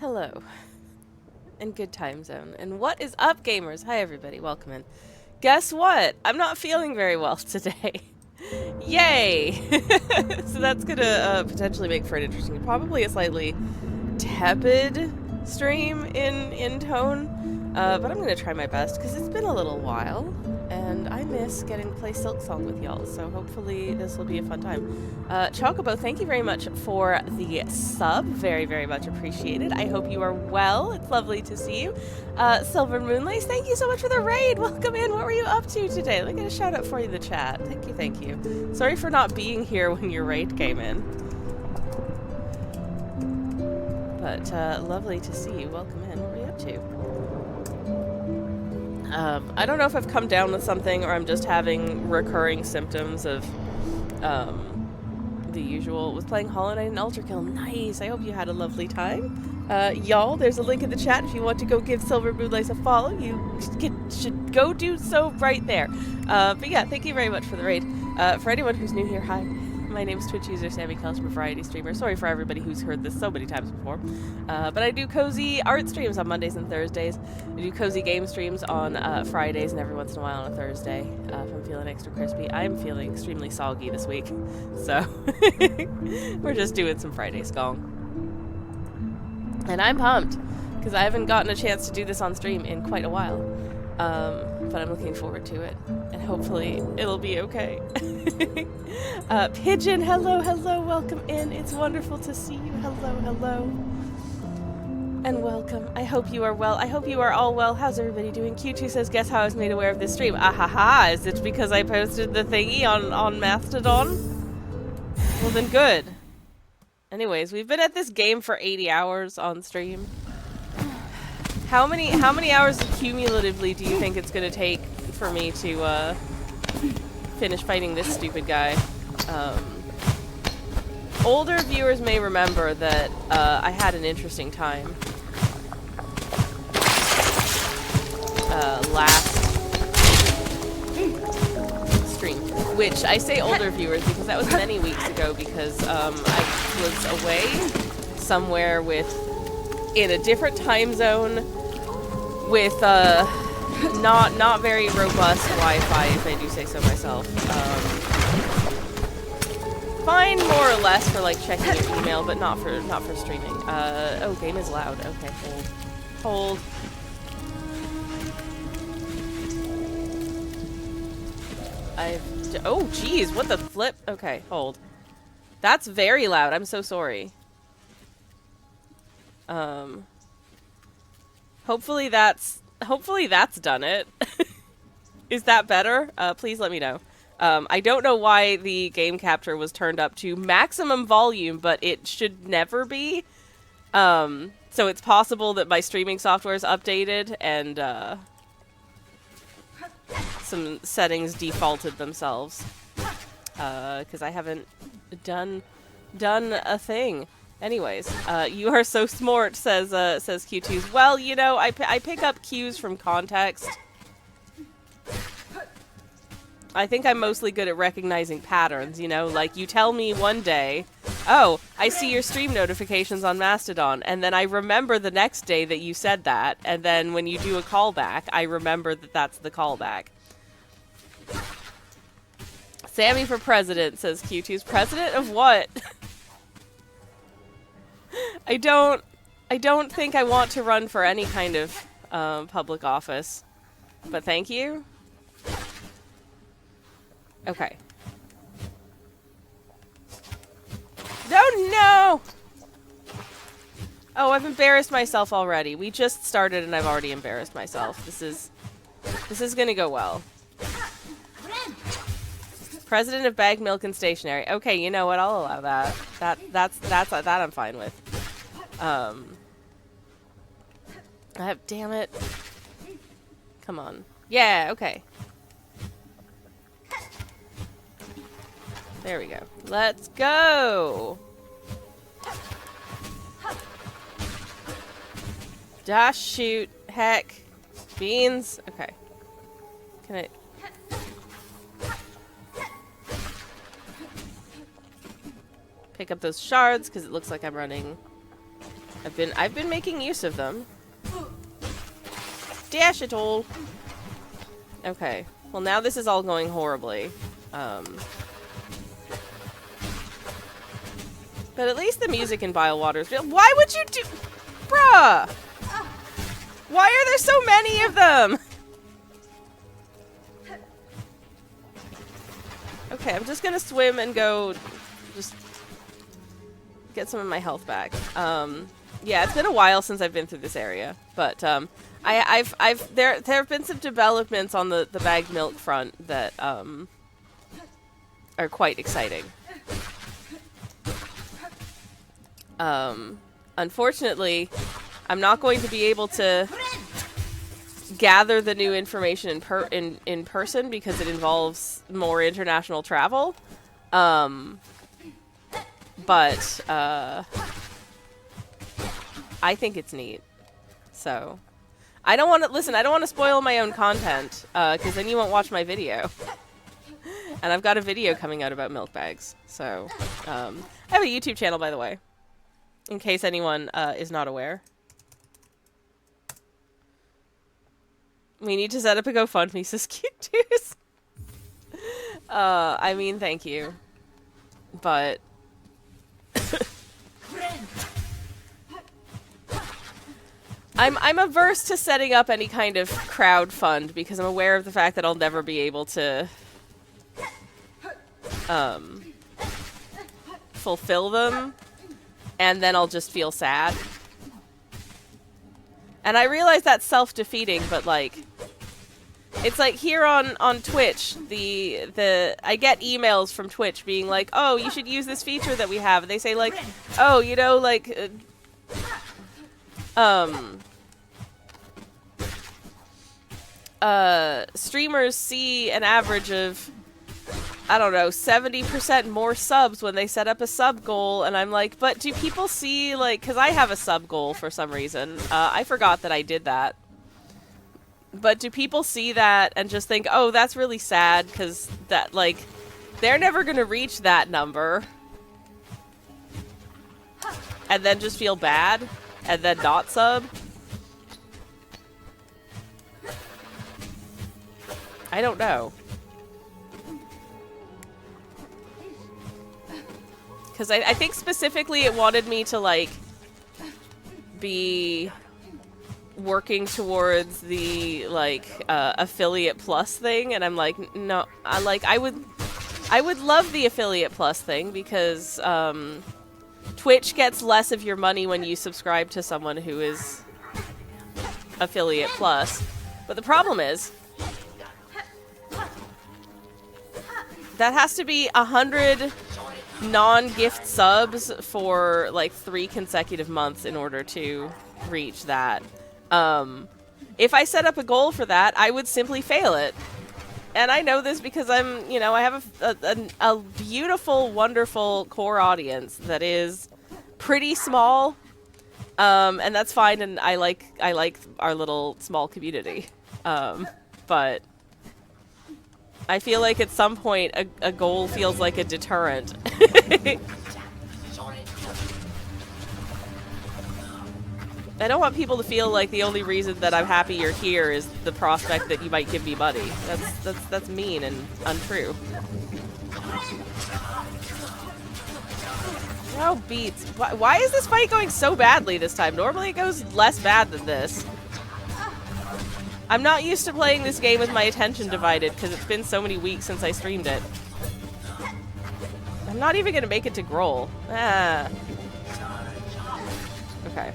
Hello. And good time zone. And what is up, gamers? Hi, everybody. Welcome in. Guess what? I'm not feeling very well today. Yay! So that's gonna potentially make for an interesting, probably a slightly tepid stream in tone. But I'm gonna try my best because it's been a little while, and I miss getting to play Silksong with y'all. So hopefully this will be a fun time. Chocobo, thank you very much for the sub. Very, very much appreciated. I hope you are well. It's lovely to see you. Silver Moonlace, thank you so much for the raid. Welcome in. What were you up to today? Let me get a shout out for you in the chat. Thank you, thank you. Sorry for not being here when your raid came in. But lovely to see you. Welcome in. What were you up to? I don't know if I've come down with something or I'm just having recurring symptoms of the usual. Was playing Hollow Knight and Ultra Kill. Nice. I hope you had a lovely time. Y'all, there's a link in the chat if you want to go give Silver Moonlace a follow. You should go do so right there. But yeah, thank you very much for the raid. For anyone who's new here, hi. My name is Twitch user Sammy Kelch, I'm a variety streamer. Sorry for everybody who's heard this so many times before. But I do cozy art streams on Mondays and Thursdays. I do cozy game streams on Fridays and every once in a while on a Thursday. If I'm feeling extra crispy. I'm feeling extremely soggy this week. So we're just doing some Friday skong. And I'm pumped because I haven't gotten a chance to do this on stream in quite a while. But I'm looking forward to it, and hopefully it'll be okay. Pigeon, hello, hello, welcome in. It's wonderful to see you. Hello, hello. And welcome. I hope you are well. I hope you are all well. How's everybody doing? Q2 says, guess how I was made aware of this stream? Ahaha, is it because I posted the thingy on Mastodon? Well then good. Anyways, we've been at this game for 80 hours on stream. How many hours cumulatively do you think it's gonna take for me to finish fighting this stupid guy? Older viewers may remember that I had an interesting time last stream. Which I say older viewers because that was many weeks ago because I was away somewhere in a different time zone with not very robust Wi-Fi, if I do say so myself. Fine more or less for like checking your email, but not for streaming. Oh, game is loud. Okay, hold. Oh geez, what the flip? Okay, hold. That's very loud. I'm so sorry. Hopefully that's done it. Is that better? Please let me know. I don't know why the game capture was turned up to maximum volume, but it should never be. So it's possible that my streaming software is updated and some settings defaulted themselves. Because I haven't done a thing. Anyways, you are so smart, says Q2's. Well, you know, I pick up cues from context. I think I'm mostly good at recognizing patterns, you know? Like, you tell me one day, oh, I see your stream notifications on Mastodon, and then I remember the next day that you said that, and then when you do a callback, I remember that that's the callback. Sammy for president, says Q2's. President of what? I don't think I want to run for any kind of public office, but thank you. Okay. No! Oh, I've embarrassed myself already. We just started and I've already embarrassed myself. This is gonna go well. President of Bag Milk and Stationery. Okay, you know what? I'll allow that. That I'm fine with. Damn it. Come on. Yeah, okay. There we go. Let's go! Dash, shoot, heck, beans. Okay. Can I... pick up those shards, because it looks like I'm running I've been making use of them. Dash it all. Okay. Well, now this is all going horribly. But at least the music in Vile Waters. Why would you do... Bruh! Why are there so many of them? Okay, I'm just gonna swim and go... just... get some of my health back. Yeah, it's been a while since I've been through this area. But, there have been some developments on the bagged milk front that, are quite exciting. Unfortunately, I'm not going to be able to gather the new information in person because it involves more international travel. But I think it's neat. So, I don't want to listen. I don't want to spoil my own content because then you won't watch my video. And I've got a video coming out about milk bags. So, I have a YouTube channel, by the way, in case anyone is not aware. We need to set up a GoFundMe, says Cute I mean, thank you. But... I'm averse to setting up any kind of crowd fund because I'm aware of the fact that I'll never be able to fulfill them, and then I'll just feel sad. And I realize that's self-defeating, but like, it's like here on Twitch, I get emails from Twitch being like, oh, you should use this feature that we have. And they say like, oh, you know, like, streamers see an average of, I don't know, 70% more subs when they set up a sub goal, and I'm like, but do people see, like, because I have a sub goal for some reason. I forgot that I did that. But do people see that and just think, oh, that's really sad, because that, like, they're never going to reach that number. And then just feel bad, and then not sub? I don't know. Because I think specifically it wanted me to, like, be working towards the, like, affiliate plus thing, and I'm like, no, I would love the affiliate plus thing, because, Twitch gets less of your money when you subscribe to someone who is affiliate plus. But the problem is, that has to be 100 non-gift subs for like 3 consecutive months in order to reach that. If I set up a goal for that, I would simply fail it. And I know this because I'm, you know, I have a beautiful, wonderful core audience that is pretty small. And that's fine, and I like our little small community. But I feel like at some point a goal feels like a deterrent. I don't want people to feel like the only reason that I'm happy you're here is the prospect that you might give me money. That's mean and untrue. Oh, beats. Why is this fight going so badly this time? Normally it goes less bad than this. I'm not used to playing this game with my attention divided because it's been so many weeks since I streamed it. I'm not even gonna make it to Groal. Ah. Okay.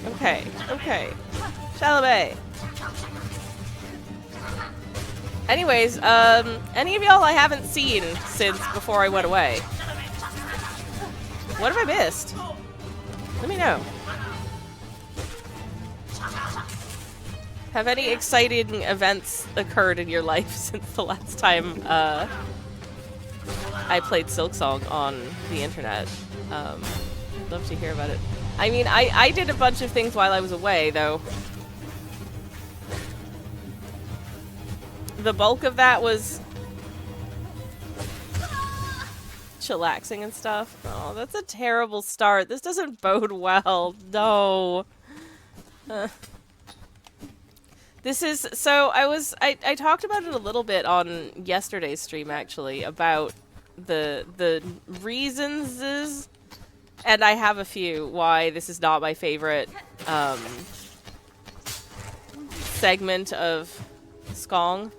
Okay. Okay. Chalamet. Anyways, any of y'all I haven't seen since before I went away? What have I missed? Let me know. Have any exciting events occurred in your life since the last time I played Silksong on the internet? I'd love to hear about it. I mean, I did a bunch of things while I was away, though. The bulk of that was chillaxing and stuff. Oh, that's a terrible start. This doesn't bode well. No. This is, so I talked about it a little bit on yesterday's stream, actually, about the reasons, and I have a few, why this is not my favorite, segment of Skong.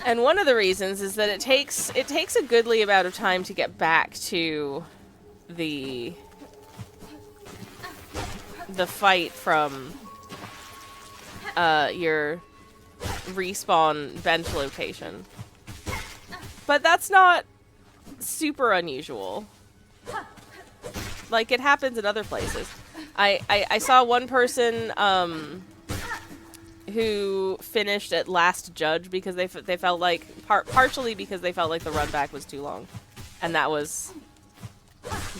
And one of the reasons is that it takes a goodly amount of time to get back to the fight from your respawn bench location. But that's not super unusual. Like, it happens in other places. I saw one person who finished at Last Judge because they felt like, partially because they felt like the run back was too long. And that was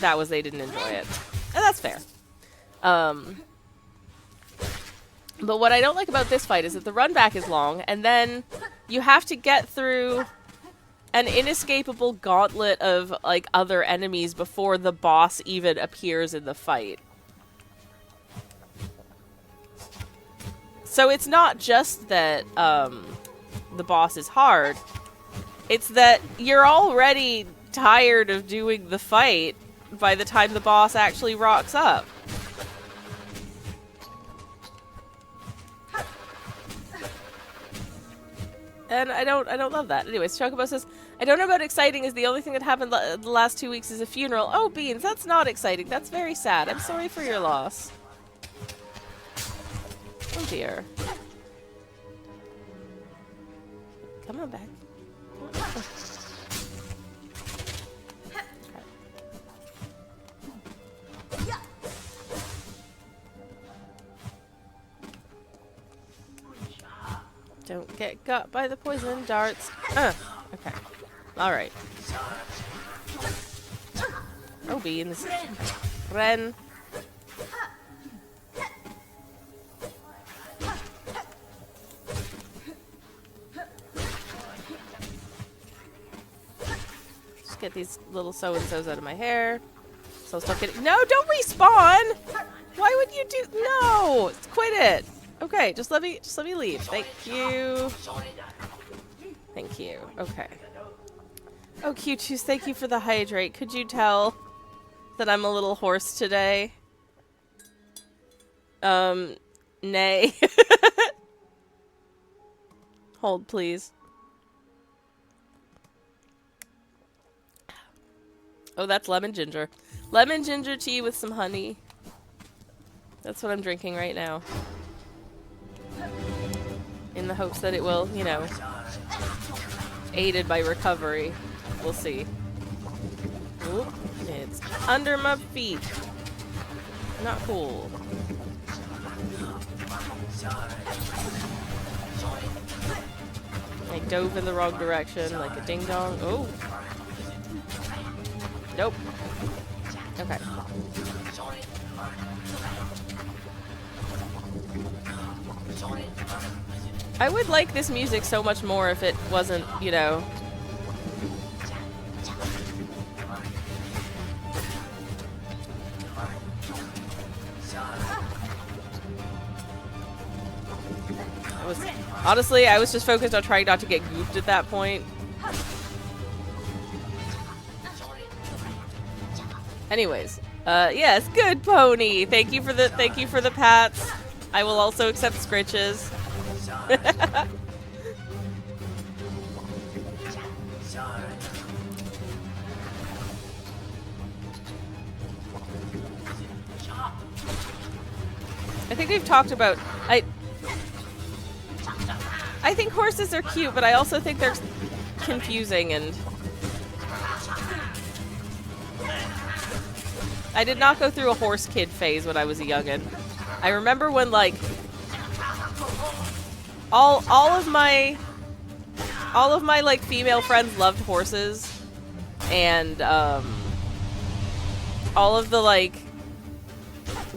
they didn't enjoy it. And that's fair. But what I don't like about this fight is that the run back is long, and then you have to get through an inescapable gauntlet of, like, other enemies before the boss even appears in the fight. So it's not just that the boss is hard, it's that you're already tired of doing the fight by the time the boss actually rocks up. And I don't love that. Anyways, Chocobo says, I don't know about exciting is the only thing that happened the last 2 weeks is a funeral. Oh, Beans, that's not exciting. That's very sad. I'm sorry for your loss. Oh dear. Come on back. Don't get got by the poison darts. Okay. Alright. Oh, Beans. Ren. Just get these little so-and-sos out of my hair. So I'll start getting— No, don't respawn! Why would you do— No! Quit it! Okay, just let me leave. Thank you. Thank you. Okay. Oh, Q-Juice, thank you for the hydrate. Could you tell that I'm a little hoarse today? Nay. Hold, please. Oh, that's lemon ginger. Lemon ginger tea with some honey. That's what I'm drinking right now. In the hopes that it will, you know, aided by recovery. We'll see. Oop, it's under my feet. Not cool. I dove in the wrong direction like a ding-dong. Oh. Nope. Okay. I would like this music so much more if it wasn't, you know... Honestly, I was just focused on trying not to get goofed at that point. Anyways, yes, good pony. Thank you for the pats. I will also accept scritches. I think we've talked about I think horses are cute, but I also think they're confusing, and I did not go through a horse kid phase when I was a youngin'. I remember when, like, all of my like female friends loved horses, and all of the like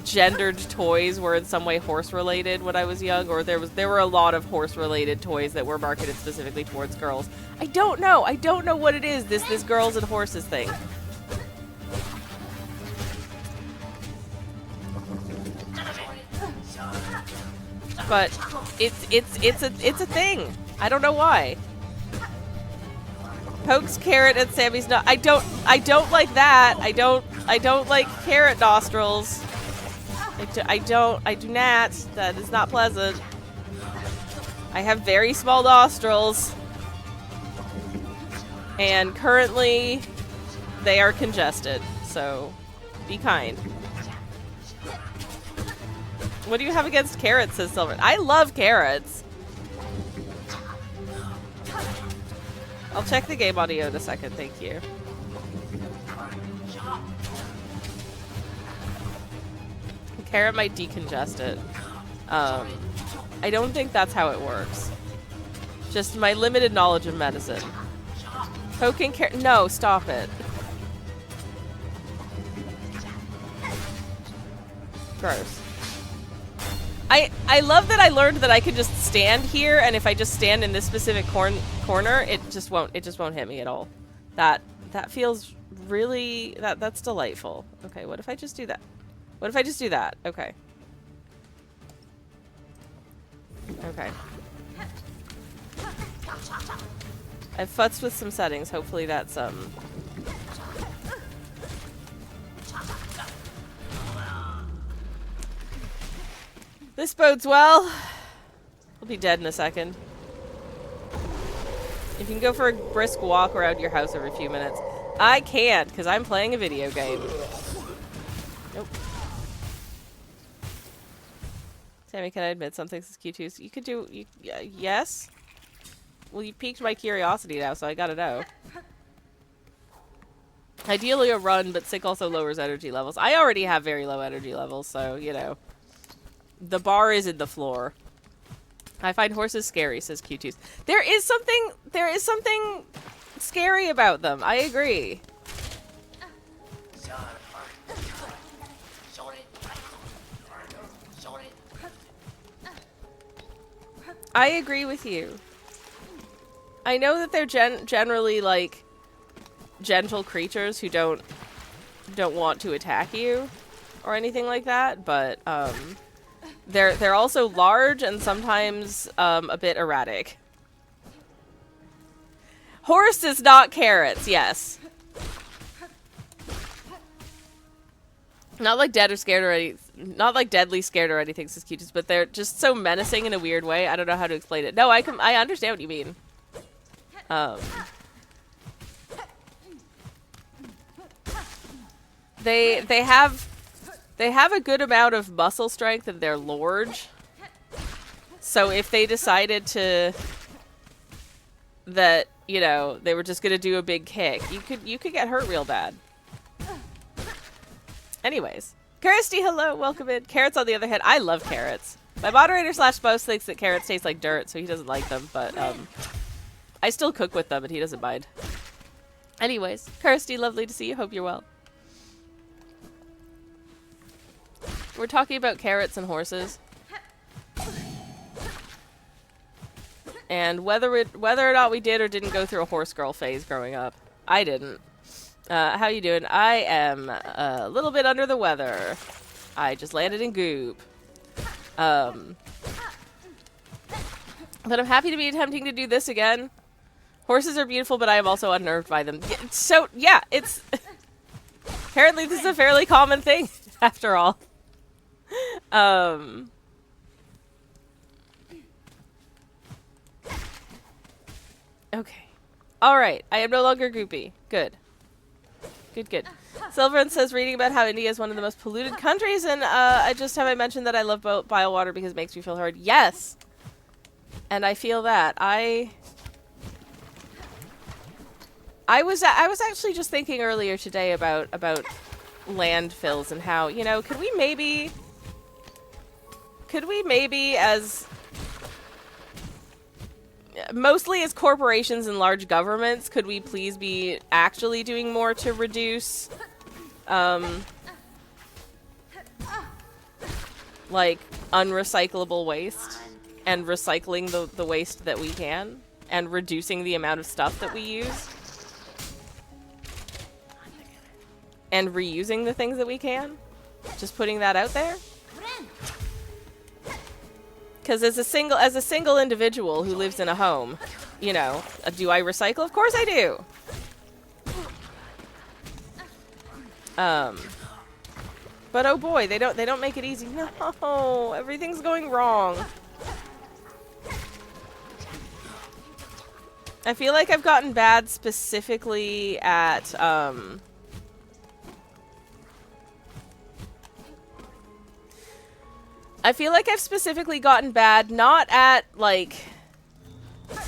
gendered toys were in some way horse related when I was young, or there were a lot of horse related toys that were marketed specifically towards girls. I don't know. I don't know what it is. This girls and horses thing. But it's a thing. I don't know why. Pokes carrot and Sammy's not. I don't like that. I don't like carrot nostrils. I do not. That is not pleasant. I have very small nostrils. And currently, they are congested. So, be kind. What do you have against carrots, says Silver? I love carrots. I'll check the game audio in a second, thank you. Carrot might decongest it. I don't think that's how it works. Just my limited knowledge of medicine. Poking carrot. No, stop it. Gross. I love that I learned that I can just stand here, and if I just stand in this specific corner, it just won't hit me at all. That feels really that's delightful. Okay, what if I just do that? What if I just do that? Okay. Okay. I've futzed with some settings. Hopefully that's This bodes well. We'll be dead in a second. If you can go for a brisk walk around your house every few minutes. I can't, because I'm playing a video game. Nope. Sammy, can I admit something? This is Q2. You could do... yes? Well, you piqued my curiosity now, so I gotta know. Ideally a run, but sick also lowers energy levels. I already have very low energy levels, so, you know. The bar is in the floor. I find horses scary, says Q2. There is something scary about them. I agree. I agree with you. I know that they're generally like gentle creatures who don't want to attack you or anything like that, but they're also large and sometimes a bit erratic. Horses, not carrots, yes. Not like dead or scared or any, not like deadly scared or anything, says Cuties, but they're just so menacing in a weird way. I don't know how to explain it. No, I understand what you mean. They have a good amount of muscle strength and they're large. So if they decided that, you know, they were just gonna do a big kick, you could get hurt real bad. Anyways. Kirsty, hello, welcome in. Carrots, on the other hand, I love carrots. My moderator / boss thinks that carrots taste like dirt, so he doesn't like them, but I still cook with them and he doesn't mind. Anyways, Kirsty, lovely to see you. Hope you're well. We're talking about carrots and horses. And whether or not we did or didn't go through a horse girl phase growing up. I didn't. How you doing? I am a little bit under the weather. I just landed in goop. But I'm happy to be attempting to do this again. Horses are beautiful, but I am also unnerved by them. So, yeah, it's... Apparently this is a fairly common thing, after all. Okay. Alright, I am no longer goopy. Good. Good. Silverin says, reading about how India is one of the most polluted countries, and have I mentioned that I love bile water because it makes me feel heard? Yes! And I feel that. I was actually just thinking earlier today about landfills and how, you know, could we maybe as mostly as corporations and large governments, could we please be actually doing more to reduce like unrecyclable waste and recycling the waste that we can and reducing the amount of stuff that we use and reusing the things that we can. Just putting that out there. Because as a single individual who lives in a home, you know, do I recycle? Of course I do. But oh boy, they don't make it easy. No, everything's going wrong. I feel like I've gotten bad specifically at I feel like I've specifically gotten bad not at like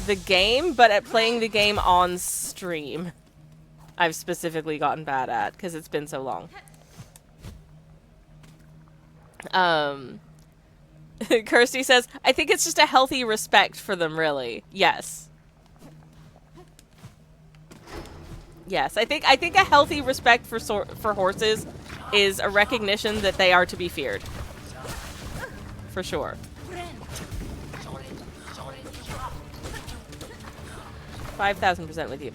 the game, but at playing the game on stream. I've specifically gotten bad at because it's been so long. Kirsty says, I think it's just a healthy respect for them, really. Yes. Yes, I think a healthy respect for horses is a recognition that they are to be feared. For sure. 5,000% with you.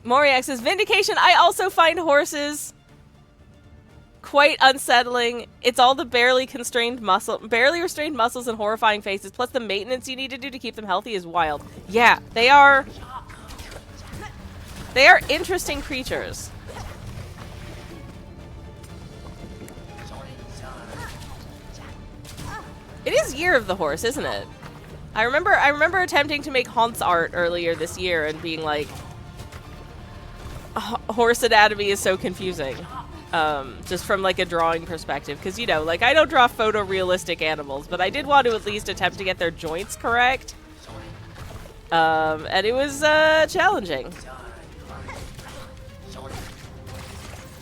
Moriax says, Vindication, I also find horses quite unsettling. It's all the barely restrained muscles and horrifying faces, plus the maintenance you need to do to keep them healthy is wild. Yeah, they are interesting creatures. It is Year of the Horse, isn't it? I remember attempting to make Haunts art earlier this year and being like, horse anatomy is so confusing. Just from like a drawing perspective, because you know, like I don't draw photorealistic animals, but I did want to at least attempt to get their joints correct. And it was challenging.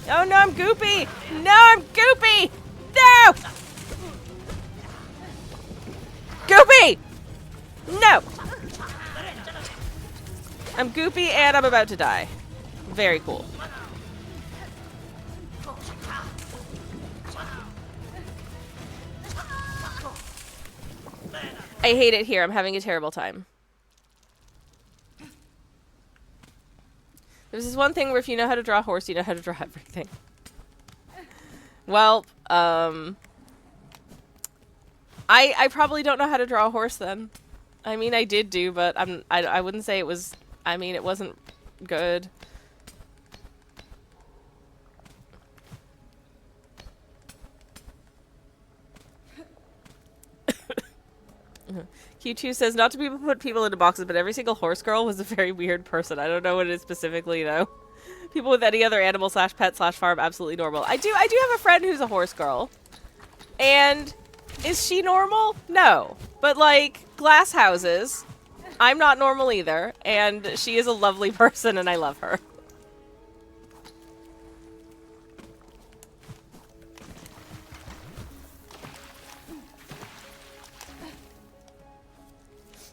Oh no, I'm goopy! No, I'm goopy! No! Goopy! No! I'm goopy and I'm about to die. Very cool. I hate it here. I'm having a terrible time. There's this one thing where if you know how to draw a horse, you know how to draw everything. Well, I probably don't know how to draw a horse then. I mean, I did do, but I wouldn't say it was, I mean, it wasn't good. Q2 says, not to put people into boxes, but every single horse girl was a very weird person. I don't know what it is specifically, though. People with any other animal slash pet slash farm, absolutely normal. I do have a friend who's a horse girl. And is she normal? No. But, like, glass houses, I'm not normal either. And she is a lovely person, and I love her.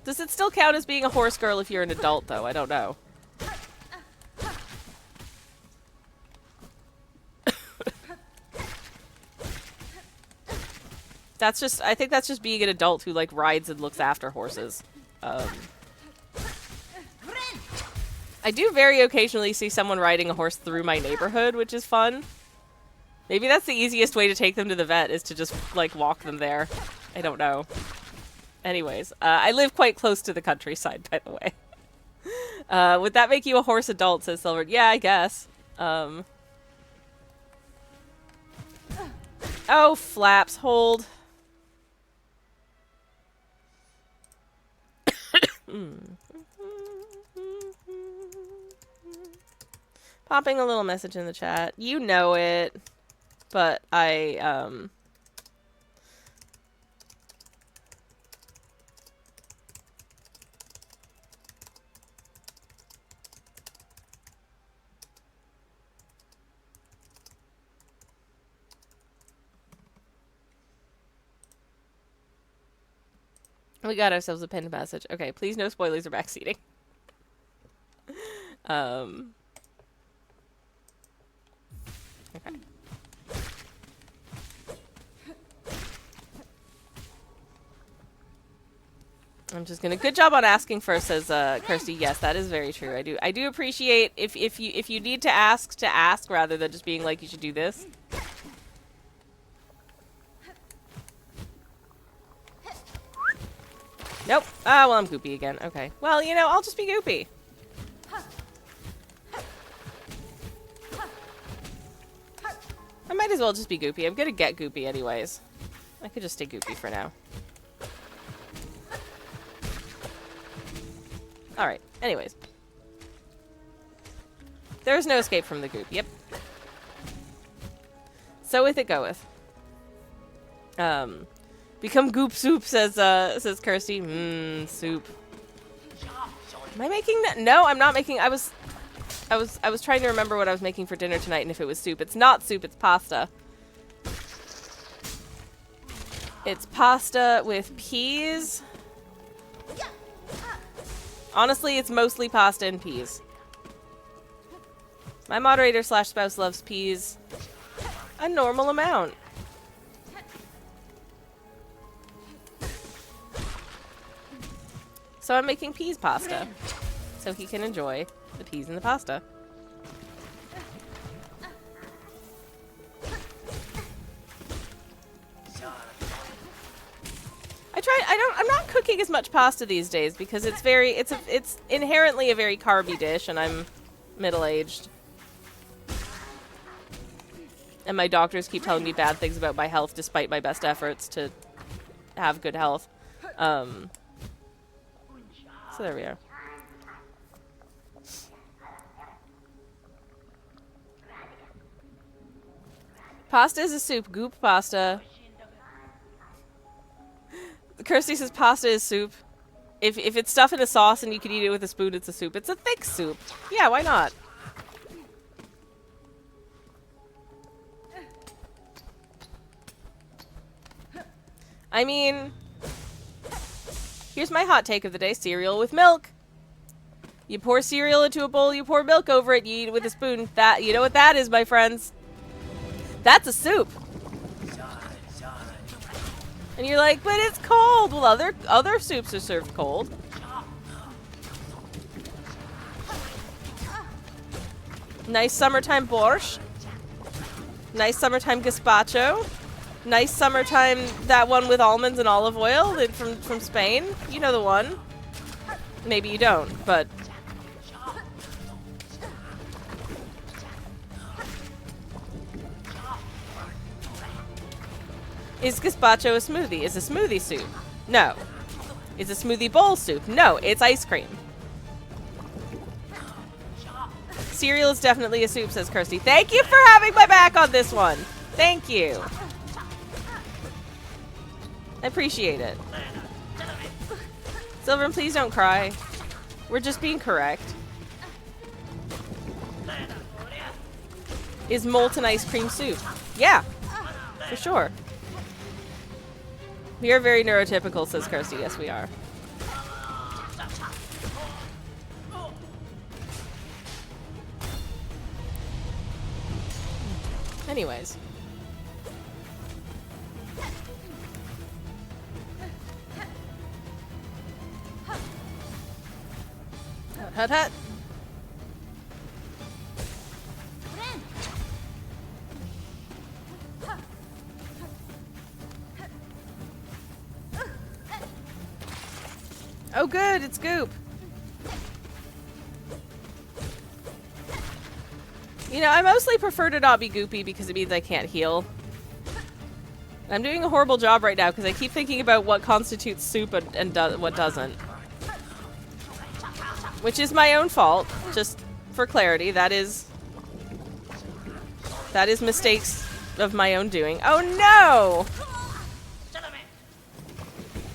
Does it still count as being a horse girl if you're an adult, though? I don't know. That's just, I think that's just being an adult who, like, rides and looks after horses. I do very occasionally see someone riding a horse through my neighborhood, which is fun. Maybe that's the easiest way to take them to the vet, is to just, like, walk them there. I don't know. Anyways, I live quite close to the countryside, by the way. Would that make you a horse adult, says Silver? Yeah, I guess. Oh, flaps, hold. Popping a little message in the chat. You know it. But we got ourselves a pinned message. Okay, please no spoilers or backseating. Okay. I'm just gonna. Good job on asking first, says Kirsty. Yes, that is very true. I do appreciate if you need to ask rather than just being like you should do this. Nope. Ah, well, I'm goopy again. Okay. Well, you know, I'll just be goopy. I might as well just be goopy. I'm gonna get goopy anyways. I could just stay goopy for now. Alright. Anyways. There's no escape from the goop. Yep. So with it goeth. Become goop soup, says Kirsty. Soup. Am I making that? No, I'm not making. I was trying to remember what I was making for dinner tonight and if it was soup. It's not soup, it's pasta. It's pasta with peas. Honestly, it's mostly pasta and peas. My moderator / spouse loves peas a normal amount. So I'm making peas pasta, so he can enjoy the peas in the pasta. I'm not cooking as much pasta these days because it's inherently a very carby dish, and I'm middle-aged. And my doctors keep telling me bad things about my health despite my best efforts to have good health. So there we are. Pasta is a soup. Goop pasta. Kirsty says pasta is soup. If it's stuff in a sauce and you can eat it with a spoon, it's a soup. It's a thick soup. Yeah, why not? I mean, here's my hot take of the day. Cereal with milk. You pour cereal into a bowl, you pour milk over it, you eat it with a spoon. That, you know what that is, my friends? That's a soup. And you're like, but it's cold. Well, other soups are served cold. Nice summertime borscht. Nice summertime gazpacho. Nice summertime, that one with almonds and olive oil from Spain. You know the one. Maybe you don't, but... Is gazpacho a smoothie? Is a smoothie soup? No. Is a smoothie bowl soup? No, it's ice cream. Cereal is definitely a soup, says Kirsty. Thank you for having my back on this one. Thank you. I appreciate it. Silverin, please don't cry. We're just being correct. Is molten ice cream soup? Yeah, for sure. We are very neurotypical, says Kirsty. Yes, we are. Anyways. Hut, hut, hut. Oh good, it's goop. You know, I mostly prefer to not be goopy because it means I can't heal. I'm doing a horrible job right now because I keep thinking about what constitutes soup and what doesn't. Which is my own fault, just for clarity. That is mistakes of my own doing. Oh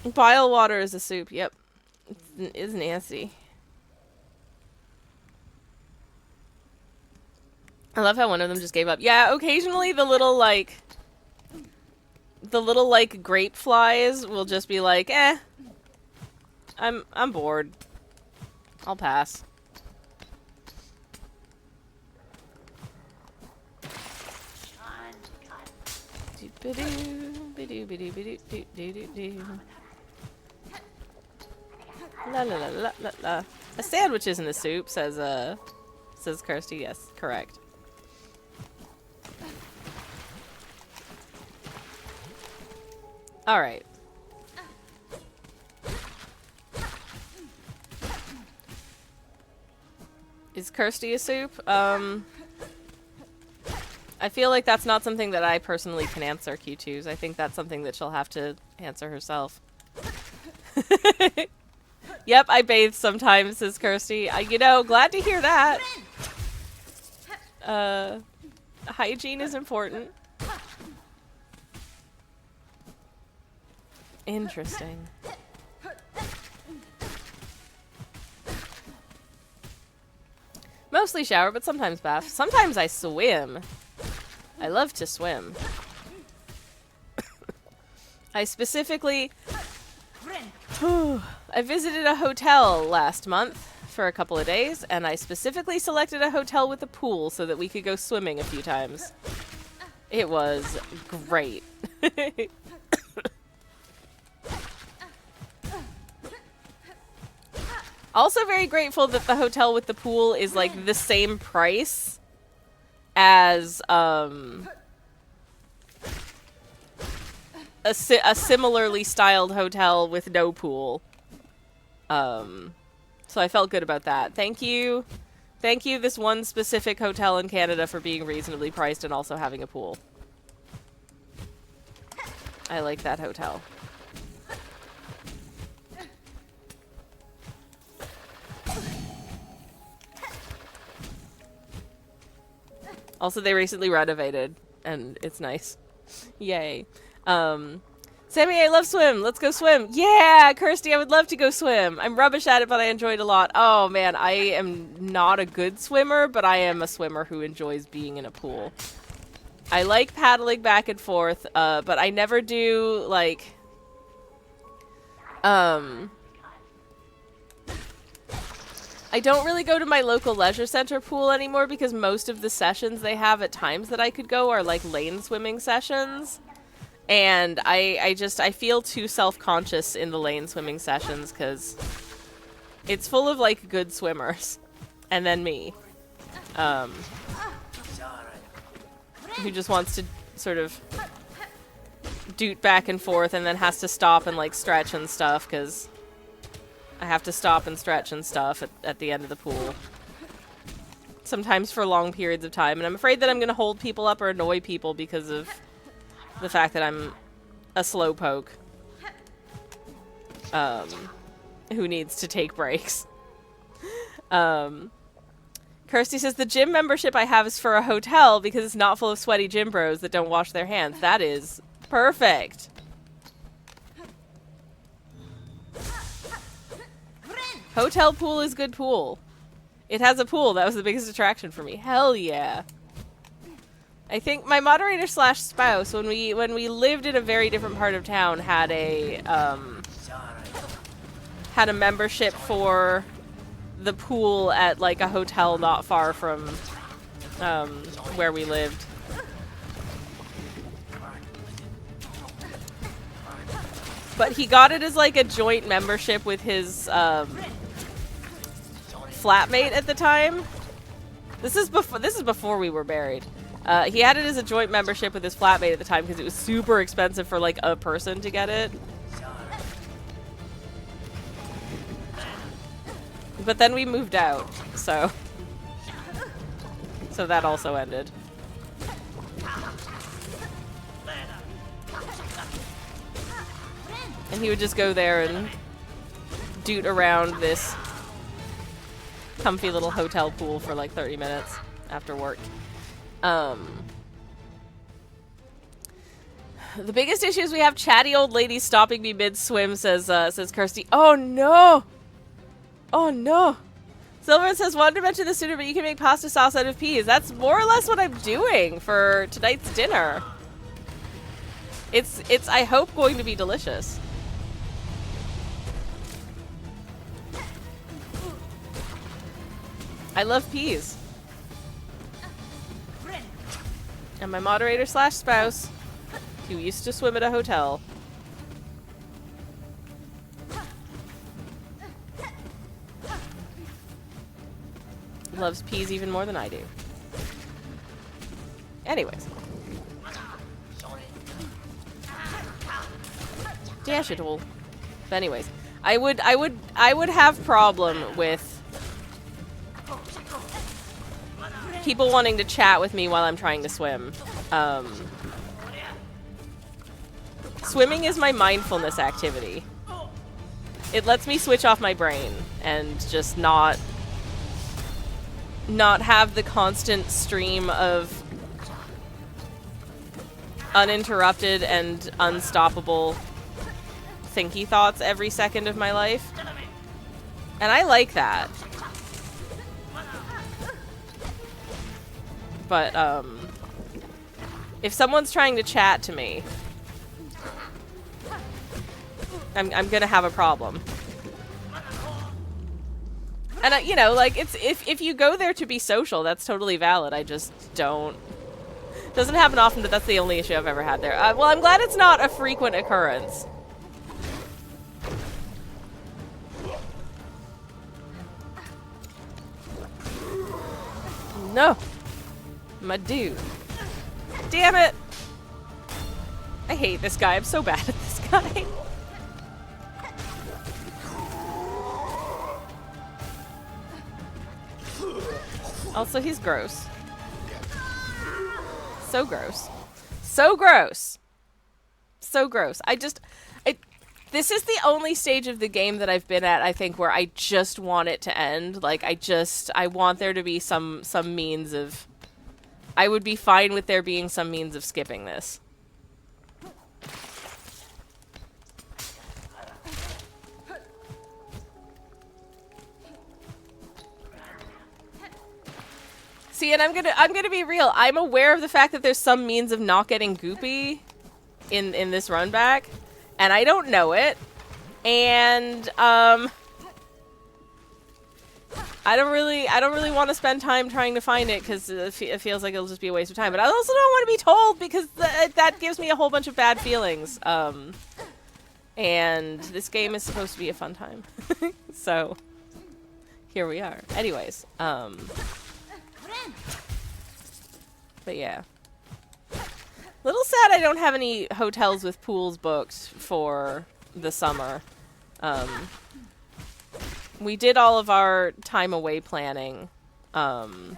no! Bile water is a soup, yep. It's nasty. I love how one of them just gave up. Yeah, occasionally the little grape flies will just be like, eh. I'm bored. I'll pass. La la la la la la. A sandwich isn't a soup, says Kirsty. Yes, correct. Alright. Is Kirsty a soup? I feel like that's not something that I personally can answer, Q2s. I think that's something that she'll have to answer herself. Yep, I bathe sometimes, says Kirsty. You know, glad to hear that. Hygiene is important. Interesting. Mostly shower, but sometimes bath. Sometimes I swim. I love to swim. I specifically... I visited a hotel last month for a couple of days, and I specifically selected a hotel with a pool so that we could go swimming a few times. It was great. Also very grateful that the hotel with the pool is like the same price as a similarly styled hotel with no pool. So I felt good about that. Thank you. Thank you, this one specific hotel in Canada, for being reasonably priced and also having a pool. I like that hotel. Also, they recently renovated, and it's nice. Yay. Sammy, I love swim. Let's go swim. Yeah, Kirsty, I would love to go swim. I'm rubbish at it, but I enjoy it a lot. Oh, man, I am not a good swimmer, but I am a swimmer who enjoys being in a pool. I like paddling back and forth, but I never do, like... I don't really go to my local leisure center pool anymore because most of the sessions they have at times that I could go are like lane swimming sessions. And I feel too self-conscious in the lane swimming sessions because it's full of like good swimmers. And then me. Who just wants to sort of doot back and forth and then has to stop and like stretch and stuff because I have to stop and stretch and stuff at the end of the pool. Sometimes for long periods of time. And I'm afraid that I'm going to hold people up or annoy people because of the fact that I'm a slowpoke. Who needs to take breaks. Kirsty says, the gym membership I have is for a hotel because it's not full of sweaty gym bros that don't wash their hands. That is perfect. Hotel pool is good pool. It has a pool. That was the biggest attraction for me. Hell yeah. I think my moderator slash spouse, when we lived in a very different part of town, had a membership for the pool at like a hotel not far from where we lived. But he got it as like a joint membership with his flatmate at the time. This is before we were married. He had it as a joint membership with his flatmate at the time because it was super expensive for like a person to get it. But then we moved out, so that also ended. And he would just go there and doot around this comfy little hotel pool for like 30 minutes after work. The biggest issue is we have chatty old ladies stopping me mid-swim, says Kirsty. Oh no! Oh no! Silver says, wanted to mention this sooner, but you can make pasta sauce out of peas. That's more or less what I'm doing for tonight's dinner. It's I hope, going to be delicious. I love peas. And my moderator slash spouse, who used to swim at a hotel. loves peas even more than I do. Anyways. Dash it all. But anyways, I would have problem with people wanting to chat with me while I'm trying to swim. Swimming is my mindfulness activity. It lets me switch off my brain and just not have the constant stream of uninterrupted and unstoppable thinky thoughts every second of my life. And I like that. But, if someone's trying to chat to me, I'm gonna have a problem. And, you know, like, it's if you go there to be social, that's totally valid. I just don't... Doesn't happen often, but that's the only issue I've ever had there. Well, I'm glad it's not a frequent occurrence. No! My dude. Damn it! I hate this guy. I'm so bad at this guy. Also, he's gross. So gross. So gross. So gross. This is the only stage of the game that I've been at, I think, where I just want it to end. Like, I want there to be some means of... I would be fine with there being some means of skipping this. See, and I'm gonna be real. I'm aware of the fact that there's some means of not getting goopy in this run back, and I don't know it. And I don't really want to spend time trying to find it because it feels like it'll just be a waste of time. But I also don't want to be told because that gives me a whole bunch of bad feelings. And this game is supposed to be a fun time, so here we are. Anyways, but yeah. Little sad I don't have any hotels with pools booked for the summer. We did all of our time away planning. Dash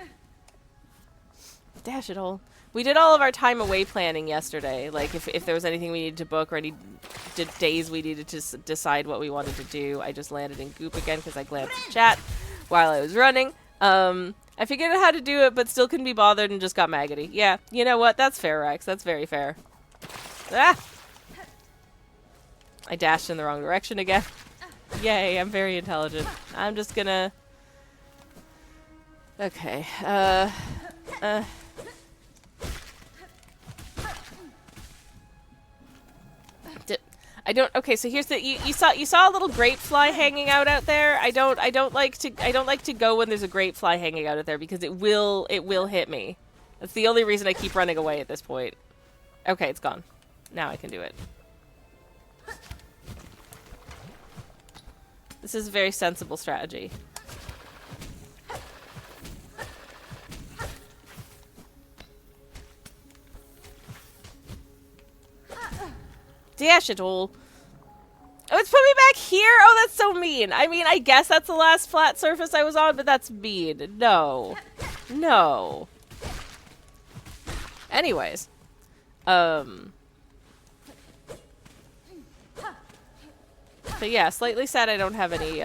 it all. We did all of our time away planning yesterday. Like, if there was anything we needed to book or any days we needed to decide what we wanted to do. I just landed in Goop again because I glanced at chat while I was running. I figured out how to do it, but still couldn't be bothered and just got maggoty. Yeah, you know what? That's fair, Rex. That's very fair. Ah! I dashed in the wrong direction again. Yay, I'm very intelligent. I'm just gonna... Okay, I don't... Okay, so here's the... You saw a little grape fly hanging out there? I don't like to go when there's a grape fly hanging out there because it will hit me. That's the only reason I keep running away at this point. Okay, it's gone. Now I can do it. This is a very sensible strategy. Dash it all. Oh, it's put me back here? Oh, that's so mean. I mean, I guess that's the last flat surface I was on, but that's mean. No. No. Anyways. But yeah, slightly sad I don't have any,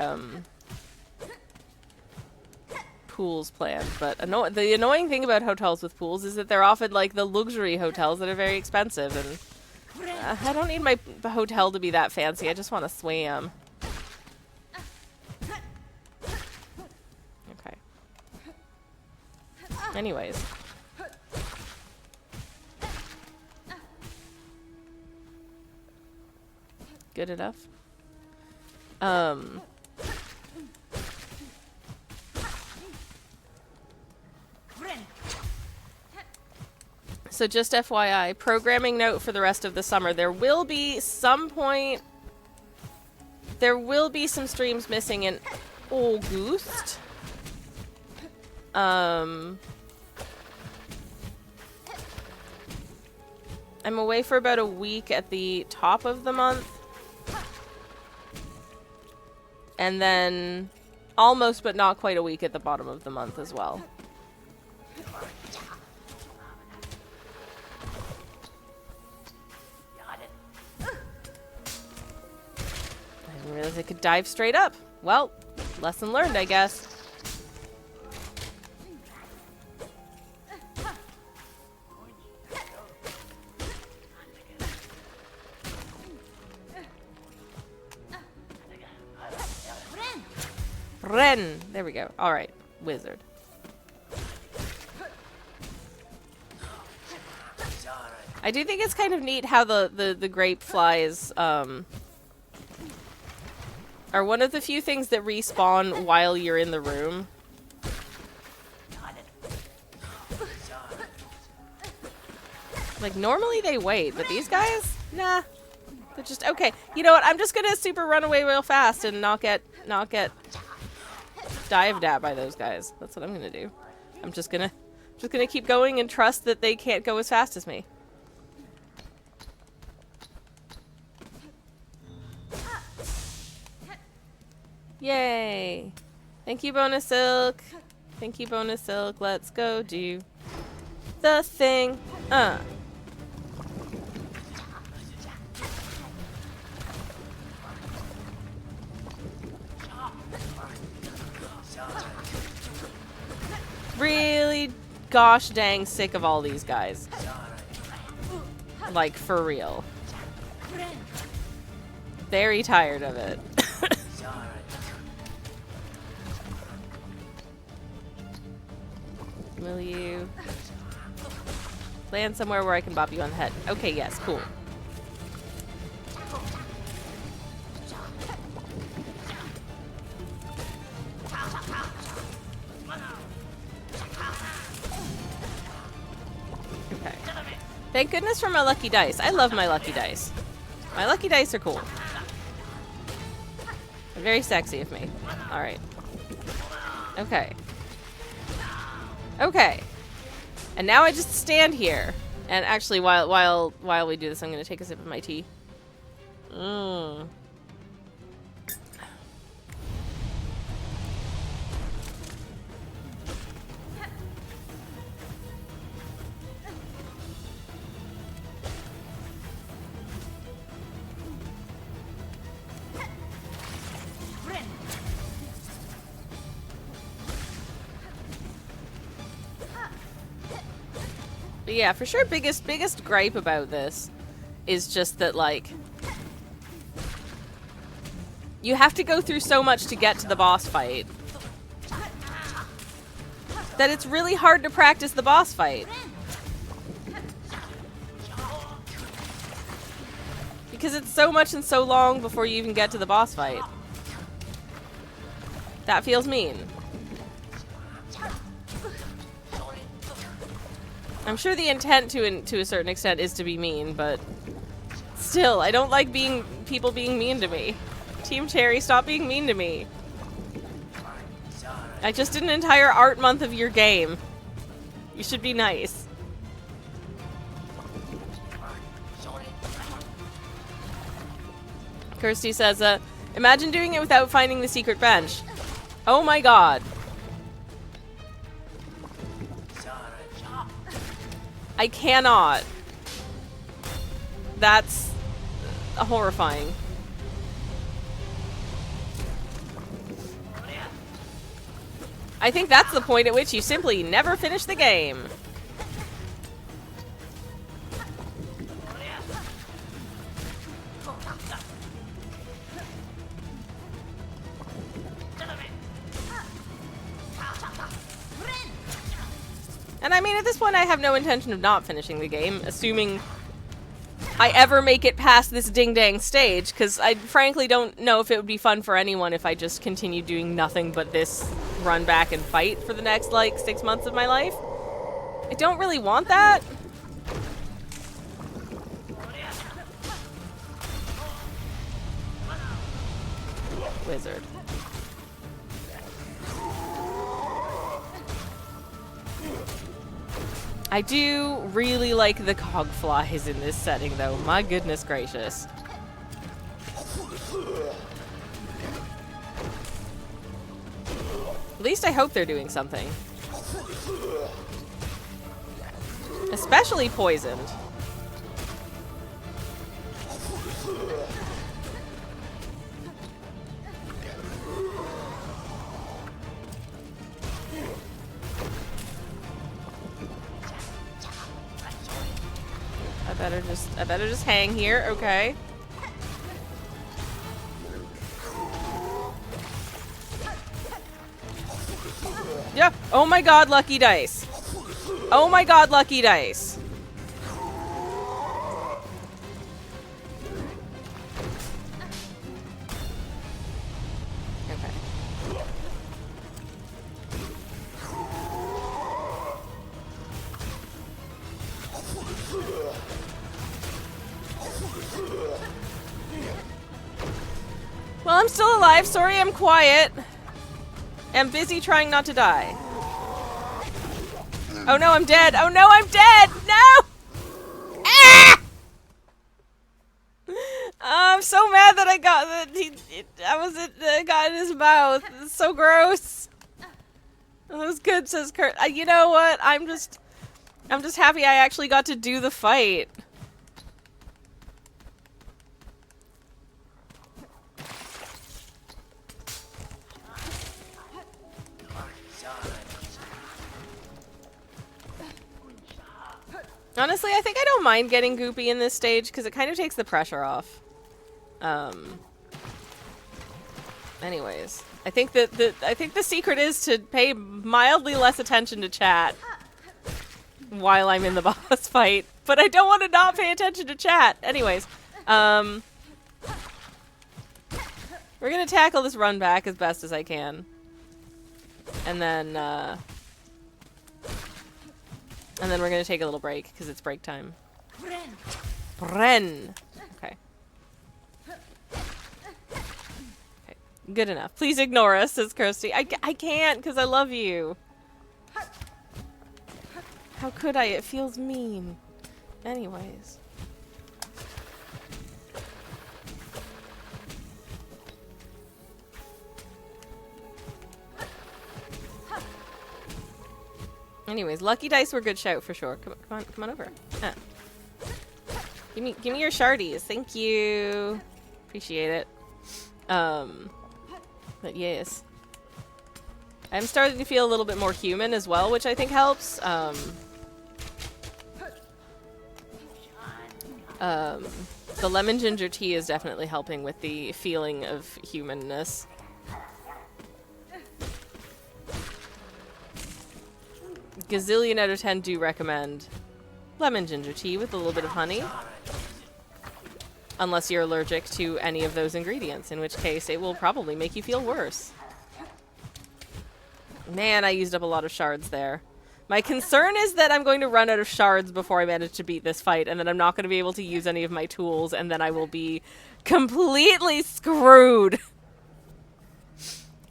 pools planned. But the annoying thing about hotels with pools is that they're often, like, the luxury hotels that are very expensive, and I don't need my hotel to be that fancy. I just want to swim. Okay. Anyways. Good enough. So just FYI, programming note for the rest of the summer. There will be some streams missing in August. I'm away for about a week at the top of the month. And then almost but not quite a week at the bottom of the month as well. I didn't realize I could dive straight up. Well, lesson learned, I guess. Ren! There we go. Alright. Wizard. I do think it's kind of neat how the grape flies, are one of the few things that respawn while you're in the room. Like, normally they wait, but these guys? Nah. They're just, okay. You know what? I'm just gonna super run away real fast and not get dived at by those guys. That's what I'm gonna do. I'm just gonna keep going and trust that they can't go as fast as me. Yay! Thank you, Bonus Silk. Thank you, Bonus Silk. Let's go do the thing. Really gosh dang sick of all these guys. Like, for real. Very tired of it. Will you land somewhere where I can bop you on the head? Okay, yes, cool. Okay. Thank goodness for my lucky dice. I love my lucky dice. My lucky dice are cool. They're very sexy of me. Alright. Okay. Okay. And now I just stand here. And actually, while we do this, I'm gonna take a sip of my tea. Mmm. But yeah, for sure, biggest gripe about this is just that, like, you have to go through so much to get to the boss fight that it's really hard to practice the boss fight. Because it's so much and so long before you even get to the boss fight. That feels mean. I'm sure the intent to a certain extent is to be mean, but still, I don't like people being mean to me. Team Cherry, stop being mean to me. I just did an entire art month of your game. You should be nice. Kirsty says, imagine doing it without finding the secret bench. Oh my god. I cannot. That's horrifying. I think that's the point at which you simply never finish the game. And I mean, at this point, I have no intention of not finishing the game, assuming I ever make it past this ding-dang stage, because I frankly don't know if it would be fun for anyone if I just continued doing nothing but this run back and fight for the next, like, 6 months of my life. I don't really want that. Wizard. I do really like the cog flies in this setting, though. My goodness gracious. At least I hope they're doing something. Especially poisoned. I better just hang here, okay. Yeah. Oh my god, lucky dice. Oh my god, lucky dice. Okay. Well, I'm still alive. Sorry I'm quiet. I'm busy trying not to die. Oh no, I'm dead. Oh no, I'm dead. No! Ah! I'm so mad that I got that. Got in his mouth. It's so gross. That was good, says Kurt. You know what? I'm just happy I actually got to do the fight. Honestly, I think I don't mind getting goopy in this stage because it kind of takes the pressure off. Anyways, I think the secret is to pay mildly less attention to chat while I'm in the boss fight, but I don't want to not pay attention to chat. Anyways, we're gonna tackle this run back as best as I can, and then we're gonna take a little break because it's break time. Bren. Okay. Okay. Good enough. Please ignore us, says Kirsty. I can't because I love you. How could I? It feels mean. Anyways. Anyways, lucky dice were a good shout for sure. Come on over. Give me your shardies. Thank you. Appreciate it. But yes. I'm starting to feel a little bit more human as well, which I think helps. The lemon ginger tea is definitely helping with the feeling of humanness. Gazillion out of 10 do recommend lemon ginger tea with a little bit of honey. Unless you're allergic to any of those ingredients, in which case it will probably make you feel worse. Man, I used up a lot of shards there. My concern is that I'm going to run out of shards before I manage to beat this fight, and then I'm not going to be able to use any of my tools, and then I will be completely screwed.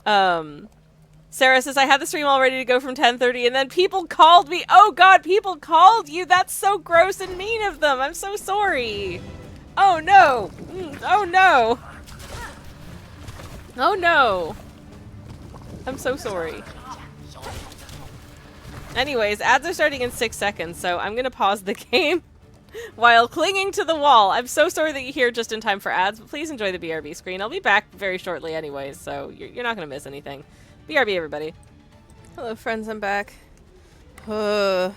Sarah says, I had the stream all ready to go from 10:30, and then people called me. Oh god, people called you! That's so gross and mean of them! I'm so sorry! Oh no! Oh no! Oh no! I'm so sorry. Anyways, ads are starting in 6 seconds, so I'm gonna pause the game while clinging to the wall. I'm so sorry that you're here just in time for ads, but please enjoy the BRB screen. I'll be back very shortly anyways, so you're not gonna miss anything. BRB, everybody. Hello, friends, I'm back. Well,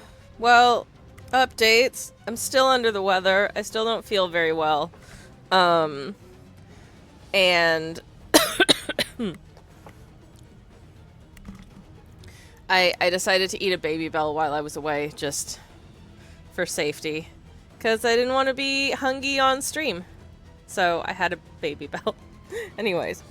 updates. I'm still under the weather. I still don't feel very well. And I decided to eat a Baby Bell while I was away, just for safety. Because I didn't want to be hungry on stream. So I had a Baby Bell. Anyways,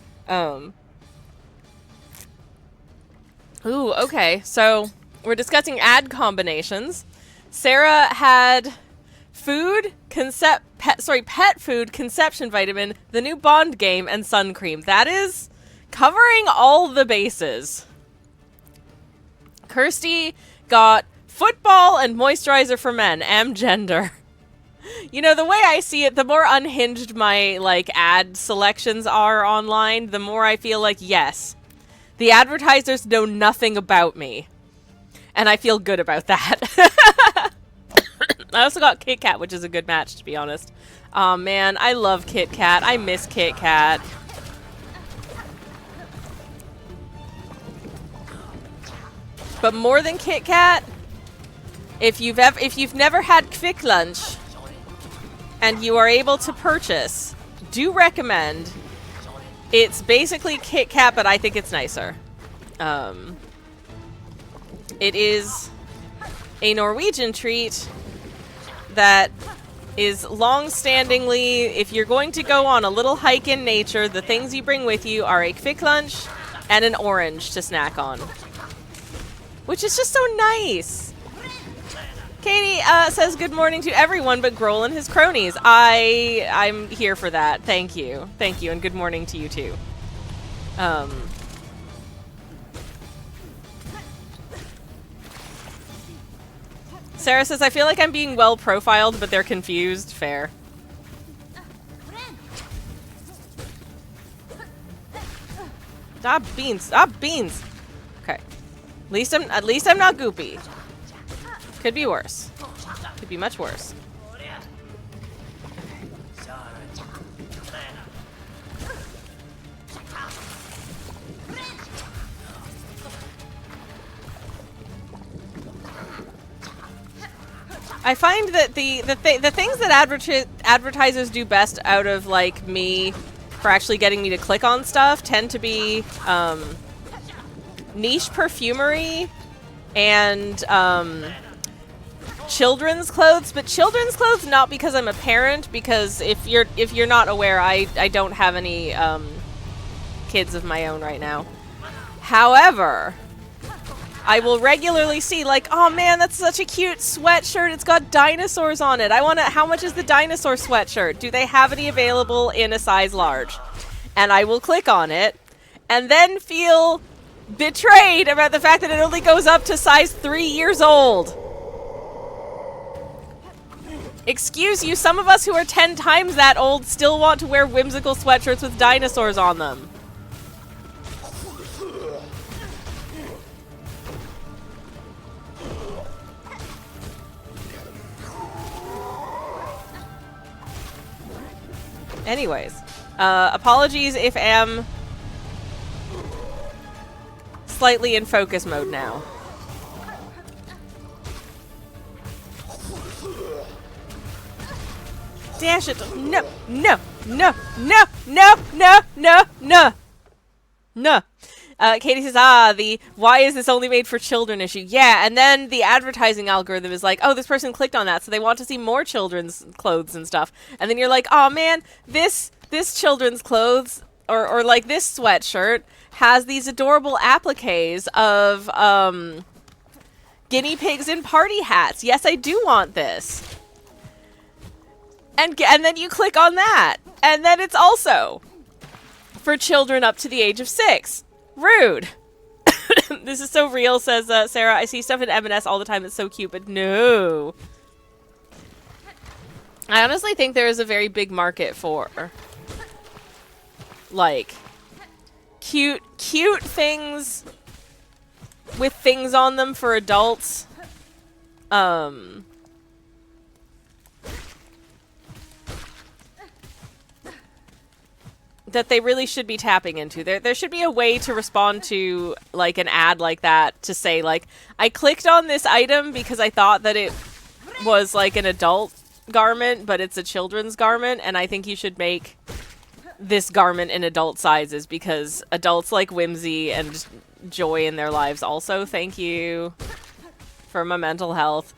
Ooh, okay. So we're discussing ad combinations. Sarah had pet food, conception vitamin, the new Bond game, and sun cream. That is covering all the bases. Kirsty got Football and moisturizer for men. Gender. You know, the way I see it, the more unhinged my, like, ad selections are online, the more I feel like, yes, the advertisers know nothing about me. And I feel good about that. I also got Kit Kat, which is a good match, to be honest. Oh man, I love Kit Kat. I miss Kit Kat. But more than Kit Kat, if you've never had Quick Lunch and you are able to purchase, do recommend. It's basically Kit Kat, but I think it's nicer. It is a Norwegian treat that is long-standingly, if you're going to go on a little hike in nature, the things you bring with you are a Quick Lunch and an orange to snack on. Which is just so nice. Katie says good morning to everyone but Groal and his cronies. I'm here for that. Thank you. Thank you, and good morning to you too. Sarah says, I feel like I'm being well profiled, but they're confused. Fair. Stop beans. Stop beans. Okay. At least I'm not goopy. Could be worse. Could be much worse. I find that the things that advertisers do best out of, like, me for actually getting me to click on stuff tend to be niche perfumery and children's clothes, but children's clothes not because I'm a parent, because if you're not aware, I don't have any kids of my own right now. However, I will regularly see, like, oh man, that's such a cute sweatshirt. It's got dinosaurs on it. How much is the dinosaur sweatshirt? Do they have any available in a size large? And I will click on it and then feel betrayed about the fact that it only goes up to size 3 years old. Excuse you, some of us who are 10 times that old still want to wear whimsical sweatshirts with dinosaurs on them. Anyways, apologies if I'm slightly in focus mode now. Dash it! No! No! No! No! No! No! No! No! No! Katie says, the why is this only made for children issue? Yeah, and then the advertising algorithm is like, oh, this person clicked on that, so they want to see more children's clothes and stuff. And then you're like, oh man, this children's clothes, or like this sweatshirt, has these adorable appliques of, guinea pigs in party hats. Yes, I do want this. And then you click on that. And then it's also for children up to the age of 6. Rude. This is so real, says Sarah. I see stuff in M&S all the time that's so cute, but no. I honestly think there is a very big market for, like, cute things with things on them for adults. That they really should be tapping into. There should be a way to respond to, like, an ad like that to say, like, I clicked on this item because I thought that it was, like, an adult garment, but it's a children's garment, and I think you should make this garment in adult sizes because adults like whimsy and joy in their lives also. Thank you for my mental health.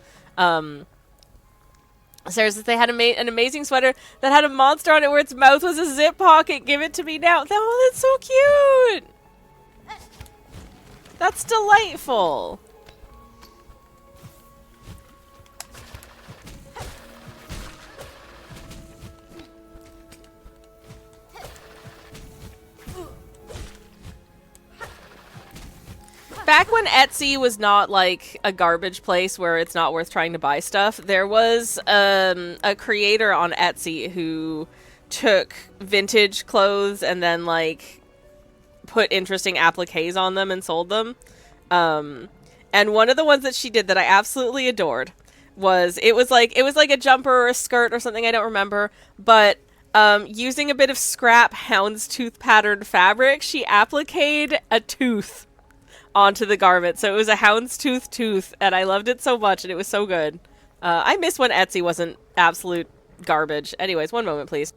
Sarah says they had an amazing sweater that had a monster on it where its mouth was a zip pocket. Give it to me now. Oh, that's so cute. That's delightful. back when Etsy was not like a garbage place where it's not worth trying to buy stuff, there was a creator on Etsy who took vintage clothes and then like put interesting appliques on them and sold them. And one of the ones that she did that I absolutely adored was it was like a jumper or a skirt or something, I don't remember, but using a bit of scrap houndstooth patterned fabric, she appliqued a tooth onto the garment. So it was a houndstooth tooth, and I loved it so much, and it was so good. I miss when Etsy wasn't absolute garbage. Anyways, one moment, please.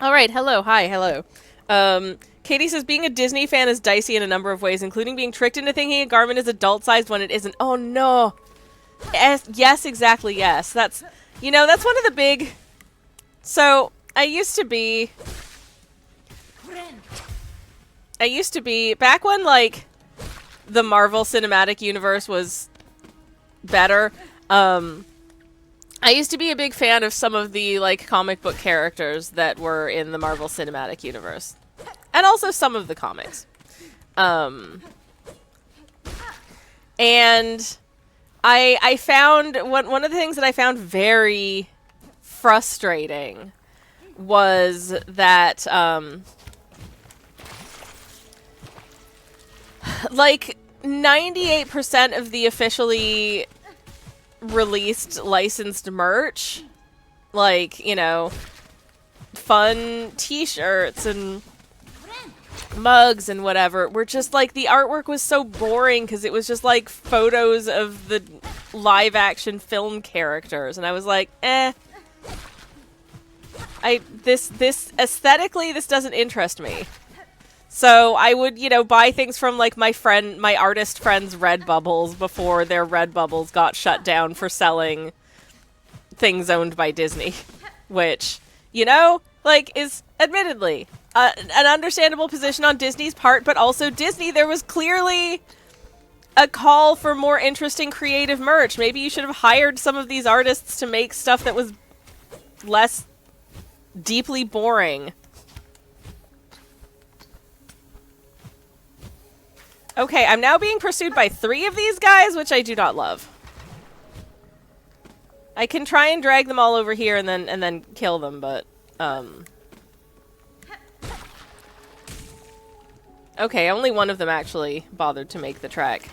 All right, hello, hi, hello. Katie says, being a Disney fan is dicey in a number of ways, including being tricked into thinking a garment is adult-sized when it isn't. Oh, no. Yes, exactly, yes. That's, you know, that's one of the big... So, I used to be, back when, like, the Marvel Cinematic Universe was better, I used to be a big fan of some of the, like, comic book characters that were in the Marvel Cinematic Universe. And also some of the comics. And I found, one of the things that I found very frustrating was that, like, 98% of the officially released licensed merch, like, you know, fun t-shirts and mugs and whatever, were just like, the artwork was so boring because it was just like photos of the live action film characters, and I was like, this aesthetically, this doesn't interest me. So I would, you know, buy things from, like, my artist friend's Redbubbles before their Redbubbles got shut down for selling things owned by Disney. Which, you know, like, is admittedly an understandable position on Disney's part, but also Disney, there was clearly a call for more interesting creative merch. Maybe you should have hired some of these artists to make stuff that was less deeply boring. Okay, I'm now being pursued by 3 of these guys, which I do not love. I can try and drag them all over here and then kill them, but okay, only one of them actually bothered to make the trek.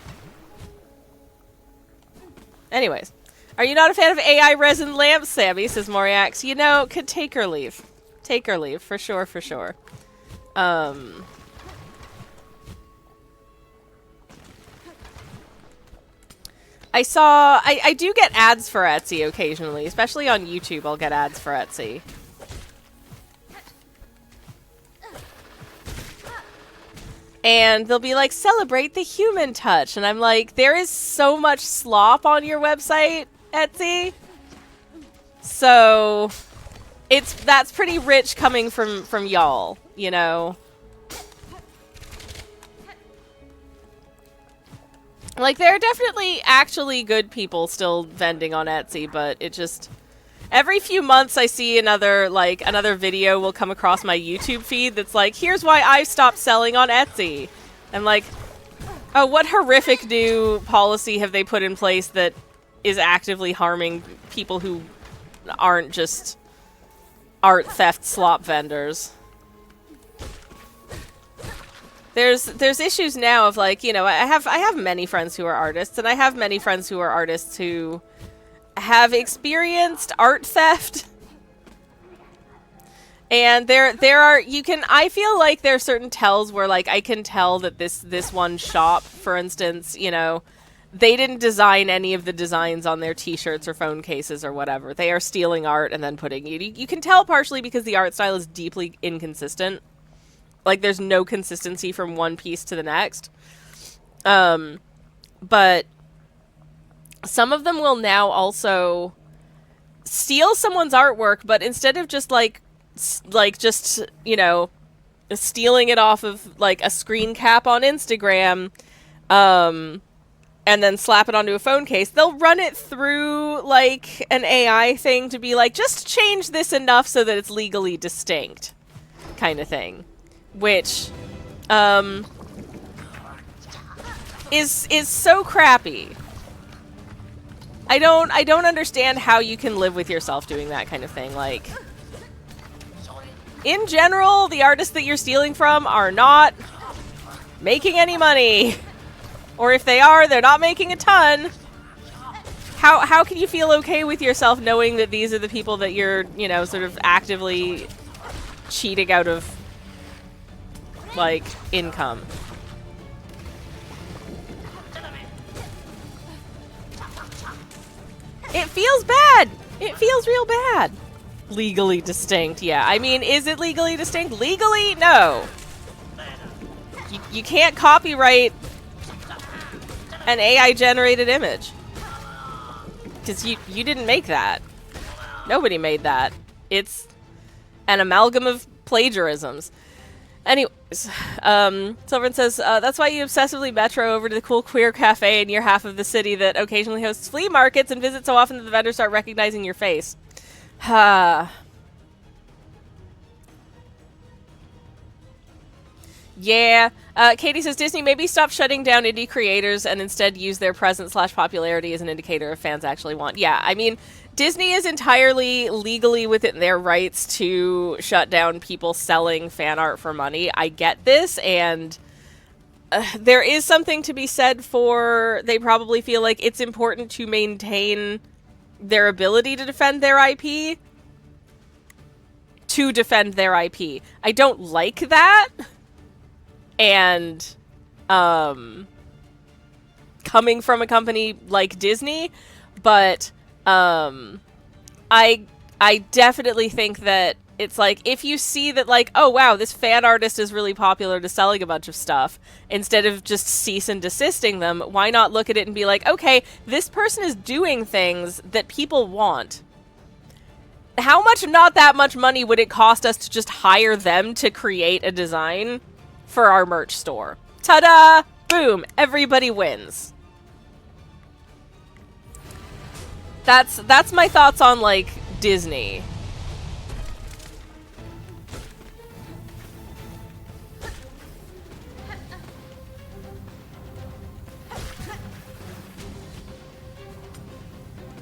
Anyways, are you not a fan of AI resin lamps, Sammy? Says Moriax. You know, could take or leave. Take or leave, for sure, for sure. I do get ads for Etsy occasionally, especially on YouTube. I'll get ads for Etsy. And they'll be like, celebrate the human touch. And I'm like, there is so much slop on your website, Etsy. So that's pretty rich coming from y'all, you know. Like, there are definitely actually good people still vending on Etsy, but it just... Every few months I see another video will come across my YouTube feed that's like, here's why I stopped selling on Etsy. I'm like, oh, what horrific new policy have they put in place that is actively harming people who aren't just art theft slop vendors? There's issues now of, like, you know, I have many friends who are artists, and I have many friends who are artists who have experienced art theft. And I feel like there are certain tells where, like, I can tell that this one shop, for instance, you know, they didn't design any of the designs on their t-shirts or phone cases or whatever. They are stealing art and then putting it. You can tell partially because the art style is deeply inconsistent. Like, there's no consistency from one piece to the next. But some of them will now also steal someone's artwork, but instead of just, just, you know, stealing it off of, like, a screen cap on Instagram, and then slap it onto a phone case, they'll run it through, like, an AI thing to be like, just change this enough so that it's legally distinct, kind of thing. Which, is so crappy. I don't understand how you can live with yourself doing that kind of thing. Like, in general, the artists that you're stealing from are not making any money. Or if they are, they're not making a ton. How can you feel okay with yourself knowing that these are the people that you're, you know, sort of actively cheating out of, like, income? It feels bad! It feels real bad. Legally distinct, yeah. I mean, is it legally distinct? Legally? No. You can't copyright an AI-generated image. Because you didn't make that. Nobody made that. It's an amalgam of plagiarisms. Anyways, Silverin says, that's why you obsessively metro over to the cool queer cafe in your half of the city that occasionally hosts flea markets and visit so often that the vendors start recognizing your face. Ha. Yeah. Katie says, Disney, maybe stop shutting down indie creators and instead use their presence / popularity as an indicator if fans actually want. Yeah, I mean, Disney is entirely legally within their rights to shut down people selling fan art for money. I get this, and there is something to be said for they probably feel like it's important to maintain their ability to defend their IP. To defend their IP. I don't like that. And, coming from a company like Disney, but, I definitely think that it's like, if you see that, like, oh wow, this fan artist is really popular to selling a bunch of stuff, instead of just cease and desisting them, why not look at it and be like, okay, this person is doing things that people want. How much, not that much money would it cost us to just hire them to create a design for our merch store? Ta-da! Boom! Everybody wins. That's my thoughts on, like, Disney.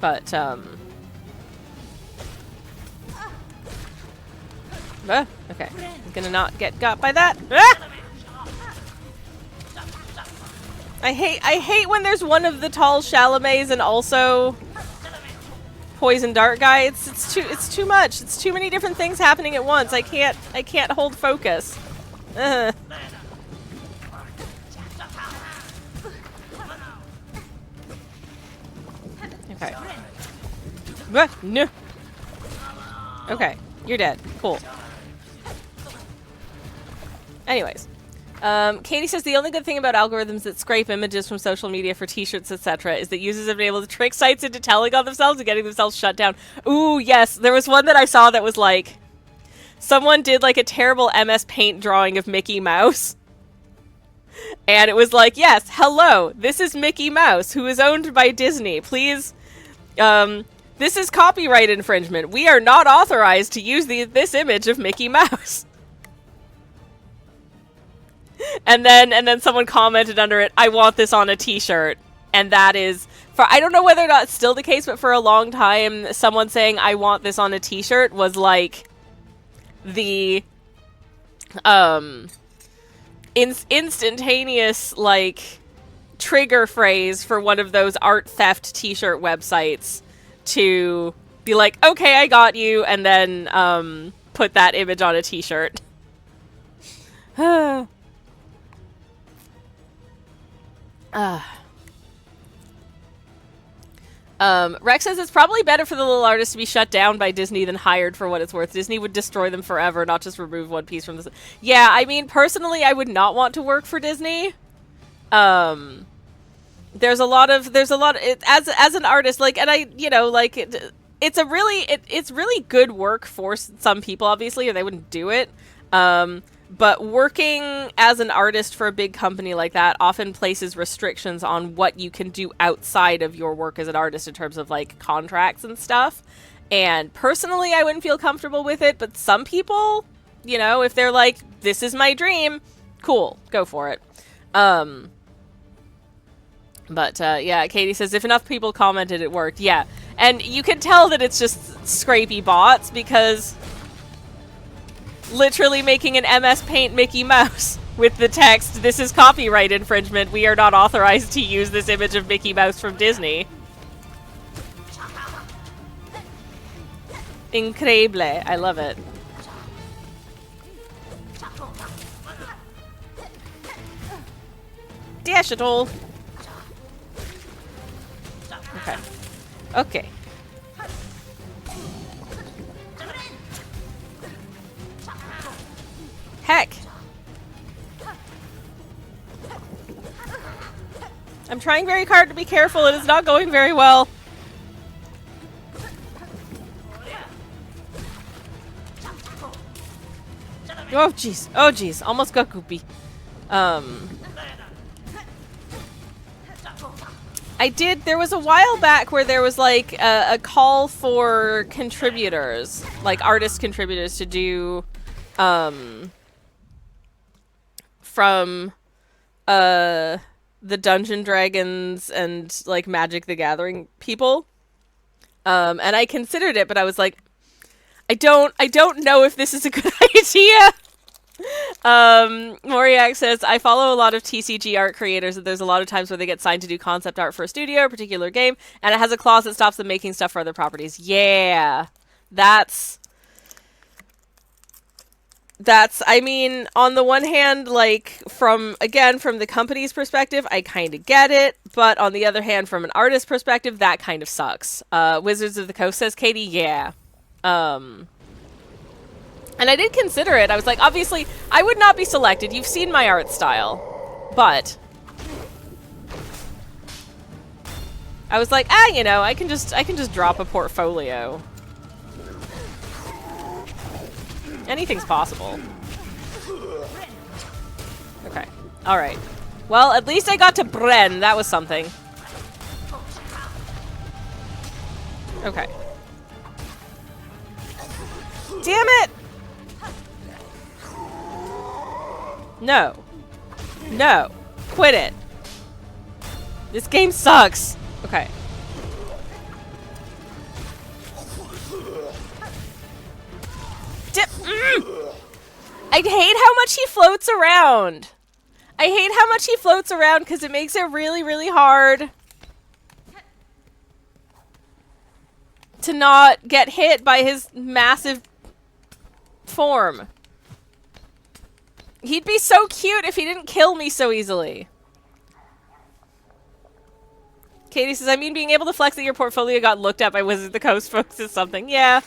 But, okay. I'm gonna not get got by that. Ah! I hate when there's one of the tall Chalamets and also poison dart guy. It's too much. It's too many different things happening at once. I can't hold focus. Okay. No. Okay, you're dead. Cool. Anyways. Katie says the only good thing about algorithms that scrape images from social media for t-shirts, etc. is that users have been able to trick sites into telling on themselves and getting themselves shut down. Ooh, yes. There was one that I saw that was like, someone did like a terrible MS Paint drawing of Mickey Mouse. And it was like, yes, hello, this is Mickey Mouse, who is owned by Disney. Please, this is copyright infringement. We are not authorized to use this image of Mickey Mouse. And then someone commented under it, I want this on a t-shirt. And that is, for I don't know whether or not it's still the case, but for a long time, someone saying, I want this on a t-shirt was like the instantaneous, like, trigger phrase for one of those art theft t-shirt websites to be like, okay, I got you, and then put that image on a t-shirt. Rex says it's probably better for the little artists to be shut down by Disney than hired for what it's worth. Disney would destroy them forever, not just remove one piece from this. Yeah, I mean, personally, I would not want to work for Disney. There's a lot of as an artist, like, and I, you know, like, it's really good work for some people, obviously, or they wouldn't do it. But working as an artist for a big company like that often places restrictions on what you can do outside of your work as an artist in terms of like contracts and stuff. And personally, I wouldn't feel comfortable with it, but some people, you know, if they're like, this is my dream, cool, go for it. Yeah, Katie says, if enough people commented, it worked. Yeah, and you can tell that it's just scrapey bots because literally making an MS Paint Mickey Mouse with the text, this is copyright infringement, we are not authorized to use this image of Mickey Mouse from Disney. Incredible. I love it. Dash it all. Okay. Okay. Heck. I'm trying very hard to be careful. It is not going very well. Oh, jeez. Oh, jeez. Almost got goopy. There was a while back where there was like a call for contributors, like artist contributors to do, from, the Dungeon Dragons and like Magic the Gathering people. And I considered it, but I was like, I don't know if this is a good idea. Moriak says, I follow a lot of TCG art creators, and there's a lot of times where they get signed to do concept art for a studio or a particular game, and it has a clause that stops them making stuff for other properties. Yeah. I mean, on the one hand, like, from the company's perspective, I kind of get it, but on the other hand, from an artist's perspective, that kind of sucks. Wizards of the Coast says, Katie, yeah. And I did consider it. I was like, obviously, I would not be selected. You've seen my art style. But I was like, you know, I can just drop a portfolio. Anything's possible. Okay. All right. Well, at least I got to Bren. That was something. Okay. Damn it! No. No. Quit it. This game sucks. Okay. I hate how much he floats around. I hate how much he floats around because it makes it really, really hard to not get hit by his massive form. He'd be so cute if he didn't kill me so easily. Katie says, I mean, being able to flex that your portfolio got looked at by Wizards of the Coast folks is something. Yeah.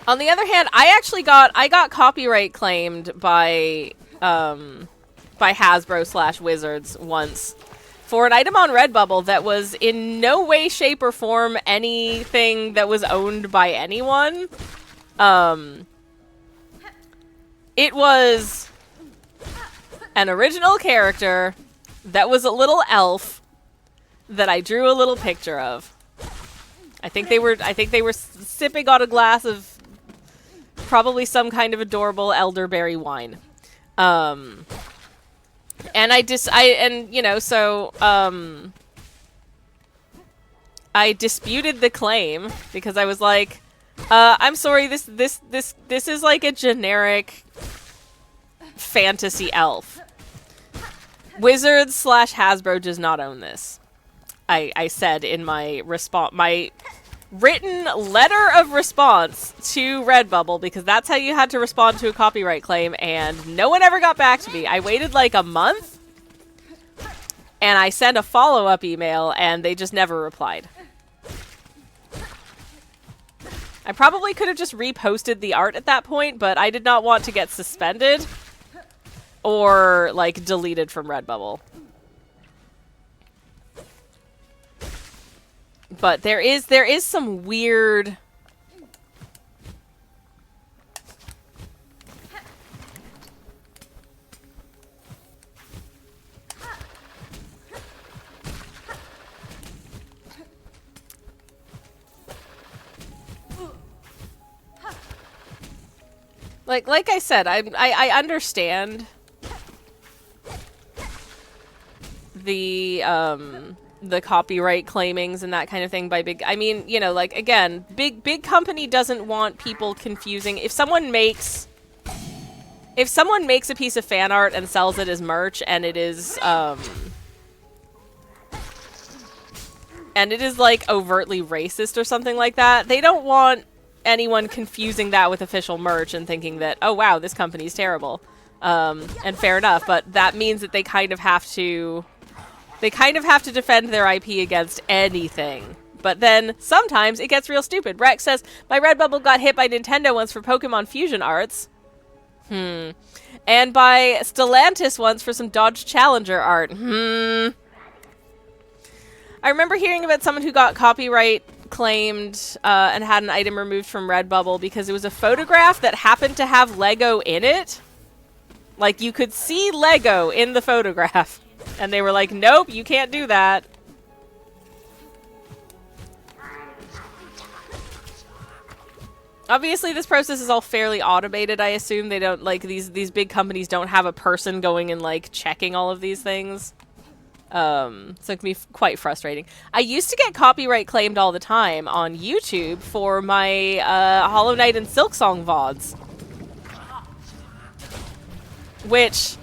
On the other hand, I got copyright claimed by Hasbro / Wizards once for an item on Redbubble that was in no way, shape, or form anything that was owned by anyone. It was an original character that was a little elf that I drew a little picture of. I think they were sipping on a glass of probably some kind of adorable elderberry wine. And I disputed the claim because I was like, I'm sorry, this is like a generic fantasy elf. Wizards / Hasbro does not own this. I said in my written letter of response to Redbubble, because that's how you had to respond to a copyright claim, and no one ever got back to me. I waited like a month, and I sent a follow-up email, and they just never replied. I probably could have just reposted the art at that point, but I did not want to get suspended or, like, deleted from Redbubble. But there is some weird... Like I said, I understand the copyright claimings and that kind of thing by big... I mean, you know, like, again, big company doesn't want people confusing. If someone makes a piece of fan art and sells it as merch and it is like overtly racist or something like that, they don't want anyone confusing that with official merch and thinking that, oh wow, this company's terrible. And fair enough, but that means that they kind of have to defend their IP against anything. But then sometimes it gets real stupid. Rex says, my Redbubble got hit by Nintendo once for Pokemon Fusion arts. And by Stellantis once for some Dodge Challenger art. I remember hearing about someone who got copyright claimed and had an item removed from Redbubble because it was a photograph that happened to have Lego in it. Like, you could see Lego in the photograph. And they were like, nope, you can't do that. Obviously, this process is all fairly automated, I assume. They don't, like, these big companies don't have a person going and, like, checking all of these things. So it can be quite frustrating. I used to get copyright claimed all the time on YouTube for my Hollow Knight and Silksong VODs. Which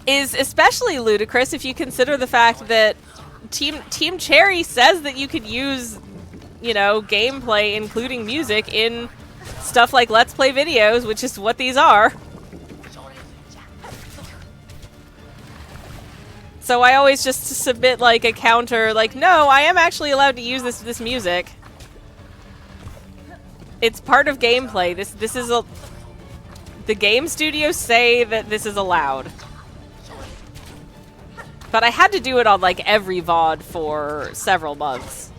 is especially ludicrous if you consider the fact that Team Cherry says that you could use, you know, gameplay, including music, in stuff like Let's Play videos, which is what these are. So I always just submit, like, a counter, like, no, I am actually allowed to use this music. It's part of gameplay. This is a... The game studios say that this is allowed. But I had to do it on, like, every VOD for several months.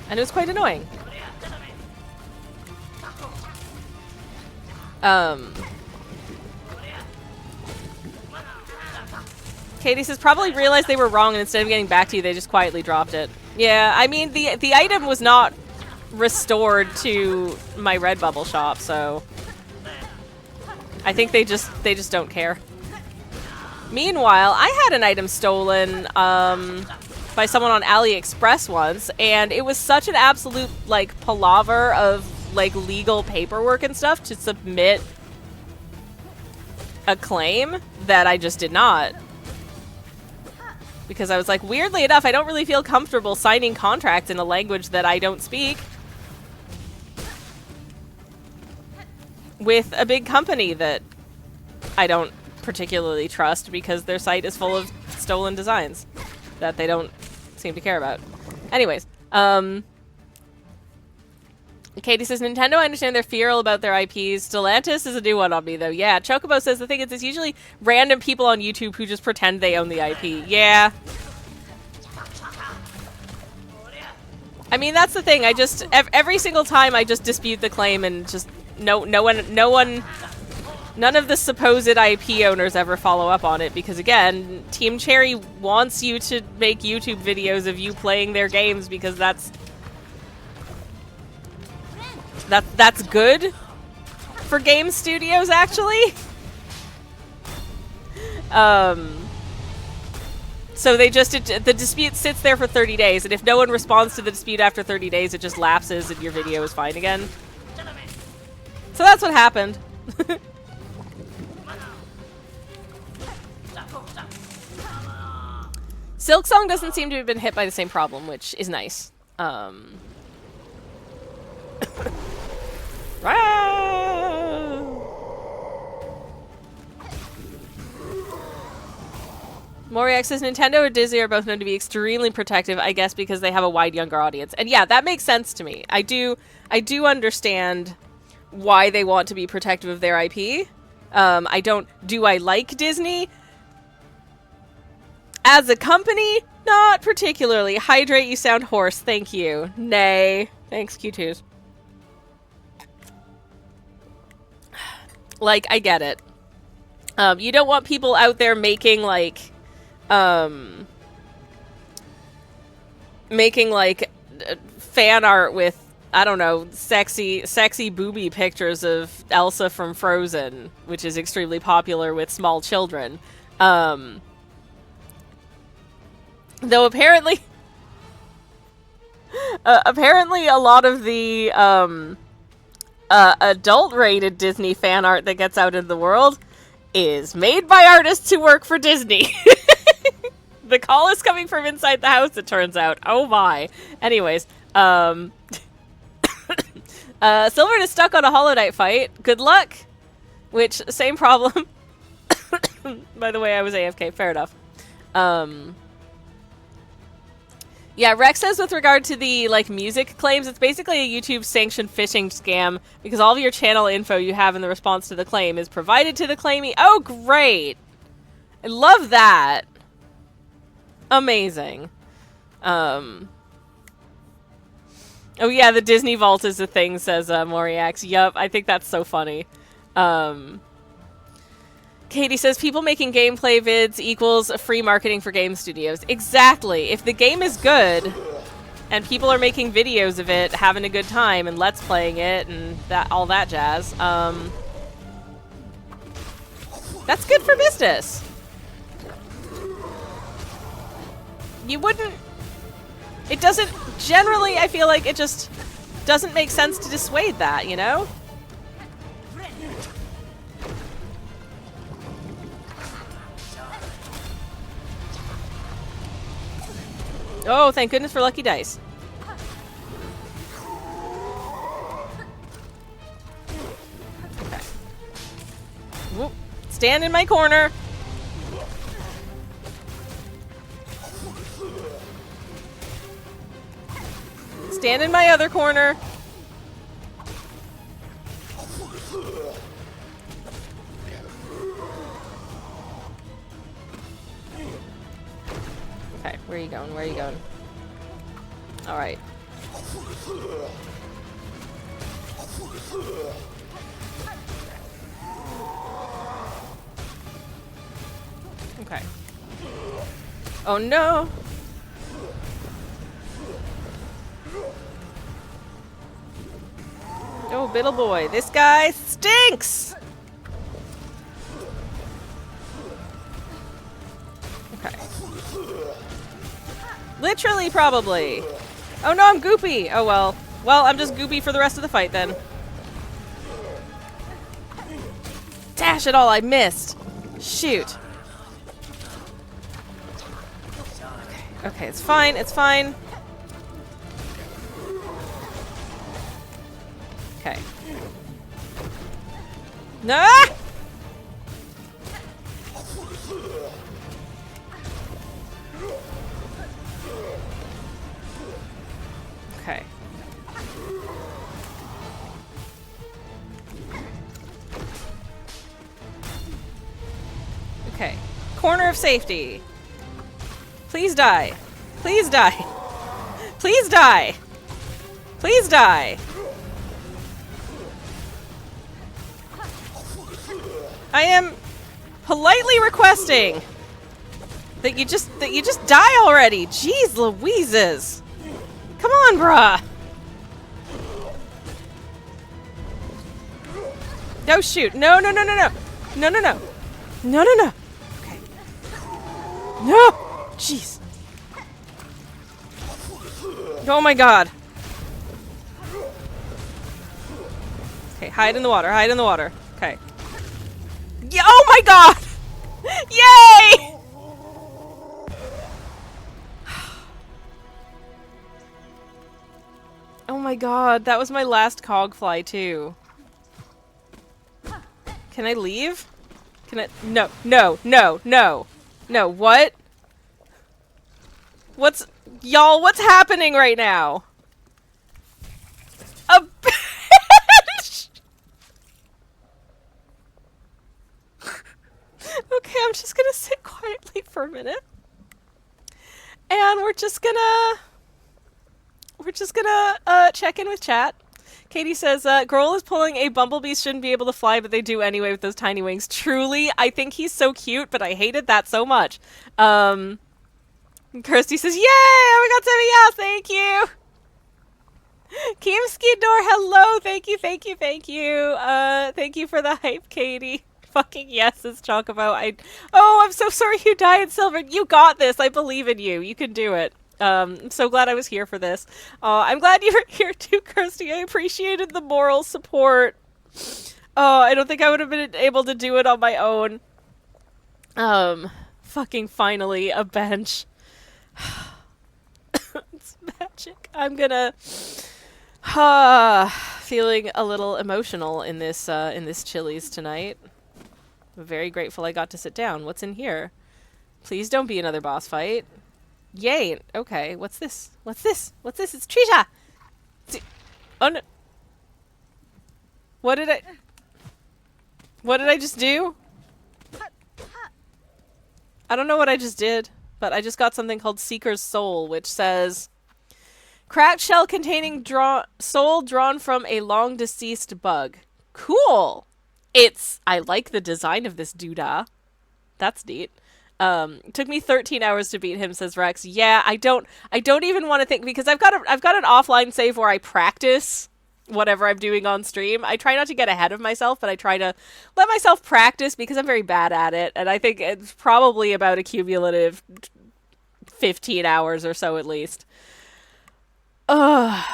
And it was quite annoying. Katie says, probably realized they were wrong and instead of getting back to you, they just quietly dropped it. Yeah, I mean, the item was not restored to my Redbubble shop, so... I think they just don't care. Meanwhile, I had an item stolen by someone on AliExpress once, and it was such an absolute, like, palaver of, like, legal paperwork and stuff to submit a claim that I just did not. Because I was like, weirdly enough, I don't really feel comfortable signing contracts in a language that I don't speak with a big company that I don't particularly trust because their site is full of stolen designs that they don't seem to care about. Anyways, Katie says, Nintendo, I understand their fear about their IPs. Stellantis is a new one on me, though. Yeah, Chocobo says the thing is, it's usually random people on YouTube who just pretend they own the IP. Yeah. I mean, that's the thing. I just, every single time I just dispute the claim and just, none of the supposed IP owners ever follow up on it because, again, Team Cherry wants you to make YouTube videos of you playing their games because that's good for game studios, actually. So they just, the dispute sits there for 30 days, and if no one responds to the dispute after 30 days, it just lapses and your video is fine again. So that's what happened. Silksong doesn't seem to have been hit by the same problem, which is nice. Moriax says Nintendo or Disney are both known to be extremely protective, I guess because they have a wide younger audience. And yeah, that makes sense to me. I do understand why they want to be protective of their IP. Do I like Disney? As a company, Not particularly. Hydrate, you sound hoarse. Thank you. Nay. Thanks, Q2s. Like, I get it. You don't want people out there making, like, fan art with, I don't know, sexy booby pictures of Elsa from Frozen, which is extremely popular with small children. Though apparently, apparently a lot of the, adult-rated Disney fan art that gets out in the world is made by artists who work for Disney. The call is coming from inside the house, it turns out. Oh my. Anyways, Silver is stuck on a Hollow Knight fight. Good luck! Which, same problem. By the way, I was AFK. Fair enough. Yeah, Rex says with regard to the, like, music claims, it's basically a YouTube-sanctioned phishing scam because all of your channel info you have in the response to the claim is provided to the claimee. Oh, great! I love that! Amazing. Oh yeah, the Disney Vault is a thing, says Moriax. Yup, I think that's so funny. Katie says, people making gameplay vids equals free marketing for game studios. Exactly. If the game is good, and people are making videos of it, having a good time, and let's playing it, and all that jazz, that's good for business. You wouldn't... It doesn't... Generally, I feel like it just doesn't make sense to dissuade that, you know? Oh, thank goodness for lucky dice. Okay. Whoop. Stand in my corner. Stand in my other corner. Okay, where are you going? Where are you going? Alright. Okay. Oh no! Oh, Biddle Boy, this guy stinks! Okay. Literally, probably. Oh no, I'm goopy! Oh well. Well, I'm just goopy for the rest of the fight then. Dash it all, I missed! Shoot. Okay, okay, it's fine, it's fine. Okay. No! Okay. Okay. Corner of safety. Please die. Please die. Please die. Please die. I am politely requesting that you just die already. Jeez Louises. Come on, bruh. No, shoot. No, no, no, no, no. No, no, no. No, no, no. Okay. No. Jeez. Oh my god. Okay, hide in the water. Hide in the water. Okay. Yeah, oh my god! Yay! Oh my god, that was my last cogfly too. Can I leave? Can I? No, no, no, no. No, what? Y'all, what's happening right now? A bench! Okay, I'm just gonna sit quietly for a minute. And on, we're just gonna check in with chat. Katie says, Groal is pulling a bumblebee shouldn't be able to fly, but they do anyway with those tiny wings. Truly, I think he's so cute, but I hated that so much. Kirsty says, yay! Oh my god, Sammy, yeah, thank you! Kim Skidor, hello! Thank you, thank you, thank you. Thank you for the hype, Katie. Fucking yes, it's Chocobo. Oh, I'm so sorry you died, Silver. You got this. I believe in you. You can do it. I'm so glad I was here for this. I'm glad you were here too, Kirsty. I appreciated the moral support. Oh, I don't think I would have been able to do it on my own. Fucking finally, a bench. It's magic. I'm gonna... feeling a little emotional in this Chili's tonight. I'm very grateful I got to sit down. What's in here? Please don't be another boss fight. Yay! Okay, what's this? What's this? What's this? It's Trisha! Oh no. What did I just do? I don't know what I just did, but I just got something called Seeker's Soul, which says... Cracked shell containing soul drawn from a long deceased bug. Cool! I like the design of this doodah. That's neat. Took me 13 hours to beat him, says Rex. Yeah, I don't even want to think, because I've got an offline save where I practice whatever I'm doing on stream. I try not to get ahead of myself, but I try to let myself practice because I'm very bad at it, and I think it's probably about a cumulative 15 hours or so at least. Ugh.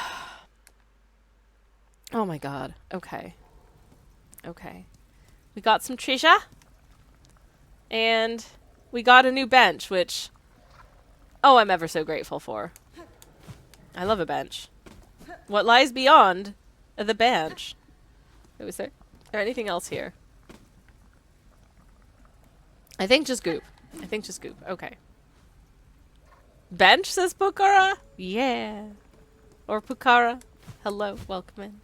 Oh my god. Okay. Okay. We got some Trisha. And we got a new bench, which... Oh, I'm ever so grateful for. I love a bench. What lies beyond the bench? Is there anything else here? I think just goop. Okay. Bench, says Pukara? Yeah. Or Pukara. Hello, welcome in.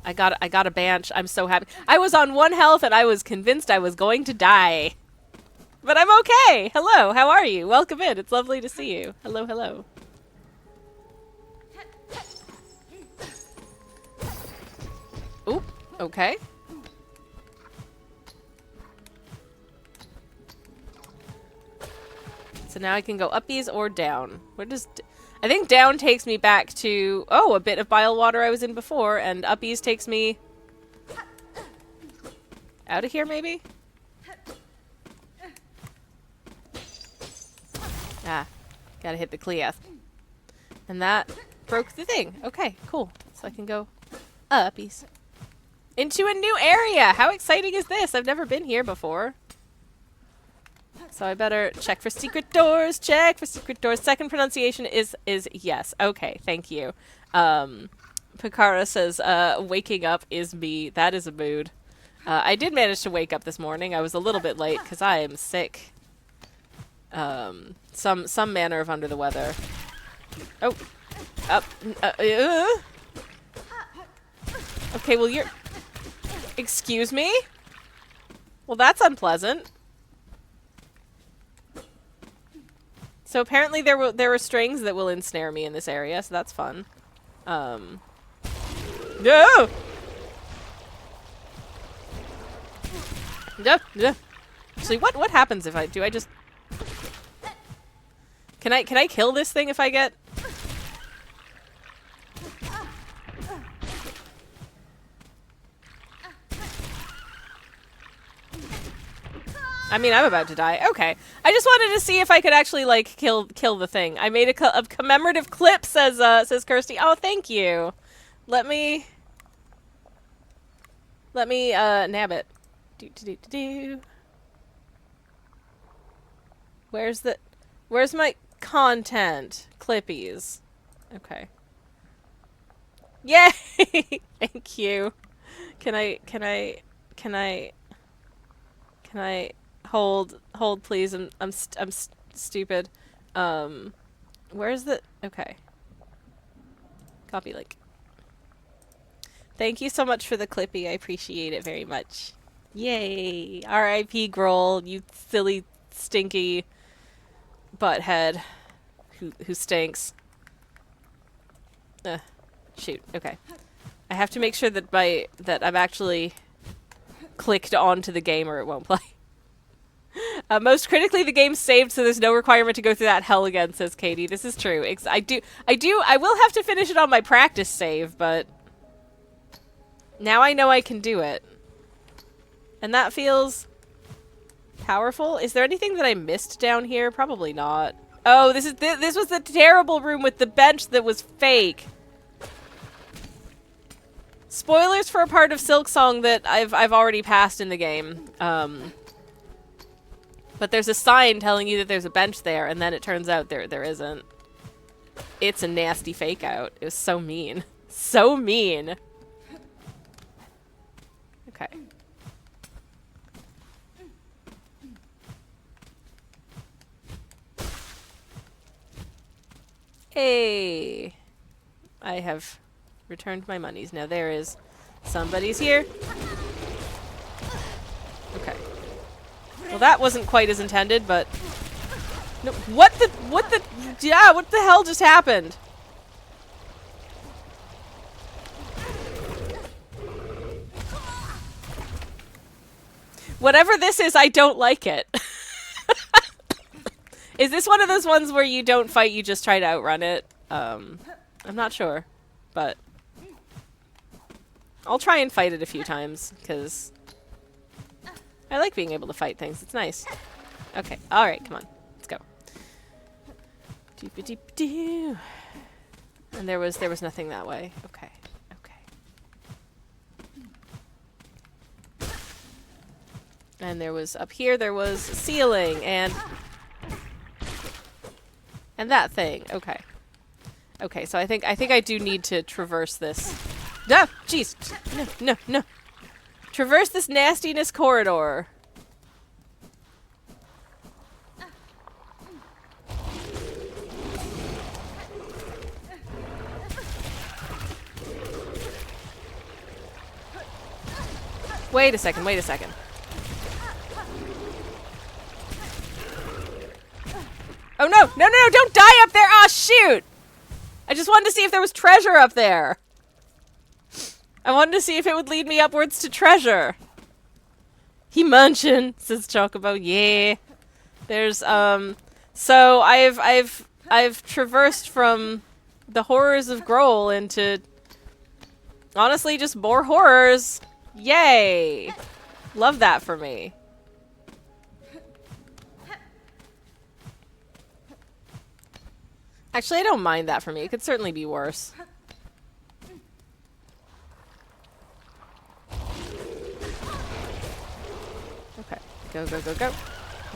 I got a bench. I'm so happy. I was on 1 health and I was convinced I was going to die. But I'm okay. Hello, how are you? Welcome in. It's lovely to see you. Hello, hello. Oop, okay. So now I can go uppies or down. Where does... I think down takes me back to... Oh, a bit of bile water I was in before, and uppies takes me... out of here, maybe? Ah, gotta hit the Cleath. And that broke the thing. Okay, cool. So I can go uppies. Into a new area! How exciting is this? I've never been here before. So I better check for secret doors. Check for secret doors. Second pronunciation is yes. Okay, thank you. Picara says, waking up is me. That is a mood. I did manage to wake up this morning. I was a little bit late because I am sick. Some manner of under the weather. Oh. Up. Okay, well you're... Excuse me? Well, that's unpleasant. So apparently there were strings that will ensnare me in this area, so that's fun. No! Actually, what happens if I just... Can I kill this thing if I get... I mean, I'm about to die. Okay. I just wanted to see if I could actually, like, kill the thing. I made a commemorative clip, says Kirsty. Oh, thank you. Let me, nab it. Where's my content? Clippies. Okay. Yay! Thank you. Can I hold please? I'm stupid. Where's the... Okay. Copy link. Thank you so much for the clippy. I appreciate it very much. Yay! R.I.P. Groal, you silly, stinky butthead who stinks. Shoot. Okay. I have to make sure that that I've actually clicked onto the game or it won't play. Most critically, the game's saved, so there's no requirement to go through that hell again, says Katie. This is true. I will have to finish it on my practice save, but now I know I can do it. And that feels powerful. Is there anything that I missed down here? Probably not. Oh, this was the terrible room with the bench that was fake. Spoilers for a part of Silksong that I've already passed in the game. But there's a sign telling you that there's a bench there, and then it turns out there isn't. It's a nasty fake out. It was so mean. So mean. Okay. Hey! I have returned my monies. Now there is somebody's here. Okay. Well, that wasn't quite as intended, but no, what the hell just happened? Whatever this is, I don't like it. Is this one of those ones where you don't fight, you just try to outrun it? I'm not sure, but I'll try and fight it a few times, because I like being able to fight things. It's nice. Okay. Alright, come on. Let's go. And there was nothing that way. Okay. Okay. And there was up here there was a ceiling and that thing. Okay. Okay, so I think I do need to traverse this. No! Jeez! No. Traverse this nastiness corridor. Wait a second. Oh no, don't die up there! Aw, shoot! I just wanted to see if there was treasure up there. I wanted to see if it would lead me upwards to treasure. He munchin', says Chocobo. Yeah. There's, so I've traversed from the horrors of Groal into, honestly, just more horrors. Yay! Love that for me. Actually, I don't mind that for me. It could certainly be worse. Okay. Go.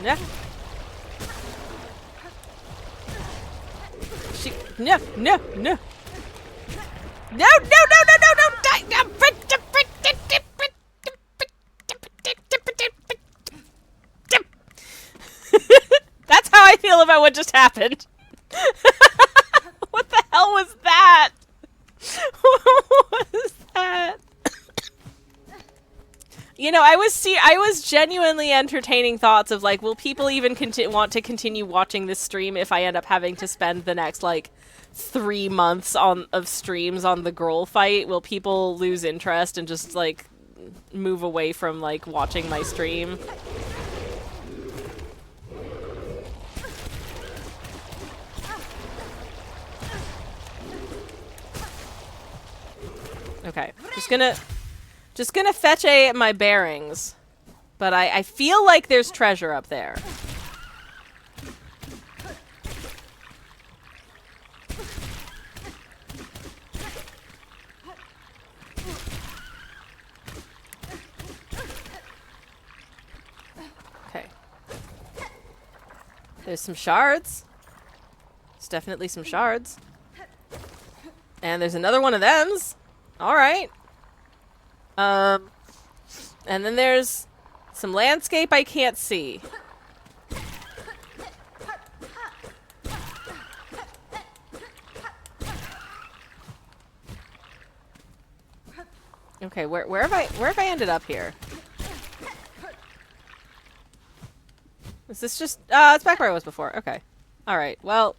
Yeah. No. No, don't die! That's how I feel about what just happened. What the hell was that? What was that? You know, I was genuinely entertaining thoughts of like, will people even want to continue watching this stream if I end up having to spend the next like 3 months of streams on the Groal fight? Will people lose interest and just like move away from like watching my stream? Okay, just gonna fetch my bearings, but I feel like there's treasure up there. Okay. There's some shards. There's definitely some shards. And there's another one of thems. Alright. And then there's some landscape I can't see. Okay, where have I ended up here? Is this just it's back where I was before. Okay. Alright, well.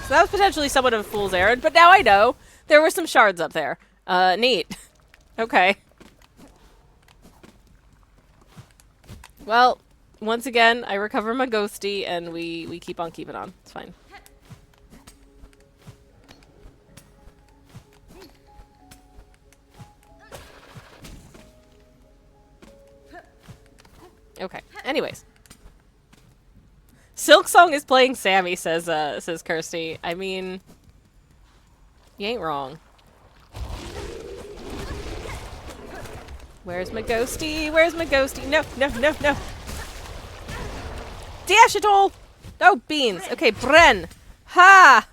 So that was potentially somewhat of a fool's errand, but now I know. There were some shards up there. Neat. Okay. Well, once again, I recover my ghosty, and we keep on keeping on. It's fine. Okay. Anyways. Silksong is playing Sammy, says Kirsty. I mean, you ain't wrong. Where's my ghosty? Where's my ghosty? No, no, no, no. Dash it all! Oh, beans. Okay, Bren. Ha!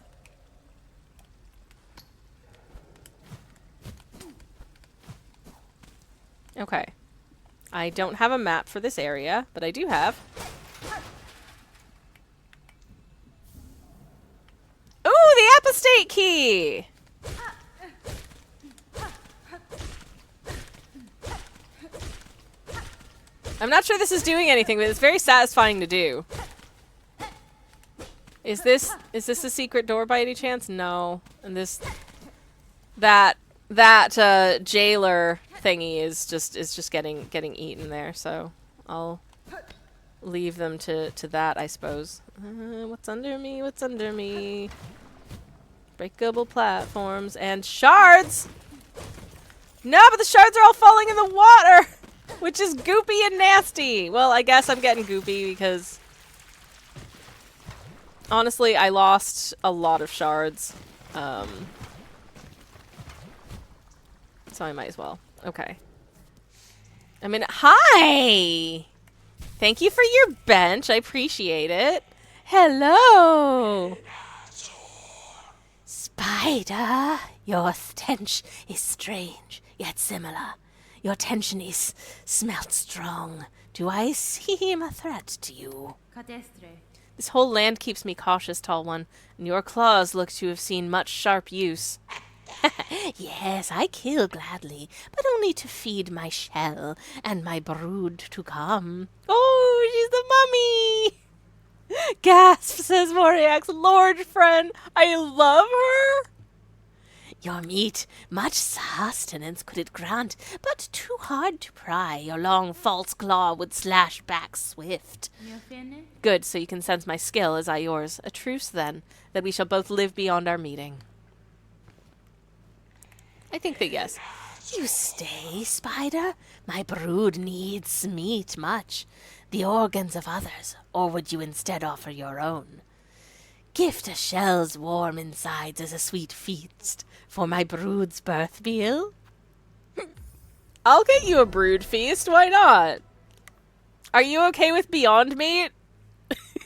Okay. I don't have a map for this area, but I do have... Ooh, the apostate key! I'm not sure this is doing anything, but it's very satisfying to do. Is this a secret door by any chance? No. And that jailer thingy is just getting eaten there, so I'll leave them to that, I suppose. What's under me? What's under me? Breakable platforms and shards! No, but the shards are all falling in the water! Which is goopy and nasty! Well, I guess I'm getting goopy because... Honestly, I lost a lot of shards. So I might as well. Okay. I mean, hi! Thank you for your bench. I appreciate it. Hello! Spider, your stench is strange, yet similar. Your tension is smelt strong. Do I seem a threat to you? This whole land keeps me cautious, Tall One, and your claws look to have seen much sharp use. Yes, I kill gladly, but only to feed my shell and my brood to come. Oh, she's the mummy! Gasp, says Moriax. Lord friend, I love her! Your meat, much sustenance could it grant, but too hard to pry. Your long false claw would slash back swift. Good, so you can sense my skill as I yours. A truce, then, that we shall both live beyond our meeting. I think that yes. You stay, Spider? My brood needs meat much. The organs of others, or would you instead offer your own? Gift a shell's warm insides as a sweet feast for my brood's birth meal? I'll get you a brood feast, why not? Are you okay with Beyond Meat?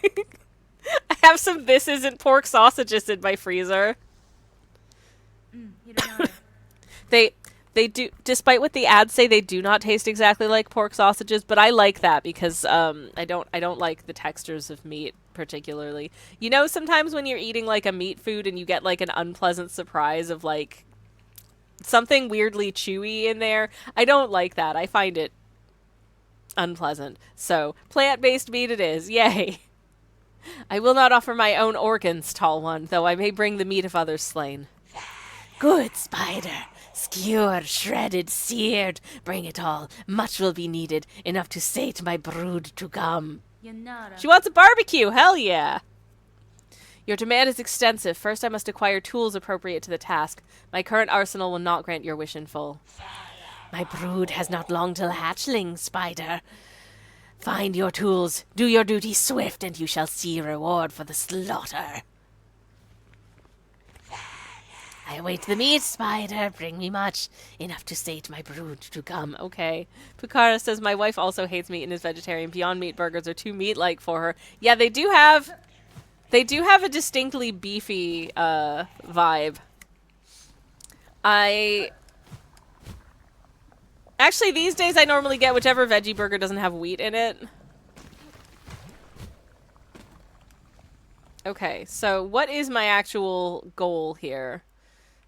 I have some This Isn't Pork sausages in my freezer. You don't know. They do, despite what the ads say, they do not taste exactly like pork sausages, but I like that because I don't like the textures of meat particularly. You know, sometimes when you're eating like a meat food and you get like an unpleasant surprise of like something weirdly chewy in there, I don't like that. I find it unpleasant. So, plant-based meat it is. Yay. I will not offer my own organs, Tall One, though I may bring the meat of others slain. Good, Spider. Skewered, shredded, seared. Bring it all. Much will be needed. Enough to sate my brood to come. She wants a barbecue. Hell yeah. Your demand is extensive. First, I must acquire tools appropriate to the task. My current arsenal will not grant your wish in full. My brood has not long till hatchling, Spider. Find your tools. Do your duty swift, and you shall see reward for the slaughter. I await the meat, Spider. Bring me much. Enough to sate my brood to come. Okay. Pucara says, my wife also hates meat and is vegetarian. Beyond Meat burgers are too meat-like for her. Yeah, they do have a distinctly beefy, vibe. Actually, these days I normally get whichever veggie burger doesn't have wheat in it. Okay, so what is my actual goal here?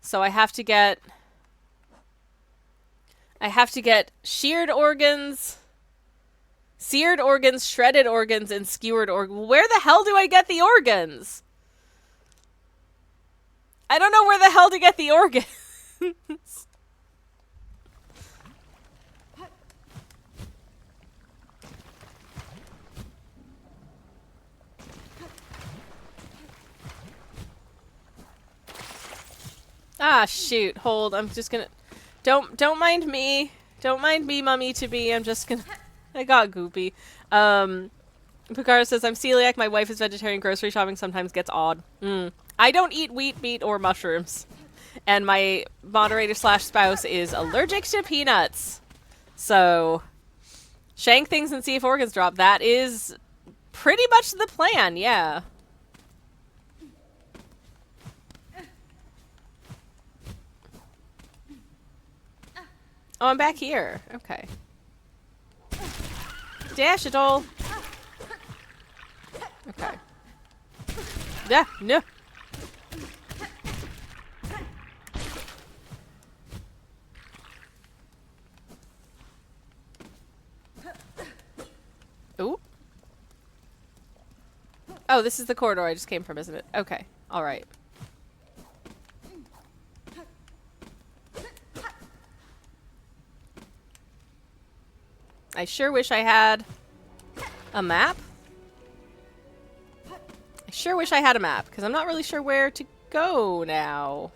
So I have to get I have to get sheared organs, seared organs, shredded organs, and skewered organs. Where the hell do I get the organs? I don't know where the hell to get the organs. Ah, shoot. Hold. I'm just gonna... Don't mind me. Don't mind me, mummy to be. I'm just gonna... I got goopy. Picard says, I'm celiac. My wife is vegetarian. Grocery shopping sometimes gets odd. I don't eat wheat, meat, or mushrooms. And my moderator slash spouse is allergic to peanuts. So, shank things and see if organs drop. That is pretty much the plan, yeah. Oh, I'm back here. Okay. Dash it all. Okay. Yeah, no. Ooh. Oh, this is the corridor I just came from, isn't it? Okay. All right. I sure wish I had a map. I sure wish I had a map, because I'm not really sure where to go now.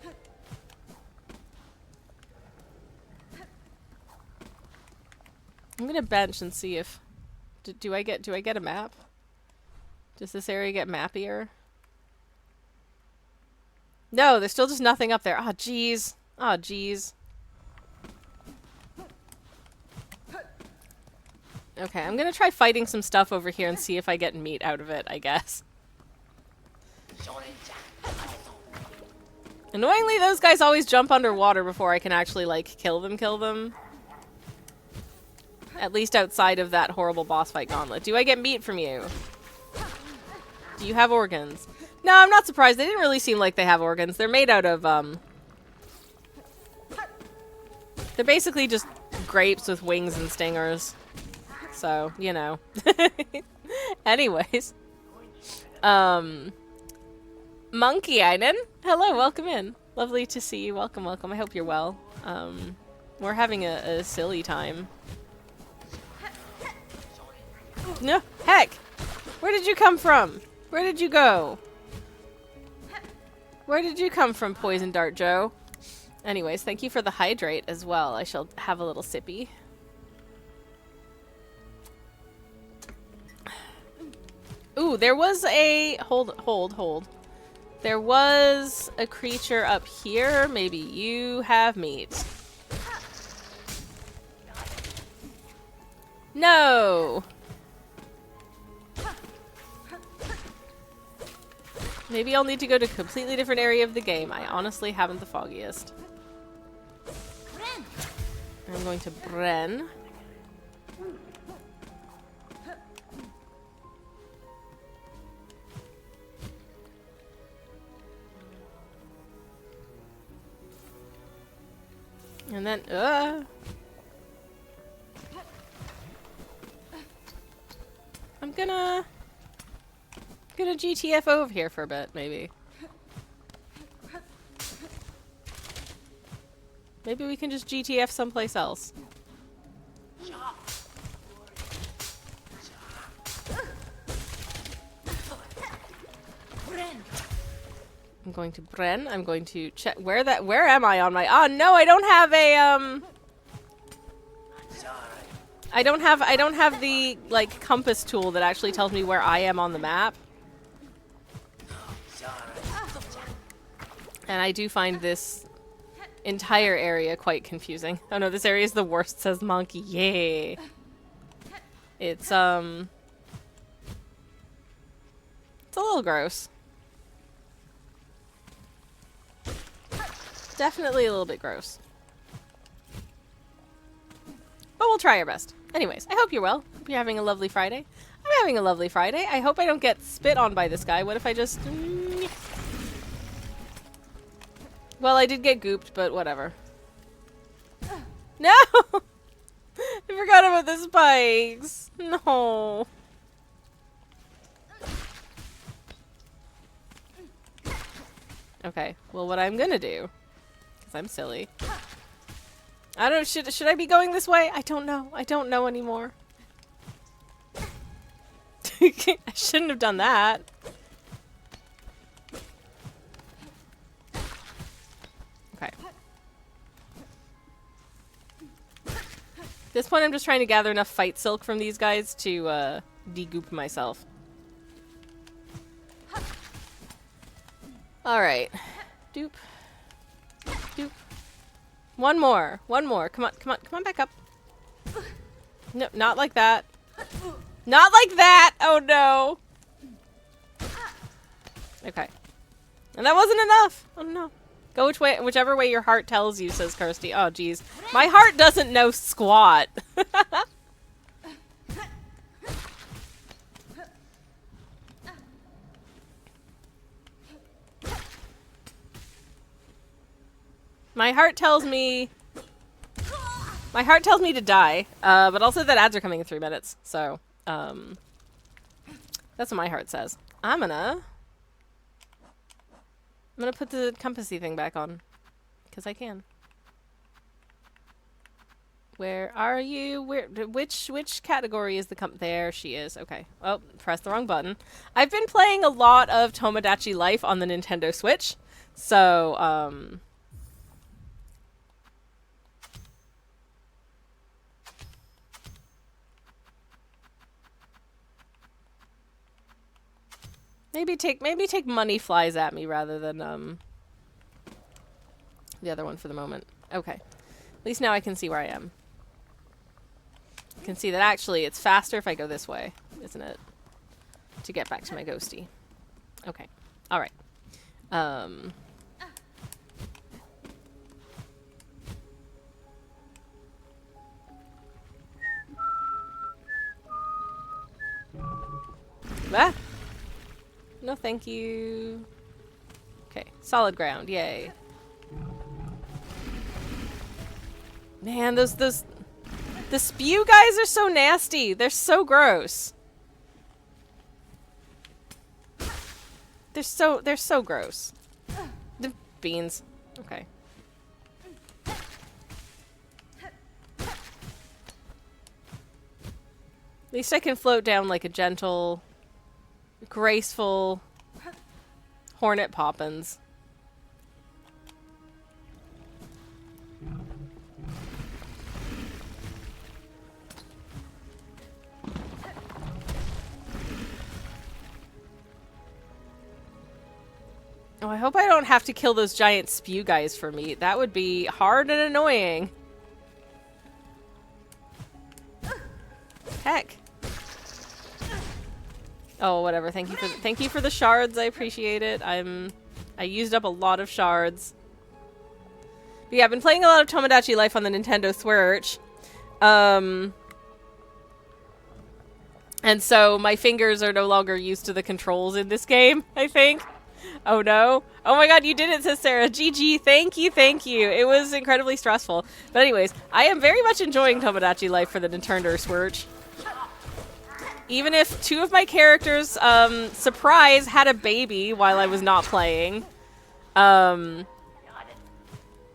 I'm gonna bench and see if... Do I get a map? Does this area get mappier? No, there's still just nothing up there. Oh, jeez. Oh, jeez. Okay, I'm gonna try fighting some stuff over here and see if I get meat out of it, I guess. Annoyingly, those guys always jump underwater before I can actually, like, kill them. At least outside of that horrible boss fight gauntlet. Do I get meat from you? Do you have organs? No, I'm not surprised. They didn't really seem like they have organs. They're made out of, they're basically just grapes with wings and stingers. So, you know. Anyways. Monkey Einen. Hello, welcome in. Lovely to see you. Welcome, welcome. I hope you're well. We're having a silly time. No, heck! Where did you come from? Where did you go? Where did you come from, Poison Dart Joe? Anyways, thank you for the hydrate as well. I shall have a little sippy. Ooh, there was a... Hold. There was a creature up here. Maybe you have meat. No! Maybe I'll need to go to a completely different area of the game. I honestly haven't the foggiest. I'm going to Bren. And then, I'm gonna GTF over here for a bit, maybe. Maybe we can just GTF someplace else. I'm going to Bren. I'm going to check where am I on my... Oh no, I don't have a I don't have the like compass tool that actually tells me where I am on the map. And I do find this entire area quite confusing. Oh no, this area is the worst, says Monkey. Yay. It's a little gross. Definitely a little bit gross. But we'll try our best. Anyways, I hope you're well. Hope you're having a lovely Friday. I'm having a lovely Friday. I hope I don't get spit on by this guy. What if I just... Well, I did get gooped, but whatever. No! I forgot about the spikes. No. Okay, well what I'm gonna do, because I'm silly. I don't know, should I be going this way? I don't know. I don't know anymore. I shouldn't have done that. Okay. At this point I'm just trying to gather enough fight silk from these guys to de-goop myself. Alright. Doop. Doop. One more. One more. Come on, come on, come on back up. No, not like that. Not like that! Oh no! Okay. And that wasn't enough! Oh no. Go whichever way your heart tells you, says Kirsty. Oh jeez. My heart doesn't know squat. My heart tells me to die, but also that ads are coming in 3 minutes, so, that's what my heart says. I'm gonna put the compassy thing back on, because I can. Where are you? Which category is the there she is. Okay. Oh, press the wrong button. I've been playing a lot of Tomodachi Life on the Nintendo Switch, so, maybe take money flies at me rather than the other one for the moment. Okay. At least now I can see where I am. I can see that actually it's faster if I go this way, isn't it? To get back to my ghosty. Okay. Alright. Ah! No, thank you. Okay, solid ground, yay. Man, the spew guys are so nasty. They're so gross. They're so gross. The beans. Okay. At least I can float down like a gentle, graceful Hornet Poppins. Oh, I hope I don't have to kill those giant spew guys for meat. That would be hard and annoying. Heck. Oh, whatever. Thank you for the shards. I appreciate it. I used up a lot of shards. But yeah, I've been playing a lot of Tomodachi Life on the Nintendo Switch. And so my fingers are no longer used to the controls in this game, I think. Oh no. Oh my god, you did it, says Sarah. GG, thank you, thank you. It was incredibly stressful. But anyways, I am very much enjoying Tomodachi Life for the Nintendo Switch. Even if 2 of my characters, surprise, had a baby while I was not playing.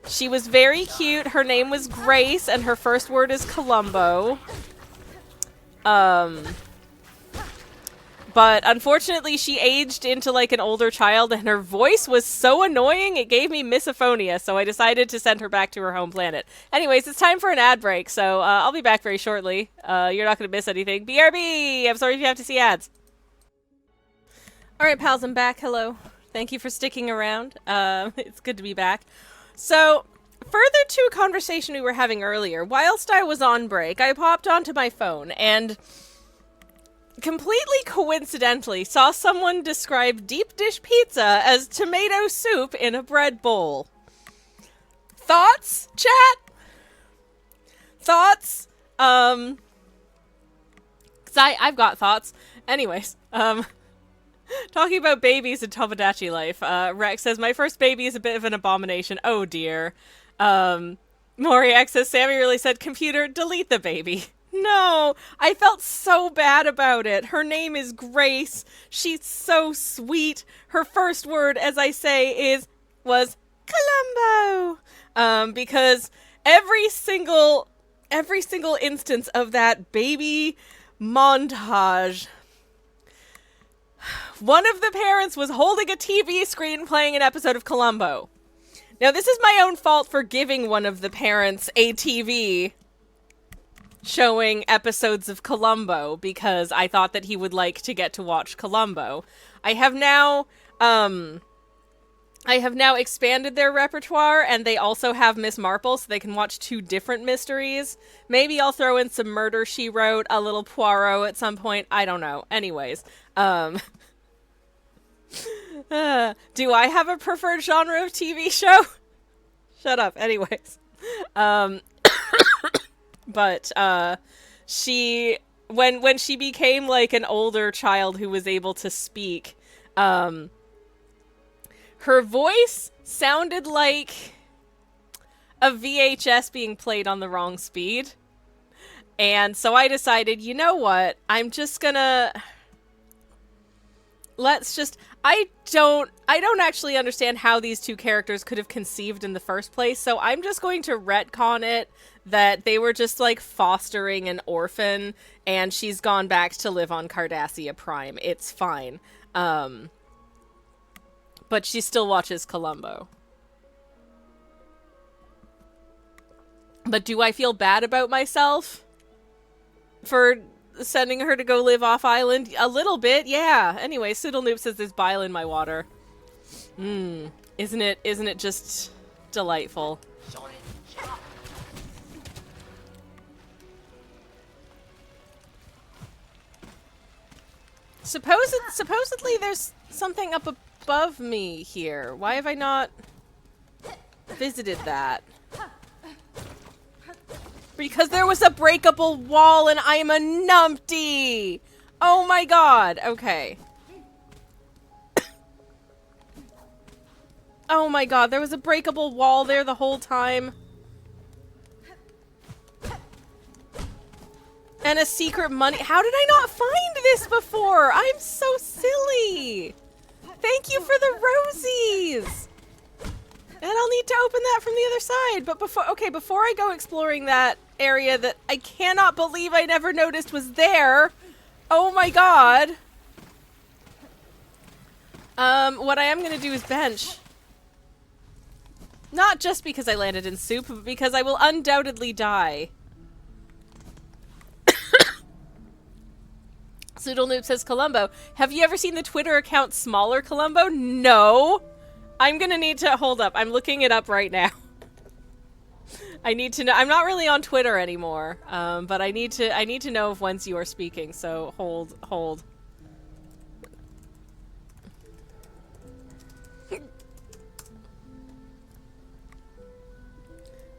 She was very cute. Her name was Grace, and her first word is Columbo. But unfortunately, she aged into like an older child, and her voice was so annoying it gave me misophonia, so I decided to send her back to her home planet. Anyways, it's time for an ad break, so I'll be back very shortly. You're not going to miss anything. BRB! I'm sorry if you have to see ads. Alright, pals, I'm back. Hello. Thank you for sticking around. It's good to be back. So, further to a conversation we were having earlier, whilst I was on break, I popped onto my phone, and completely coincidentally saw someone describe deep dish pizza as tomato soup in a bread bowl. Thoughts, chat? Thoughts? 'Cause I've got thoughts. Anyways, talking about babies and Tomodachi Life, Rex says, my first baby is a bit of an abomination. Oh dear. Moriak says, Sammy really said, computer, delete the baby. No, I felt so bad about it. Her name is Grace. She's so sweet. Her first word, as I say, was Columbo. Because every single instance of that baby montage, one of the parents was holding a TV screen playing an episode of Columbo. Now, this is my own fault for giving one of the parents a TV showing episodes of Columbo, because I thought that he would like to get to watch Columbo. I have now expanded their repertoire, and they also have Miss Marple, so they can watch 2 different mysteries. Maybe I'll throw in some Murder, She Wrote, a little Poirot at some point. I don't know. Anyways, do I have a preferred genre of TV show? Shut up. Anyways. But, she, when she became, like, an older child who was able to speak, her voice sounded like a VHS being played on the wrong speed. And so I decided, you know what? I'm just gonna... I don't actually understand how these 2 characters could have conceived in the first place, so I'm just going to retcon it that they were just, like, fostering an orphan, and she's gone back to live on Cardassia Prime. It's fine. But she still watches Columbo. But do I feel bad about myself for sending her to go live off island? A little bit, yeah. Anyway, Siddle says there's bile in my water. Isn't it just delightful? Supposedly there's something up above me here. Why have I not visited that? Because there was a breakable wall and I'm a numpty! Oh my god, okay. Oh my god, there was a breakable wall there the whole time. And a secret money. How did I not find this before? I'm so silly. Thank you for the rosies. And I'll need to open that from the other side. But before I go exploring that area that I cannot believe I never noticed was there. Oh my god. What I am going to do is bench. Not just because I landed in soup, but because I will undoubtedly die. Zoodle says Columbo. Have you ever seen the Twitter account Smaller Columbo? No. I'm gonna need to hold up. I'm looking it up right now. I need to know. I'm not really on Twitter anymore, but I need to know of whence you are speaking. So hold.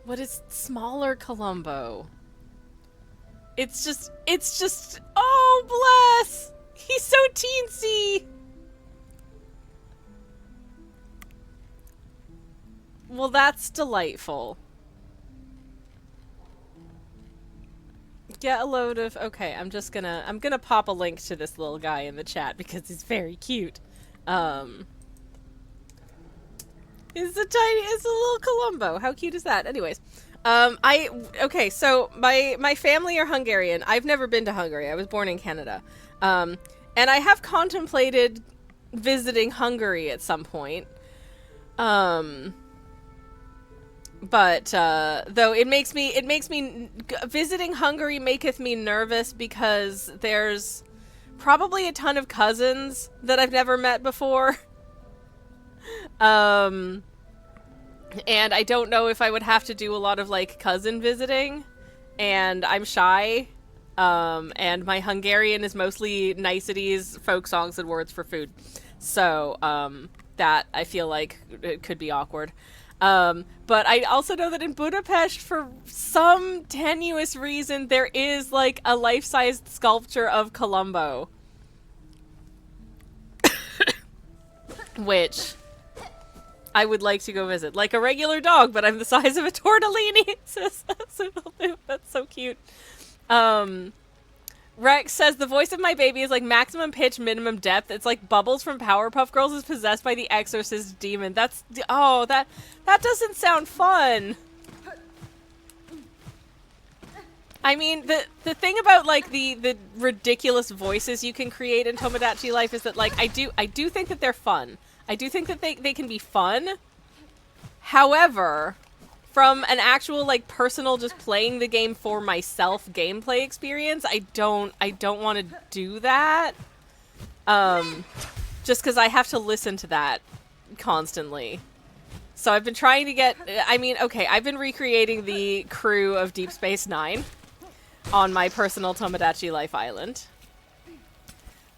What is Smaller Columbo? It's just, oh bless! He's so teensy! Well, that's delightful. Get a load of, okay, I'm gonna pop a link to this little guy in the chat because he's very cute. It's a little Columbo. How cute is that? Anyways. Okay, so my family are Hungarian. I've never been to Hungary. I was born in Canada. And I have contemplated visiting Hungary at some point. But, though visiting Hungary maketh me nervous because there's probably a ton of cousins that I've never met before. And I don't know if I would have to do a lot of, like, cousin visiting. And I'm shy. And my Hungarian is mostly niceties, folk songs, and words for food. So, that I feel like it could be awkward. But I also know that in Budapest, for some tenuous reason, there is, like, a life-sized sculpture of Columbo. Which I would like to go visit. Like a regular dog, but I'm the size of a tortellini, says Zoodle. That's so cute. Rex says, the voice of my baby is like maximum pitch, minimum depth. It's like Bubbles from Powerpuff Girls is possessed by the Exorcist demon. That's... Oh, that doesn't sound fun. I mean, the thing about, like, the ridiculous voices you can create in Tomodachi Life is that, like, I do think that they're fun. I do think that they can be fun. However, from an actual, like, personal just playing the game for myself gameplay experience, I don't want to do that. Just because I have to listen to that constantly. So I've been trying to get... I mean, okay, I've been recreating the crew of Deep Space Nine on my personal Tomodachi Life island.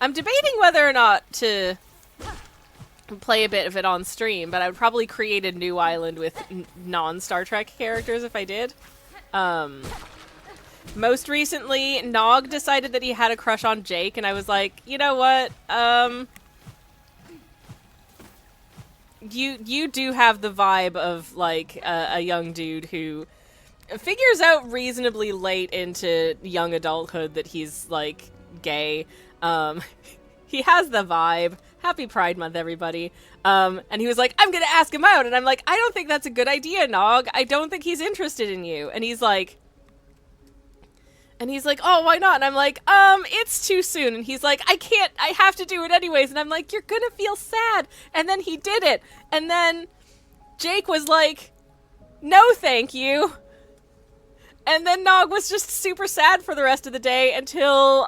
I'm debating whether or not to play a bit of it on stream, but I would probably create a new island with non-Star Trek characters if I did. Most recently, Nog decided that he had a crush on Jake, and I was like, you know what? You do have the vibe of, like, a young dude who figures out reasonably late into young adulthood that he's, like, gay. He has the vibe. Happy Pride Month, everybody. And he was like, I'm gonna ask him out. And I'm like, I don't think that's a good idea, Nog. I don't think he's interested in you. And he's like, oh, why not? And I'm like, it's too soon. And he's like, I have to do it anyways. And I'm like, you're gonna feel sad. And then he did it. And then Jake was like, no, thank you. And then Nog was just super sad for the rest of the day until,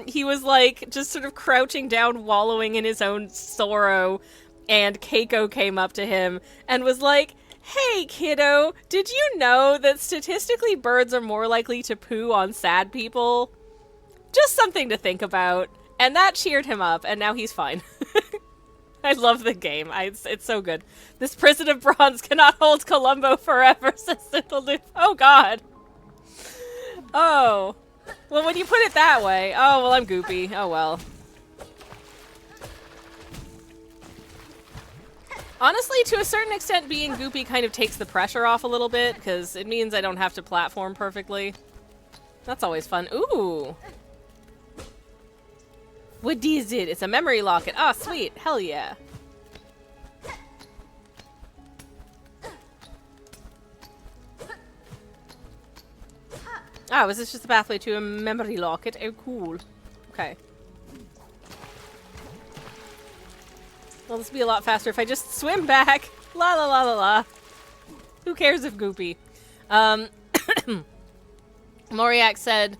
he was, like, just sort of crouching down, wallowing in his own sorrow, and Keiko came up to him and was like, hey, kiddo, did you know that statistically birds are more likely to poo on sad people? Just something to think about. And that cheered him up, and now he's fine. I love the game. It's so good. This prison of bronze cannot hold Columbo forever, says Little. Oh, God. Oh. Well, when you put it that way. Oh, well, I'm goopy. Oh, well. Honestly, to a certain extent, being goopy kind of takes the pressure off a little bit, because it means I don't have to platform perfectly. That's always fun. Ooh. What is it? It's a memory locket. Oh, sweet. Hell yeah. Oh, is this just a pathway to a memory locket? Oh, cool. Okay. Well, this will be a lot faster if I just swim back. La la la la la. Who cares if goopy? Moriak said,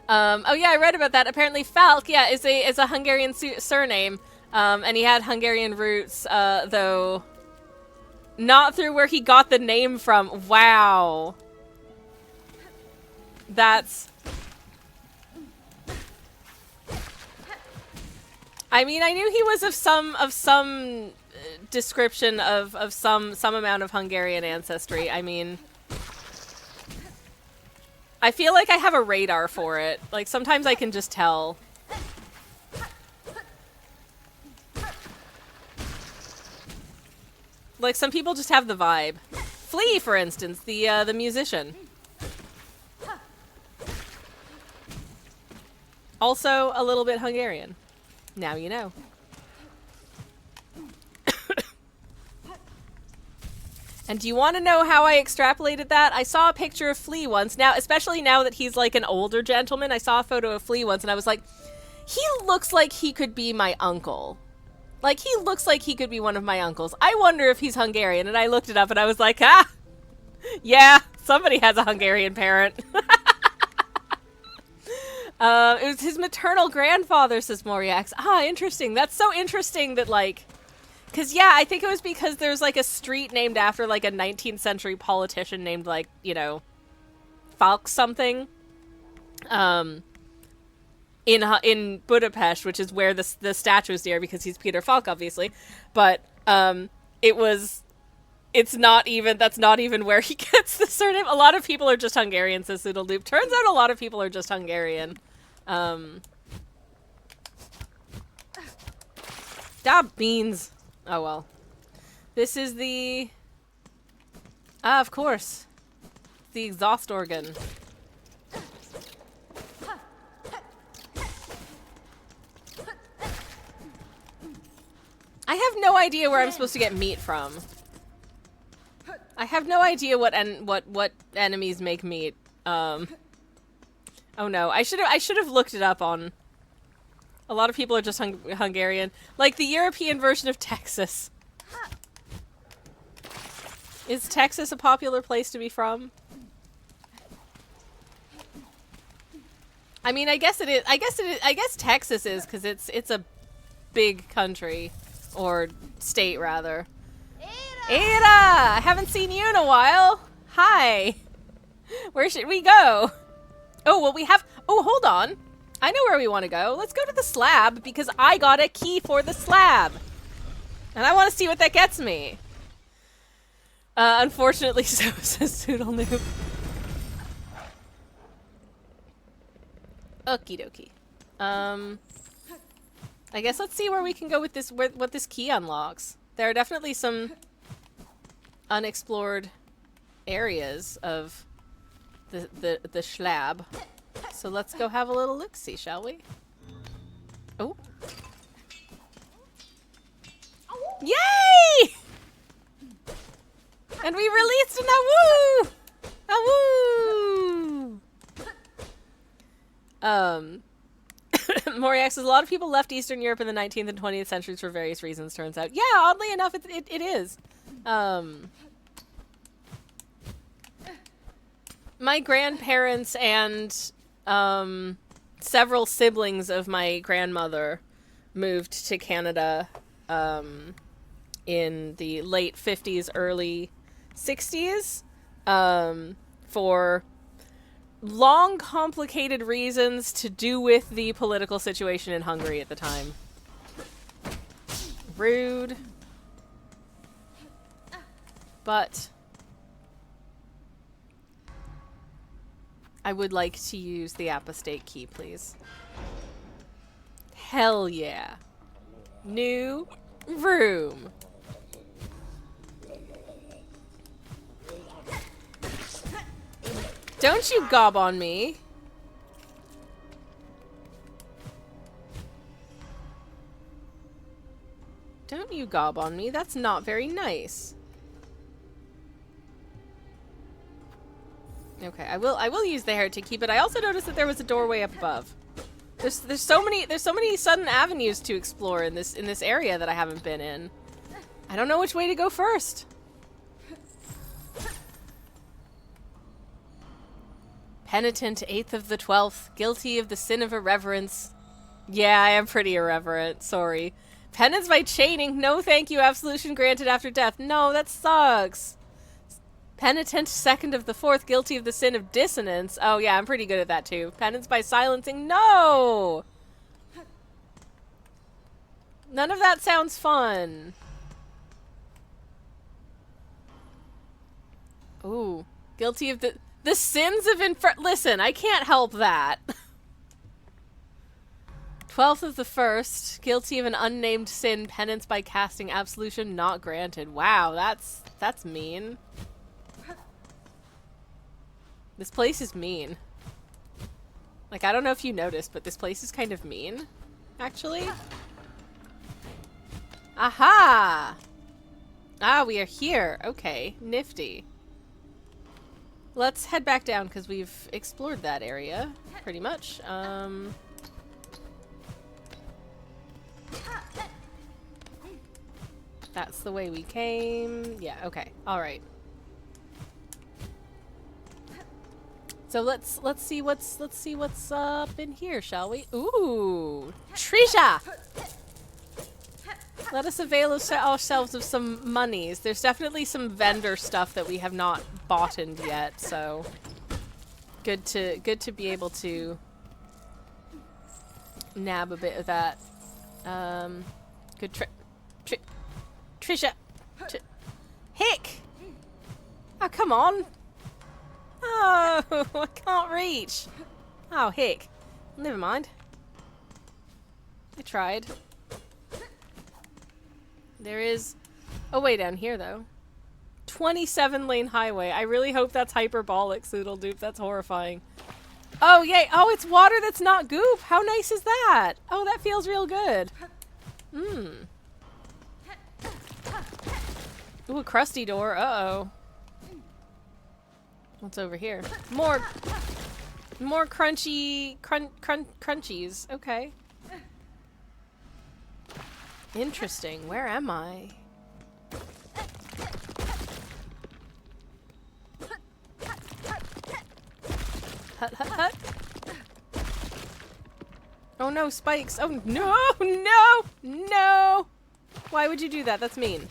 oh yeah, I read about that. Apparently Falk, yeah, is a Hungarian surname. And he had Hungarian roots, though not through where he got the name from. Wow. That's... I mean, I knew he was of some description of some amount of Hungarian ancestry. I mean, I feel like I have a radar for it. Like, sometimes I can just tell. Like, some people just have the vibe. Flea, for instance, the musician. Also, a little bit Hungarian. Now you know. And do you want to know how I extrapolated that? I saw a picture of Flea once. Now, especially now that he's like an older gentleman, I saw a photo of Flea once and I was like, he looks like he could be my uncle. Like, he looks like he could be one of my uncles. I wonder if he's Hungarian. And I looked it up and I was like, ah, yeah, somebody has a Hungarian parent. It was his maternal grandfather, says Moriax. Ah, interesting. That's so interesting that, like... Because, yeah, I think it was because there's, like, a street named after, like, a 19th century politician named, like, you know, Falk something. In Budapest, which is where the statue is near, because he's Peter Falk, obviously. But, that's not even where he gets the surname. A lot of people are just Hungarian, says Zoodle. Turns out a lot of people are just Hungarian. Da beans. Oh well. This is the... Ah, of course. The exhaust organ. I have no idea where I'm supposed to get meat from. I have no idea what enemies make meat. Oh no, I should have looked it up on... A lot of people are just Hungarian. Like the European version of Texas. Is Texas a popular place to be from? I mean, I guess it is. I guess Texas is, because it's a big country. Or state, rather. Ada! I haven't seen you in a while. Hi. Where should we go? Oh, well, we have... Oh, hold on. I know where we want to go. Let's go to the slab, because I got a key for the slab. And I want to see what that gets me. Unfortunately, so says Toodle Noob. Okie dokie. I guess let's see where we can go with this, what this key unlocks. There are definitely some unexplored areas of the schlab. So let's go have a little look-see, shall we? Oh. Yay! And we released an awoo! Awoo! Moriax says, a lot of people left Eastern Europe in the 19th and 20th centuries for various reasons, turns out. Yeah, oddly enough, it is. My grandparents and several siblings of my grandmother moved to Canada in the late 50s, early 60s for long, complicated reasons to do with the political situation in Hungary at the time. Rude. But I would like to use the apostate key, please. Hell yeah. New room. Don't you gob on me. Don't you gob on me. That's not very nice. Okay, I will use the heretic key, but I also noticed that there was a doorway up above. There's so many sudden avenues to explore in this area that I haven't been in. I don't know which way to go first. Penitent, 8th of the 12th, guilty of the sin of irreverence. Yeah, I am pretty irreverent, sorry. Penance by chaining, no thank you, absolution granted after death. No, that sucks. Penitent, 2nd of the 4th, guilty of the sin of dissonance. Oh yeah, I'm pretty good at that too. Penance by silencing, no! None of that sounds fun. Ooh, guilty of the sins of listen, I can't help that. 12th of the 1st, guilty of an unnamed sin, penance by casting absolution not granted. Wow, that's mean. This place is mean. Like, I don't know if you noticed, but this place is kind of mean, actually. Aha! Ah, we are here. Okay, nifty. Let's head back down because we've explored that area pretty much. That's the way we came. Yeah, okay. All right. So let's see what's up in here, shall we? Ooh, Trisha! Let us avail ourselves of some monies. There's definitely some vendor stuff that we have not bought yet, so good to be able to nab a bit of that. Good Trisha. Hick! Oh, come on. Oh, I can't reach. Oh, hick. Never mind. I tried. There is Oh, way down here, though. 27-lane highway. I really hope that's hyperbolic, Soodle Doop. That's horrifying. Oh, yay. Oh, it's water that's not goop. How nice is that? Oh, that feels real good. Mmm. Ooh, a crusty door. Uh-oh. What's over here? More crunchy, crunchies. Okay. Interesting. Where am I? Hut, hut, hut. Oh no, spikes. Oh no, no, no. Why would you do that? That's mean.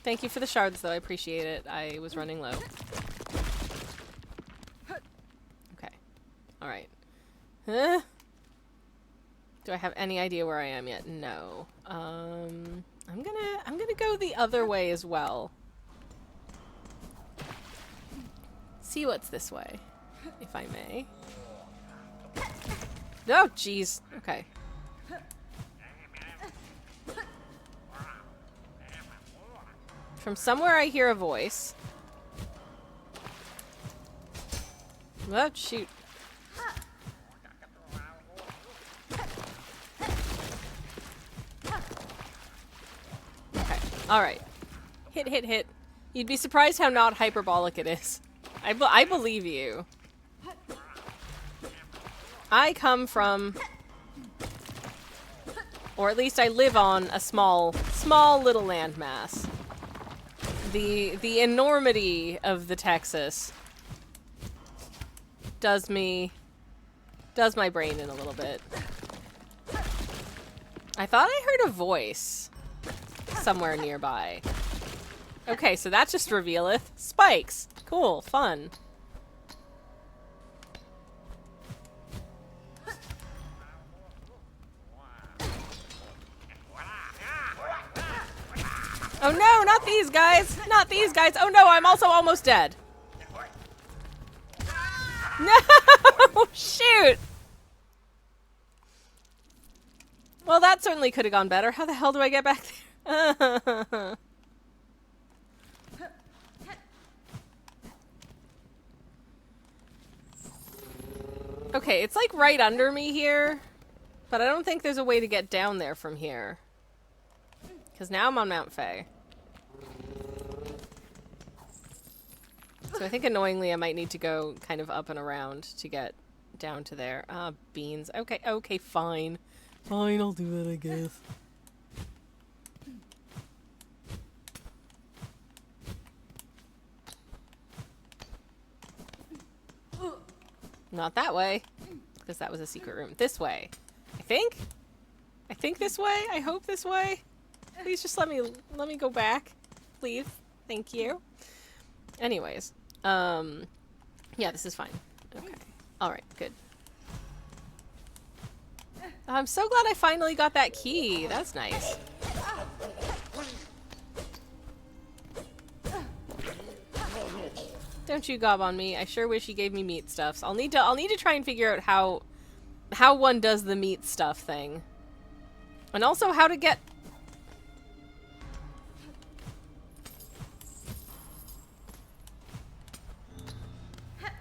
Thank you for the shards, though. I appreciate it. I was running low. Okay. Alright. Huh? Do I have any idea where I am yet? No. I'm gonna go the other way as well. See what's this way, if I may. Oh, jeez. Okay. From somewhere I hear a voice. Oh, shoot. Okay. Alright. Hit, hit, hit. You'd be surprised how not hyperbolic it is. I believe you. I come from... Or at least I live on a small little landmass. The enormity of the Texas does my brain in a little bit. I thought I heard a voice somewhere nearby. Okay, so that just revealeth spikes. Cool, fun. Oh no, not these guys! Not these guys! Oh no, I'm also almost dead. No! Shoot! Well, that certainly could have gone better. How the hell do I get back there? Okay, it's like right under me here. But I don't think there's a way to get down there from here. Because now I'm on Mount Faye. So I think annoyingly I might need to go kind of up and around to get down to there. Ah, beans. Okay, okay, fine. Fine, I'll do that, I guess. Not that way. Because that was a secret room. This way. I think? I think this way? I hope this way? Please just let me go back. Please. Thank you. Anyways. Yeah, this is fine. Okay. Alright, good. I'm so glad I finally got that key. That's nice. Don't you gob on me. I sure wish he gave me meat stuffs. I'll need to try and figure out how one does the meat stuff thing. And also how to get...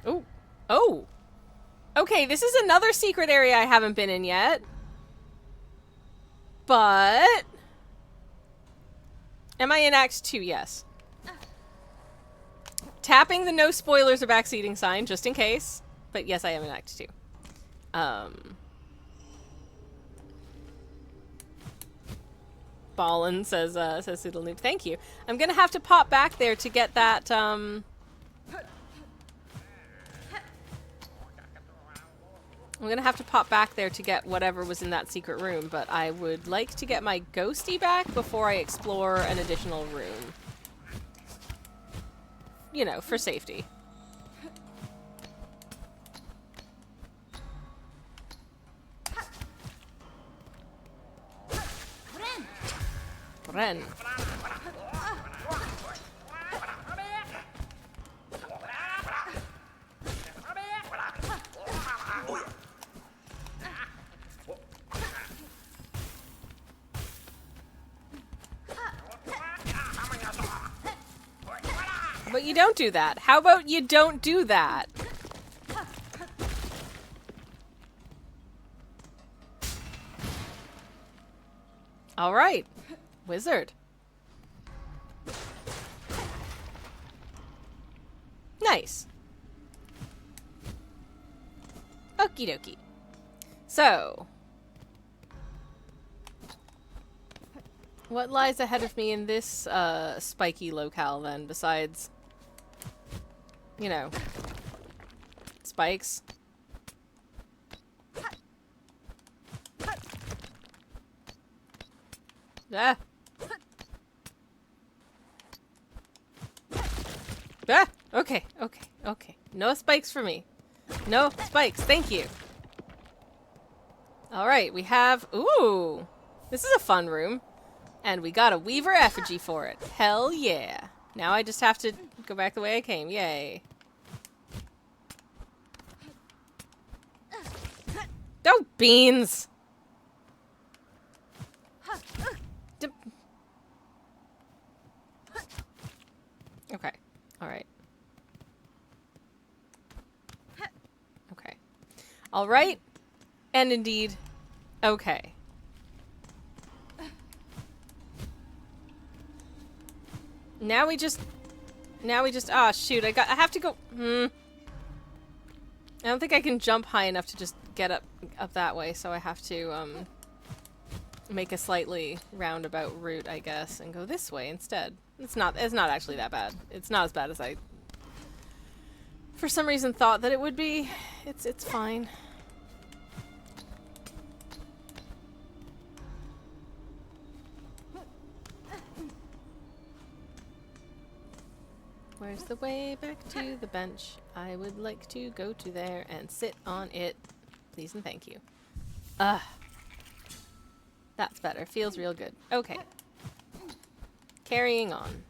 Oh. Oh! Okay, this is another secret area I haven't been in yet. But... Am I in Act 2? Yes. Tapping the no spoilers or backseating sign, just in case. But yes, I am in Act 2. Ballin says Soodle Noob. Thank you. I'm gonna have to pop back there to get that, I'm gonna have to pop back there to get whatever was in that secret room, but I would like to get my ghosty back before I explore an additional room. You know, for safety. Ren. How about you don't do that? How about you don't do that? All right, wizard. Nice. Okie dokie. So, what lies ahead of me in this spiky locale then, besides, you know, spikes? Ah. Ah! Okay, okay, okay. No spikes for me. No spikes, thank you. Alright, we have... Ooh! This is a fun room. And we got a Weaver effigy for it. Hell yeah. Now I just have to go back the way I came. Yay. Oh, beans! Okay. Alright. Okay. Alright. And indeed. Okay. Now we just... Ah, shoot. I have to go... I don't think I can jump high enough to just get up that way, so I have to, make a slightly roundabout route, I guess, and go this way instead. It's not actually that bad. It's not as bad as I, for some reason, thought that it would be. It's fine. Where's the way back to the bench? I would like to go to there and sit on it. Please and thank you. Ugh. That's better. Feels real good. Okay. Carrying on.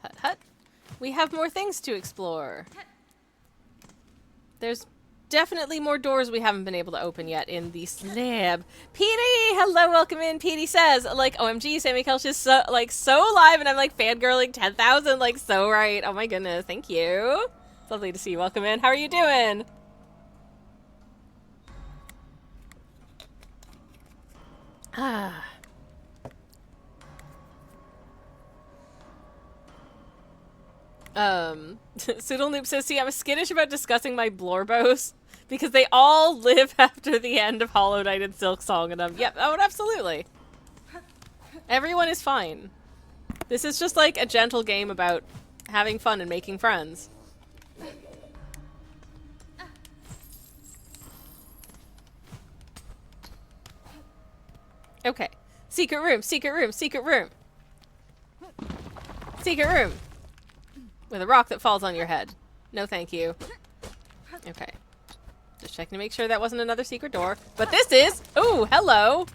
Hut hut. We have more things to explore. There's definitely more doors we haven't been able to open yet in the slab. Petey! Hello, welcome in. Petey says, like, OMG, Sammy Kelch is so, like, so live, and I'm, like, fangirling 10,000, like, so right. Oh my goodness, thank you. It's lovely to see you. Welcome in. How are you doing? Ah. Soodle says, see, I'm skittish about discussing my Blorbos because they all live after the end of Hollow Knight and Silksong, and yep, oh, absolutely. Everyone is fine. This is just like a gentle game about having fun and making friends. Okay. Secret room, secret room, secret room. Secret room. With a rock that falls on your head. No thank you. Okay. Just checking to make sure that wasn't another secret door. But this is! Ooh, hello!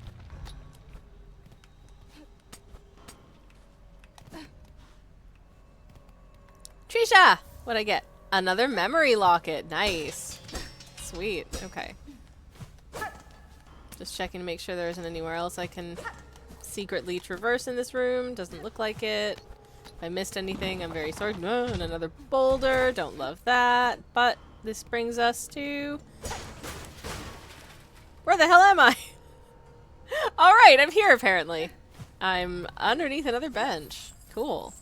Trisha! What'd I get? Another memory locket. Nice. Sweet. Okay. Just checking to make sure there isn't anywhere else I can secretly traverse in this room. Doesn't look like it. If I missed anything, I'm very sorry. No, and another boulder. Don't love that. But this brings us to... Where the hell am I? Alright, I'm here apparently. I'm underneath another bench. Cool.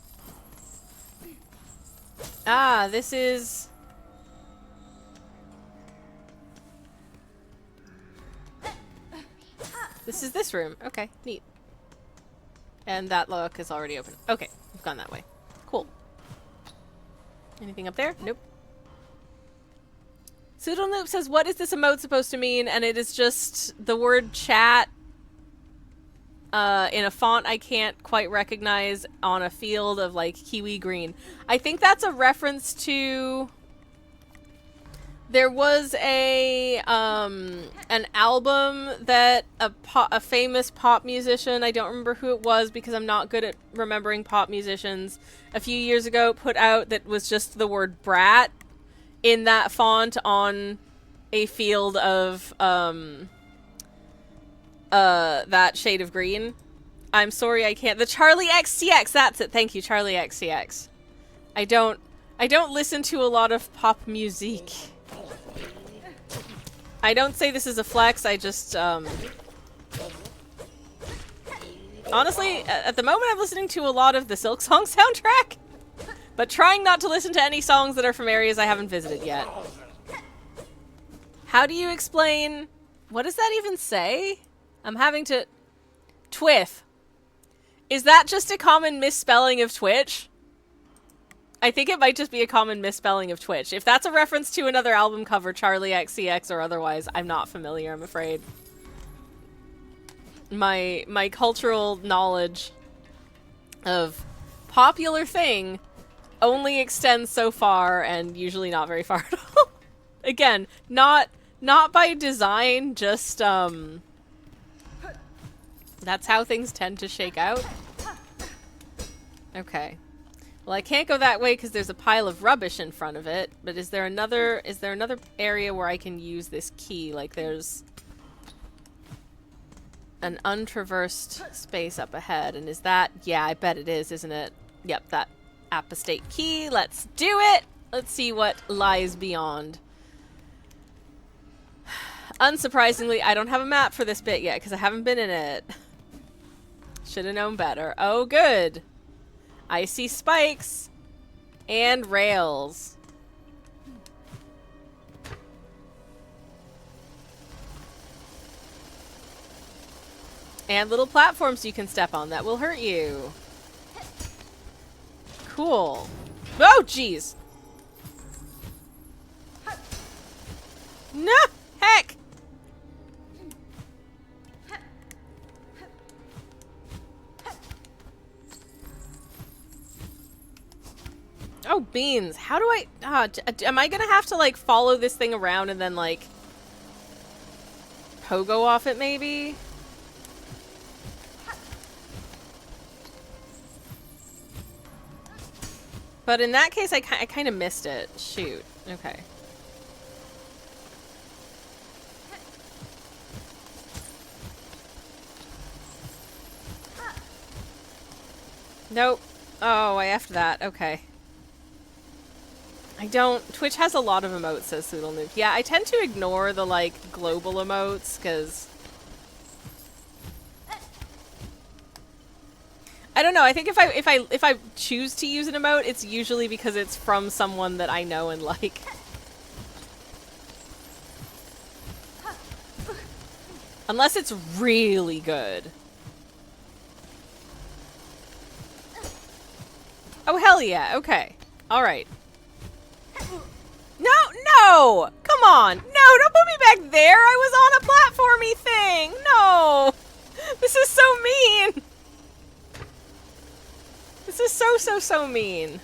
Ah, this is... This is this room. Okay, neat. And that lock is already open. Okay, we've gone that way. Cool. Anything up there? Nope. Pseudonoop says, what is this emote supposed to mean? And it is just the word chat in a font I can't quite recognize on a field of, like, kiwi green. I think that's a reference to... There was a an album that a famous pop musician, I don't remember who it was because I'm not good at remembering pop musicians, a few years ago put out that was just the word brat in that font on a field of that shade of green. I'm sorry I can't. The Charlie XCX, that's it. Thank you, Charlie XCX. I don't listen to a lot of pop music. I don't say this is a flex, I just, honestly, at the moment I'm listening to a lot of the Silksong soundtrack, but trying not to listen to any songs that are from areas I haven't visited yet. How do you explain... What does that even say? I'm having to... Twiff. Is that just a common misspelling of Twitch? I think it might just be a common misspelling of Twitch. If that's a reference to another album cover, Charlie XCX or otherwise, I'm not familiar, I'm afraid. My cultural knowledge of popular thing only extends so far, and usually not very far at all. Again, not by design, just that's how things tend to shake out. Okay. Well, I can't go that way because there's a pile of rubbish in front of it, but is there another area where I can use this key? Like there's an untraversed space up ahead, and is that... Yeah, I bet it is, isn't it? Yep, that apostate key. Let's do it! Let's see what lies beyond. Unsurprisingly, I don't have a map for this bit yet because I haven't been in it. Should have known better. Oh, good. I see spikes and rails. And little platforms you can step on that will hurt you. Cool. Oh, jeez. No! Heck! Oh, beans. How do I... am I gonna have to, like, follow this thing around and then, like, pogo off it, maybe? But in that case, I kind of missed it. Shoot. Okay. Nope. Oh, I effed that. Okay. I don't... Twitch has a lot of emotes, says Soodle Yeah, I tend to ignore the, like, global emotes, because... I don't know, I think if I choose to use an emote, it's usually because it's from someone that I know and like. Unless it's really good. Oh, hell yeah, okay. Alright. No, no! Come on! No, don't put me back there! I was on a platformy thing! No! This is so mean! This is so mean.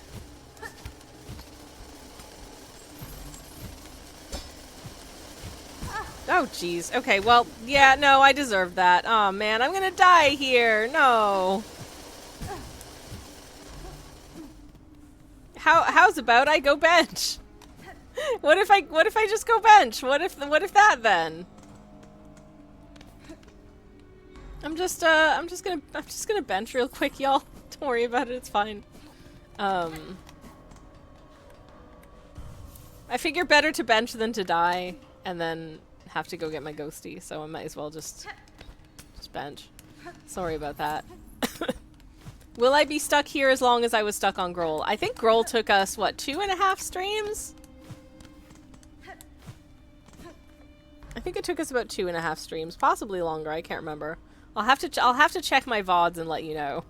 Oh, jeez. Okay, well, yeah, no, I deserve that. Oh, man, I'm gonna die here. No. How's about I go bench? What if I just go bench? What if that then? I'm just gonna bench real quick, y'all. Don't worry about it, it's fine. I figure better to bench than to die, and then have to go get my ghosty, so I might as well just bench. Sorry about that. Will I be stuck here as long as I was stuck on Groal? I think Groal took us, what, 2.5 streams? I think it took us about 2.5 streams, possibly longer, I can't remember. I'll have to check my VODs and let you know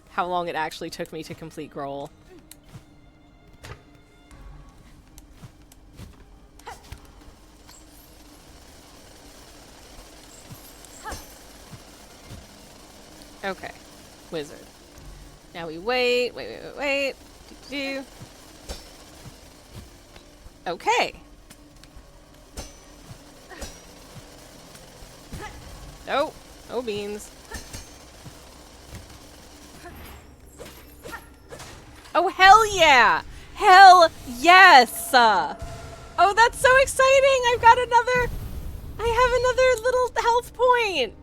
how long it actually took me to complete Groal. Okay. Wizard. Now we wait. Do. Okay. Oh. Oh, beans. Oh, hell yeah! Hell yes! Oh, that's so exciting! I have another little health point!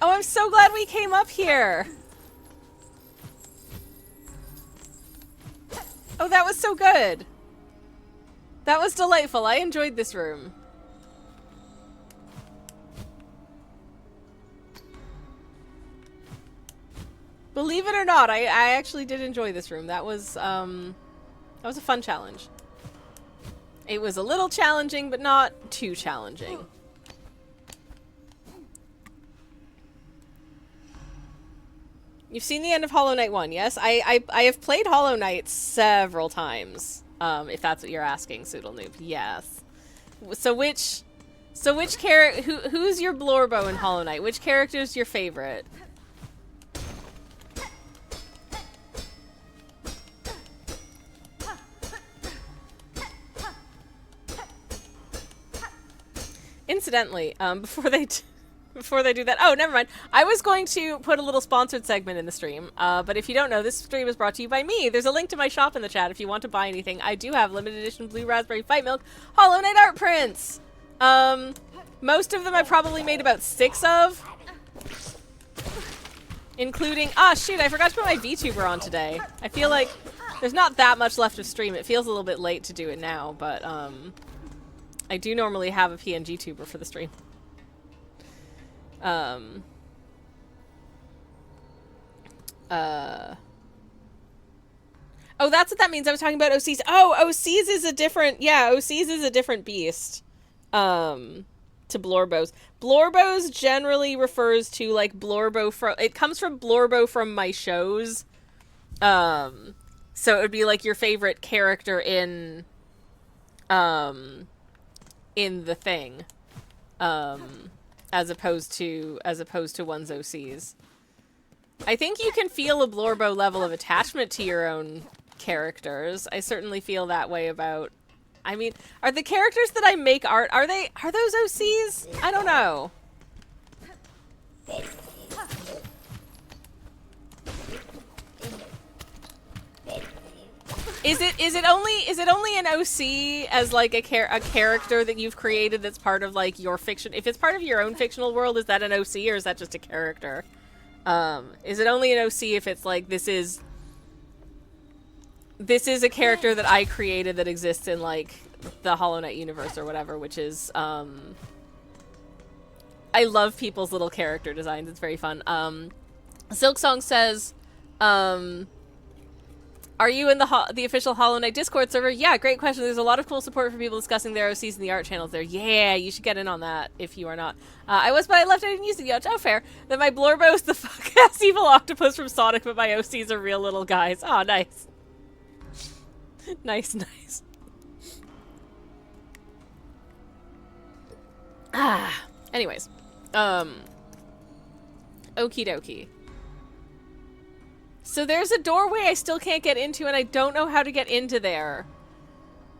Oh, I'm so glad we came up here! Oh, that was so good. That was delightful. I enjoyed this room. Believe it or not, I actually did enjoy this room. That was a fun challenge. It was a little challenging, but not too challenging. You've seen the end of Hollow Knight 1, yes? I have played Hollow Knight several times, if that's what you're asking, Soodle Noob. Yes. Who's your Blorbo in Hollow Knight? Which character is your favorite? Incidentally, before they do that, oh, never mind. I was going to put a little sponsored segment in the stream, but if you don't know, this stream is brought to you by me. There's a link to my shop in the chat if you want to buy anything. I do have limited edition Blue Raspberry Fight Milk Hollow Knight art prints. Most of them I probably made about 6 of, including, shoot, I forgot to put my VTuber on today. I feel like there's not that much left of stream. It feels a little bit late to do it now, but I do normally have a PNG tuber for the stream. Oh, that's what that means. I was talking about OCs. Oh, OCs is a different, yeah, OCs is a different beast, to Blorbos. Blorbos generally refers to, like, Blorbo from, it comes from Blorbo from my shows. So it would be, like, your favorite character in the thing, as opposed to one's OCs. I think you can feel a Blorbo level of attachment to your own characters. I certainly feel that way about, I mean, are the characters that I make art, are those OCs? I don't know. Is it only an OC as, like, a character that you've created that's part of, like, your fiction? If it's part of your own fictional world, is that an OC or is that just a character? Is it only an OC if it's like, this is a character that I created that exists in, like, the Hollow Knight universe or whatever, which is, I love people's little character designs. It's very fun. Silksong says, are you in the official Hollow Knight Discord server? Yeah, great question. There's a lot of cool support for people discussing their OCs in the art channels there. Yeah, you should get in on that if you are not. I was, but I left. I didn't use it yet. Oh, fair. Then my Blorbo is the fuck-ass evil octopus from Sonic, but my OCs are real little guys. Oh, nice. Nice. Anyways. Okie dokie. So there's a doorway I still can't get into, and I don't know how to get into there.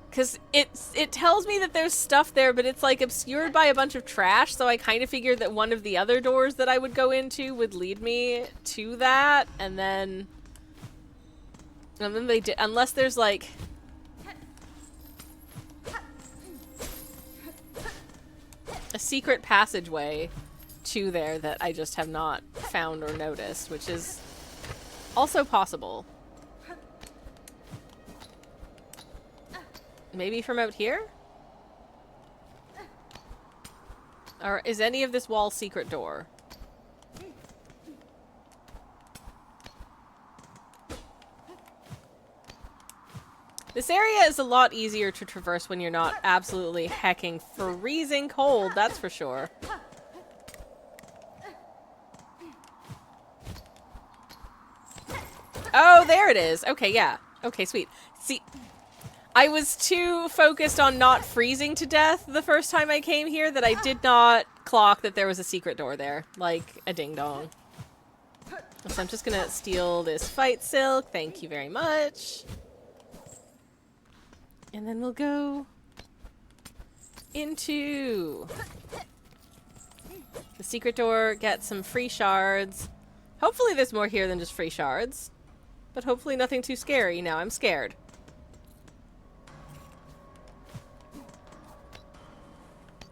Because it tells me that there's stuff there, but it's, like, obscured by a bunch of trash, so I kind of figured that one of the other doors that I would go into would lead me to that, and then they did, unless there's, like, a secret passageway to there that I just have not found or noticed, which is also possible. Maybe from out here? Or is any of this wall secret door? This area is a lot easier to traverse when you're not absolutely hecking freezing cold, that's for sure. Oh, there it is. Okay, yeah. Okay, sweet. See, I was too focused on not freezing to death the first time I came here that I did not clock that there was a secret door there, like a ding-dong. So I'm just gonna steal this fight silk. Thank you very much. And then we'll go into the secret door, get some free shards. Hopefully there's more here than just free shards. But hopefully nothing too scary. Now I'm scared.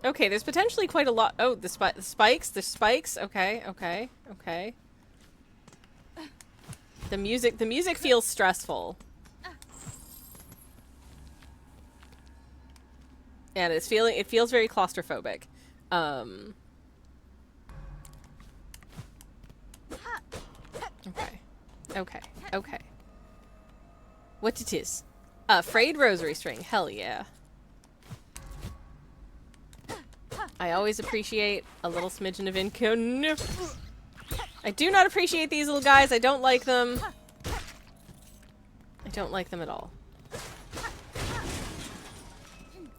Okay, there's potentially quite a lot. Oh, the spikes. The spikes. Okay. The music feels stressful. And it feels very claustrophobic. Okay. Okay. What it is? Frayed rosary string. Hell yeah. I always appreciate a little smidgen of income. No. I do not appreciate these little guys. I don't like them. I don't like them at all.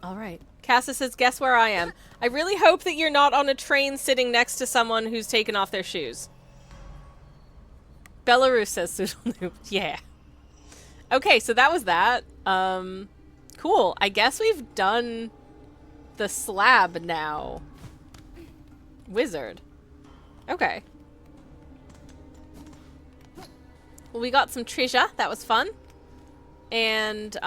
Alright. Cassis says, guess where I am. I really hope that you're not on a train sitting next to someone who's taken off their shoes. Belarus says Soodle Yeah. Okay, so that was that. Cool. I guess we've done the slab now. Wizard. Okay. Well, we got some treasure. That was fun. And,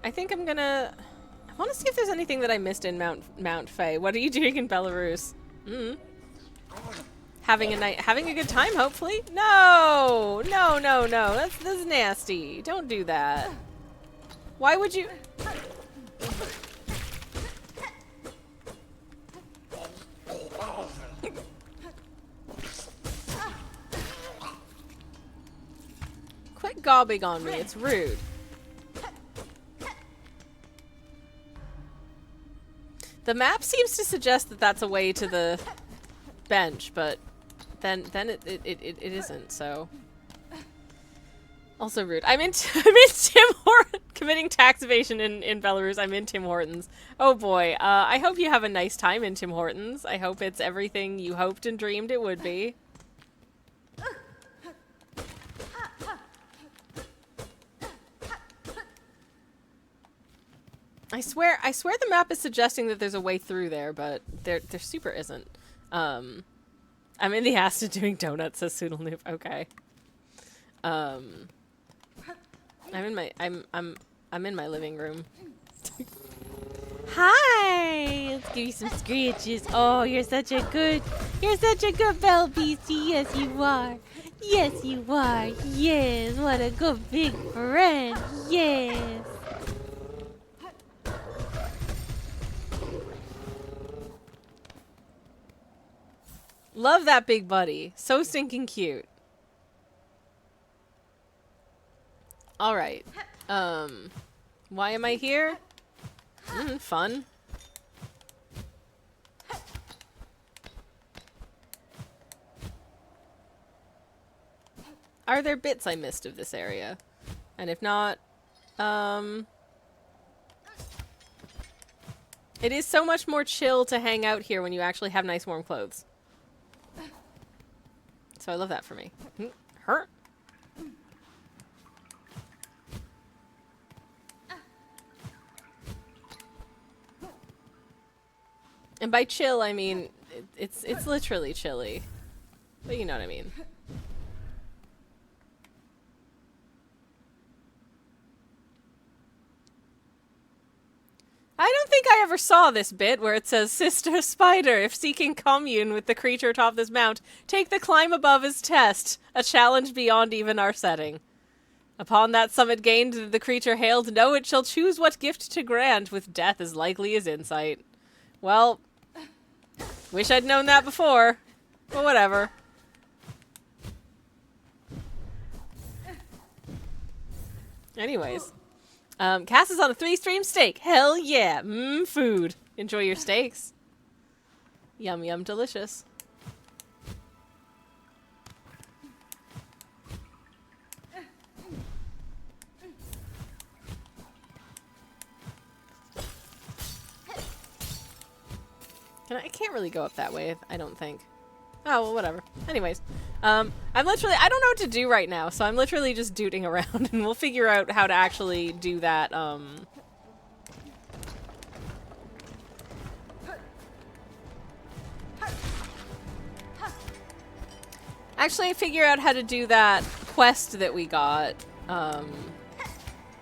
I think I'm gonna... I want to see if there's anything that I missed in Mount Faye. What are you doing in Belarus? Having a good time, hopefully? No! No, no, no. That's nasty. Don't do that. Why would you... Quit gobbing on me. It's rude. The map seems to suggest that that's a way to the bench, but then it isn't, so... Also rude. I'm in Tim Hortons. Committing tax evasion in Belarus. I'm in Tim Hortons. Oh boy. I hope you have a nice time in Tim Hortons. I hope it's everything you hoped and dreamed it would be. I swear the map is suggesting that there's a way through there, but there super isn't. I'm in the Asta doing donuts, says Soodle Okay. I'm in my living room. Hi! Let's give you some scratches. Oh, you're such a good bell beastie. Yes, you are. Yes, you are. Yes, what a good big friend. Yes. Love that big buddy. So stinking cute. Alright. Why am I here? Fun. Are there bits I missed of this area? And if not, it is so much more chill to hang out here when you actually have nice warm clothes. So I love that for me. Hurt. And by chill, I mean, it's literally chilly. But you know what I mean. I don't think I ever saw this bit where it says, Sister Spider, if seeking commune with the creature atop this mount, take the climb above as test, a challenge beyond even our setting. Upon that summit gained, the creature hailed, know it shall choose what gift to grant, with death as likely as insight. Well, wish I'd known that before, but whatever. Anyways. Cass is on a 3-stream steak. Hell yeah. Food. Enjoy your steaks. Yum, yum, delicious. I can't really go up that way, I don't think. Oh, well, whatever. Anyways, I'm literally, I don't know what to do right now, so I'm literally just dooting around, and we'll figure out how to actually do that, actually figure out how to do that quest that we got,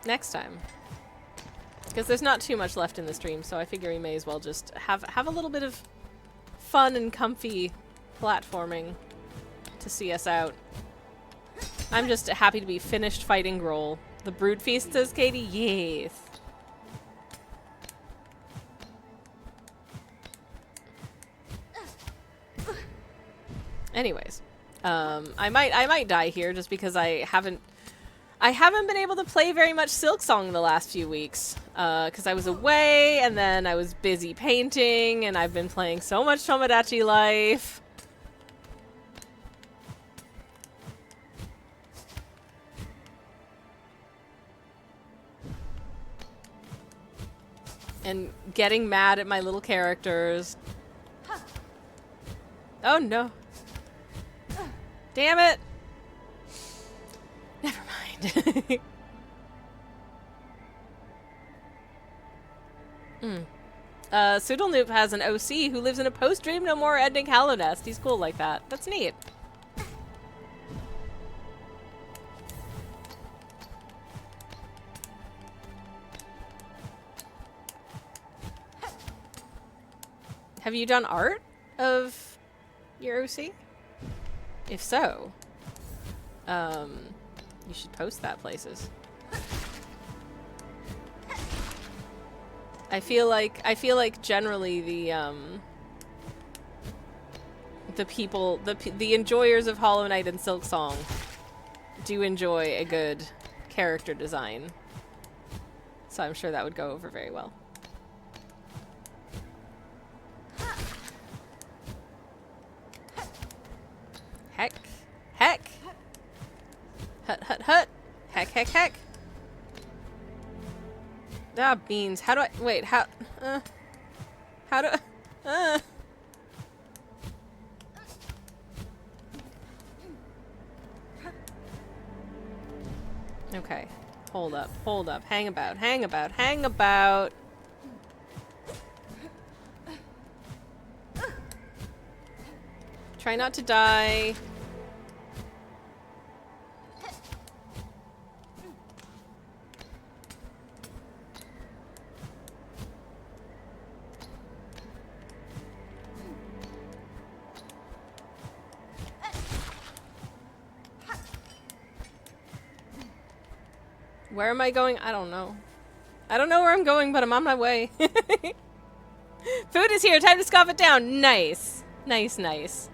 next time. Because there's not too much left in the stream, so I figure we may as well just have a little bit of fun and comfy platforming to see us out. I'm just happy to be finished fighting Groal. The brood feast, says Katie? Yes. Anyways, I might die here just because I haven't been able to play very much Silksong the last few weeks, because I was away and then I was busy painting and I've been playing so much Tomodachi Life. And getting mad at my little characters. Oh no. Damn it! Never mind. Pseudolnoop has an OC who lives in a post-Dream No More ending Hallow Nest. He's cool like that. That's neat. Have you done art of your OC? If so, you should post that places. I feel like generally the enjoyers of Hollow Knight and Silksong do enjoy a good character design. So I'm sure that would go over very well. Heck. Heck. Hut, hut, hut. Heck, heck, heck. Ah, beans. How do I... Wait, how do... Okay. Hold up. Hold up. Hang about. Hang about. Hang about. Try not to die. Where am I going? I don't know. I don't know where I'm going, but I'm on my way. Food is here. Time to scoff it down. Nice. Nice, nice.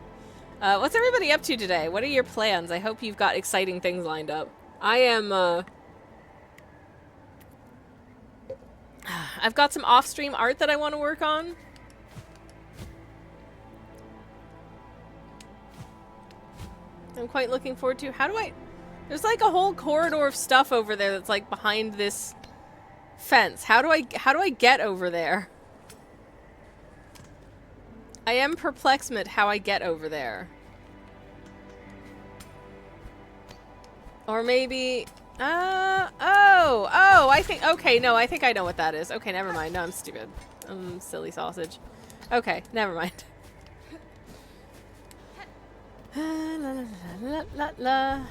What's everybody up to today? What are your plans? I hope you've got exciting things lined up. I am, I've got some off-stream art that I want to work on. I'm quite looking forward to. How do I... There's like a whole corridor of stuff over there that's like behind this fence. How do I get over there? I am perplexed at how I get over there. Or maybe... Oh, I think... Okay, no, I think I know what that is. Okay, never mind. No, I'm stupid. I'm silly sausage. Okay, never mind. La, la, la, la, la.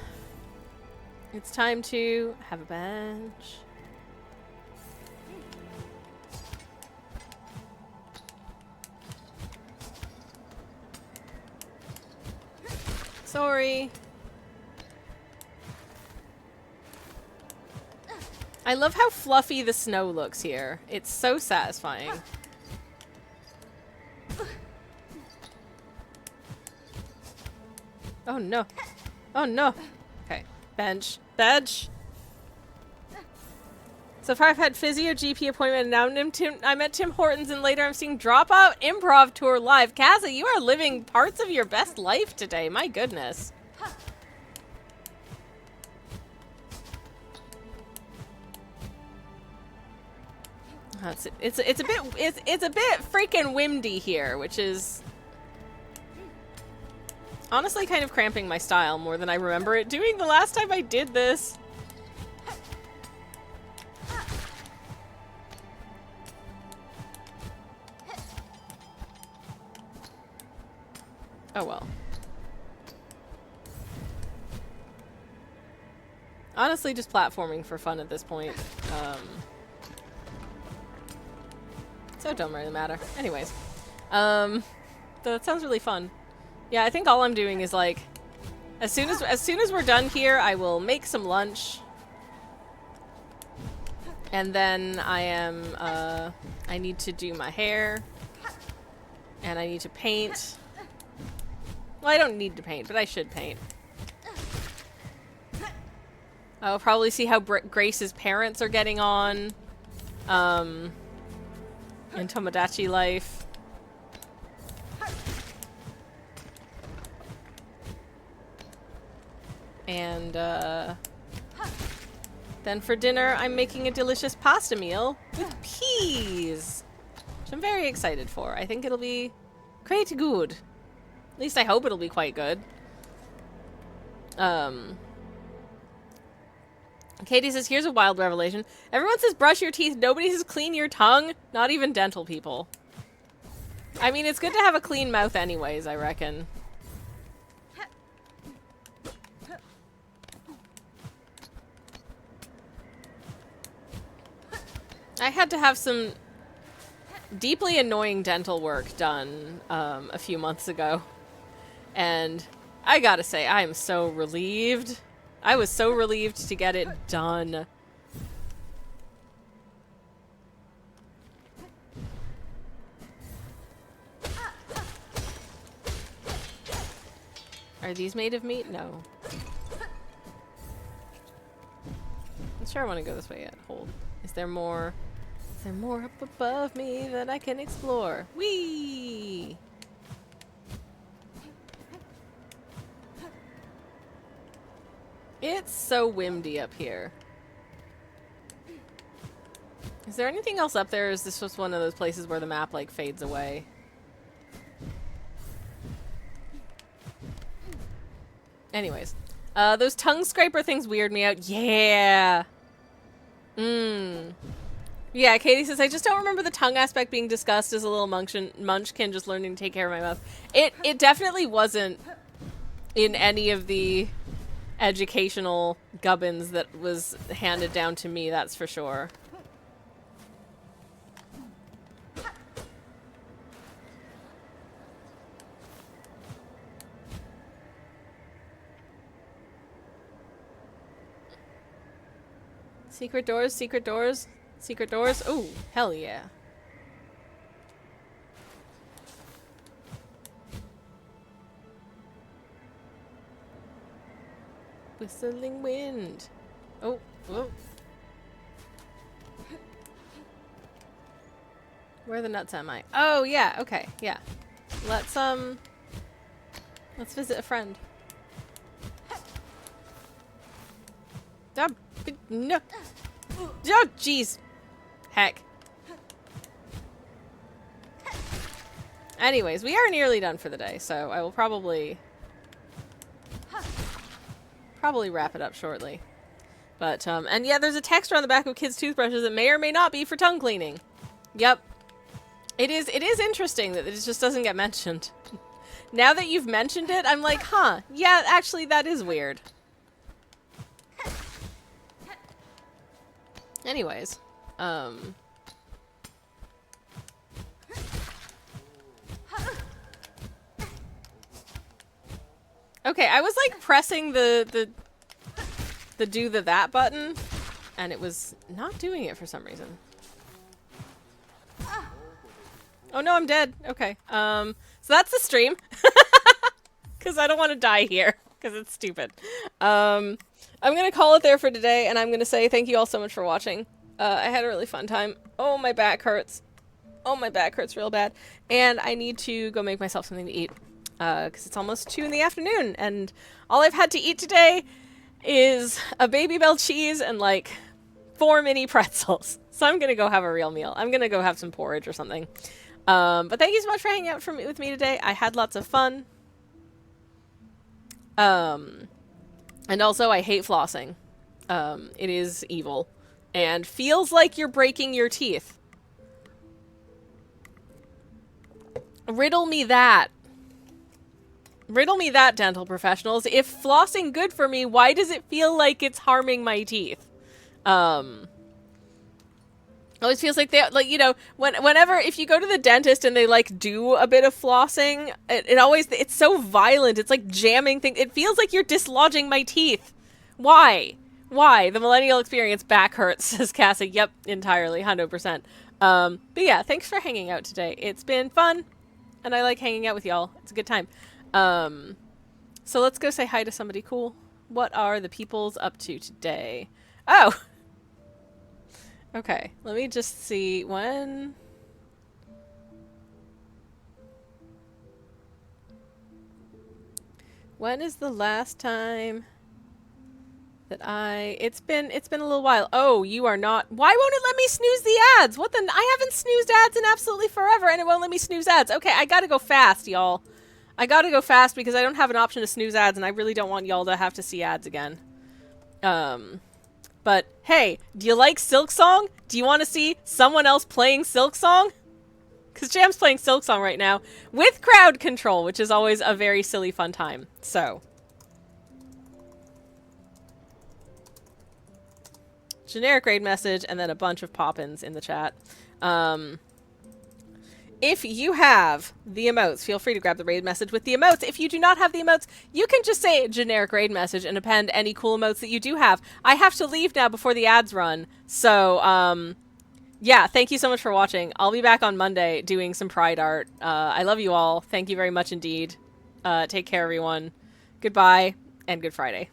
It's time to have a bench. Sorry. I love how fluffy the snow looks here. It's so satisfying. Oh no. Oh no. Okay. Bench. Bench. So far I've had physio, GP appointment, and now I'm at Tim Hortons, and later I'm seeing Dropout Improv Tour live. Kazza, you are living parts of your best life today. My goodness. It's a bit freaking windy here, which is honestly kind of cramping my style more than I remember it doing the last time I did this. Oh well. Honestly, just platforming for fun at this point. So it don't really matter. Anyways. That sounds really fun. Yeah, I think all I'm doing is like As soon as we're done here, I will make some lunch. And then I need to do my hair. And I need to paint. Well, I don't need to paint, but I should paint. I'll probably see how Grace's parents are getting on. In Tomodachi life. And, then for dinner, I'm making a delicious pasta meal with peas. Which I'm very excited for. I think it'll be quite good. At least I hope it'll be quite good. Katie says, here's a wild revelation. Everyone says brush your teeth. Nobody says clean your tongue. Not even dental people. I mean, it's good to have a clean mouth anyways, I reckon. I had to have some deeply annoying dental work done a few months ago. And I gotta say, I am so relieved. I was so relieved to get it done. Are these made of meat? No. I'm sure I want to go this way yet. Hold. Is there more? Is there more up above me that I can explore? Whee! It's so windy up here. Is there anything else up there, or is this just one of those places where the map, like, fades away? Anyways. Those tongue scraper things weird me out. Yeah! Yeah, Katie says, I just don't remember the tongue aspect being discussed as a little munchkin just learning to take care of my mouth. It definitely wasn't in any of the educational gubbins that was handed down to me, that's for sure. Secret doors, secret doors, secret doors. Oh, hell yeah. Whistling wind. Oh, whoa. Where are the nuts am I? Oh, yeah, okay, yeah. Let's visit a friend. No. Oh, jeez. Heck. Anyways, we are nearly done for the day, so I will probably wrap it up shortly. But, and yeah, there's a texture on the back of kids' toothbrushes that may or may not be for tongue cleaning. Yep. It is interesting that it just doesn't get mentioned. Now that you've mentioned it, I'm like, huh, yeah, actually, that is weird. Anyways, okay, I was like pressing the do the that button, and it was not doing it for some reason. Oh no, I'm dead. Okay, so that's the stream. Because I don't want to die here, because it's stupid. I'm going to call it there for today, and I'm going to say thank you all so much for watching. I had a really fun time. Oh, my back hurts. Oh, my back hurts real bad. And I need to go make myself something to eat, because it's almost 2 in the afternoon, and all I've had to eat today is a Baby Bell cheese and, like, 4 mini pretzels. So I'm going to go have a real meal. I'm going to go have some porridge or something. But thank you so much for hanging out with me today. I had lots of fun. And also, I hate flossing. It is evil. And feels like you're breaking your teeth. Riddle me that. Riddle me that, dental professionals. If flossing good for me, why does it feel like it's harming my teeth? Always feels like they, like, you know, whenever, if you go to the dentist and they, like, do a bit of flossing, it always, it's so violent. It's like jamming things. It feels like you're dislodging my teeth. Why? Why? The millennial experience back hurts, says Cassie. Yep, entirely, 100%. But yeah, thanks for hanging out today. It's been fun, and I like hanging out with y'all. It's a good time. So let's go say hi to somebody cool. What are the peoples up to today? Oh! Okay, let me just see when... When is the last time that it's been a little while. Oh, you are not... Why won't it let me snooze the ads? What the... I haven't snoozed ads in absolutely forever, and it won't let me snooze ads. Okay, I gotta go fast, y'all. I gotta go fast because I don't have an option to snooze ads, and I really don't want y'all to have to see ads again. But, hey, do you like Silksong? Do you want to see someone else playing Silksong? Because Jam's playing Silksong right now with crowd control, which is always a very silly fun time. So... generic raid message, and then a bunch of pop-ins in the chat. If you have the emotes, feel free to grab the raid message with the emotes. If you do not have the emotes, you can just say generic raid message and append any cool emotes that you do have. I have to leave now before the ads run. So, yeah, thank you so much for watching. I'll be back on Monday doing some Pride art. I love you all. Thank you very much indeed. Take care, everyone. Goodbye, and Good Friday.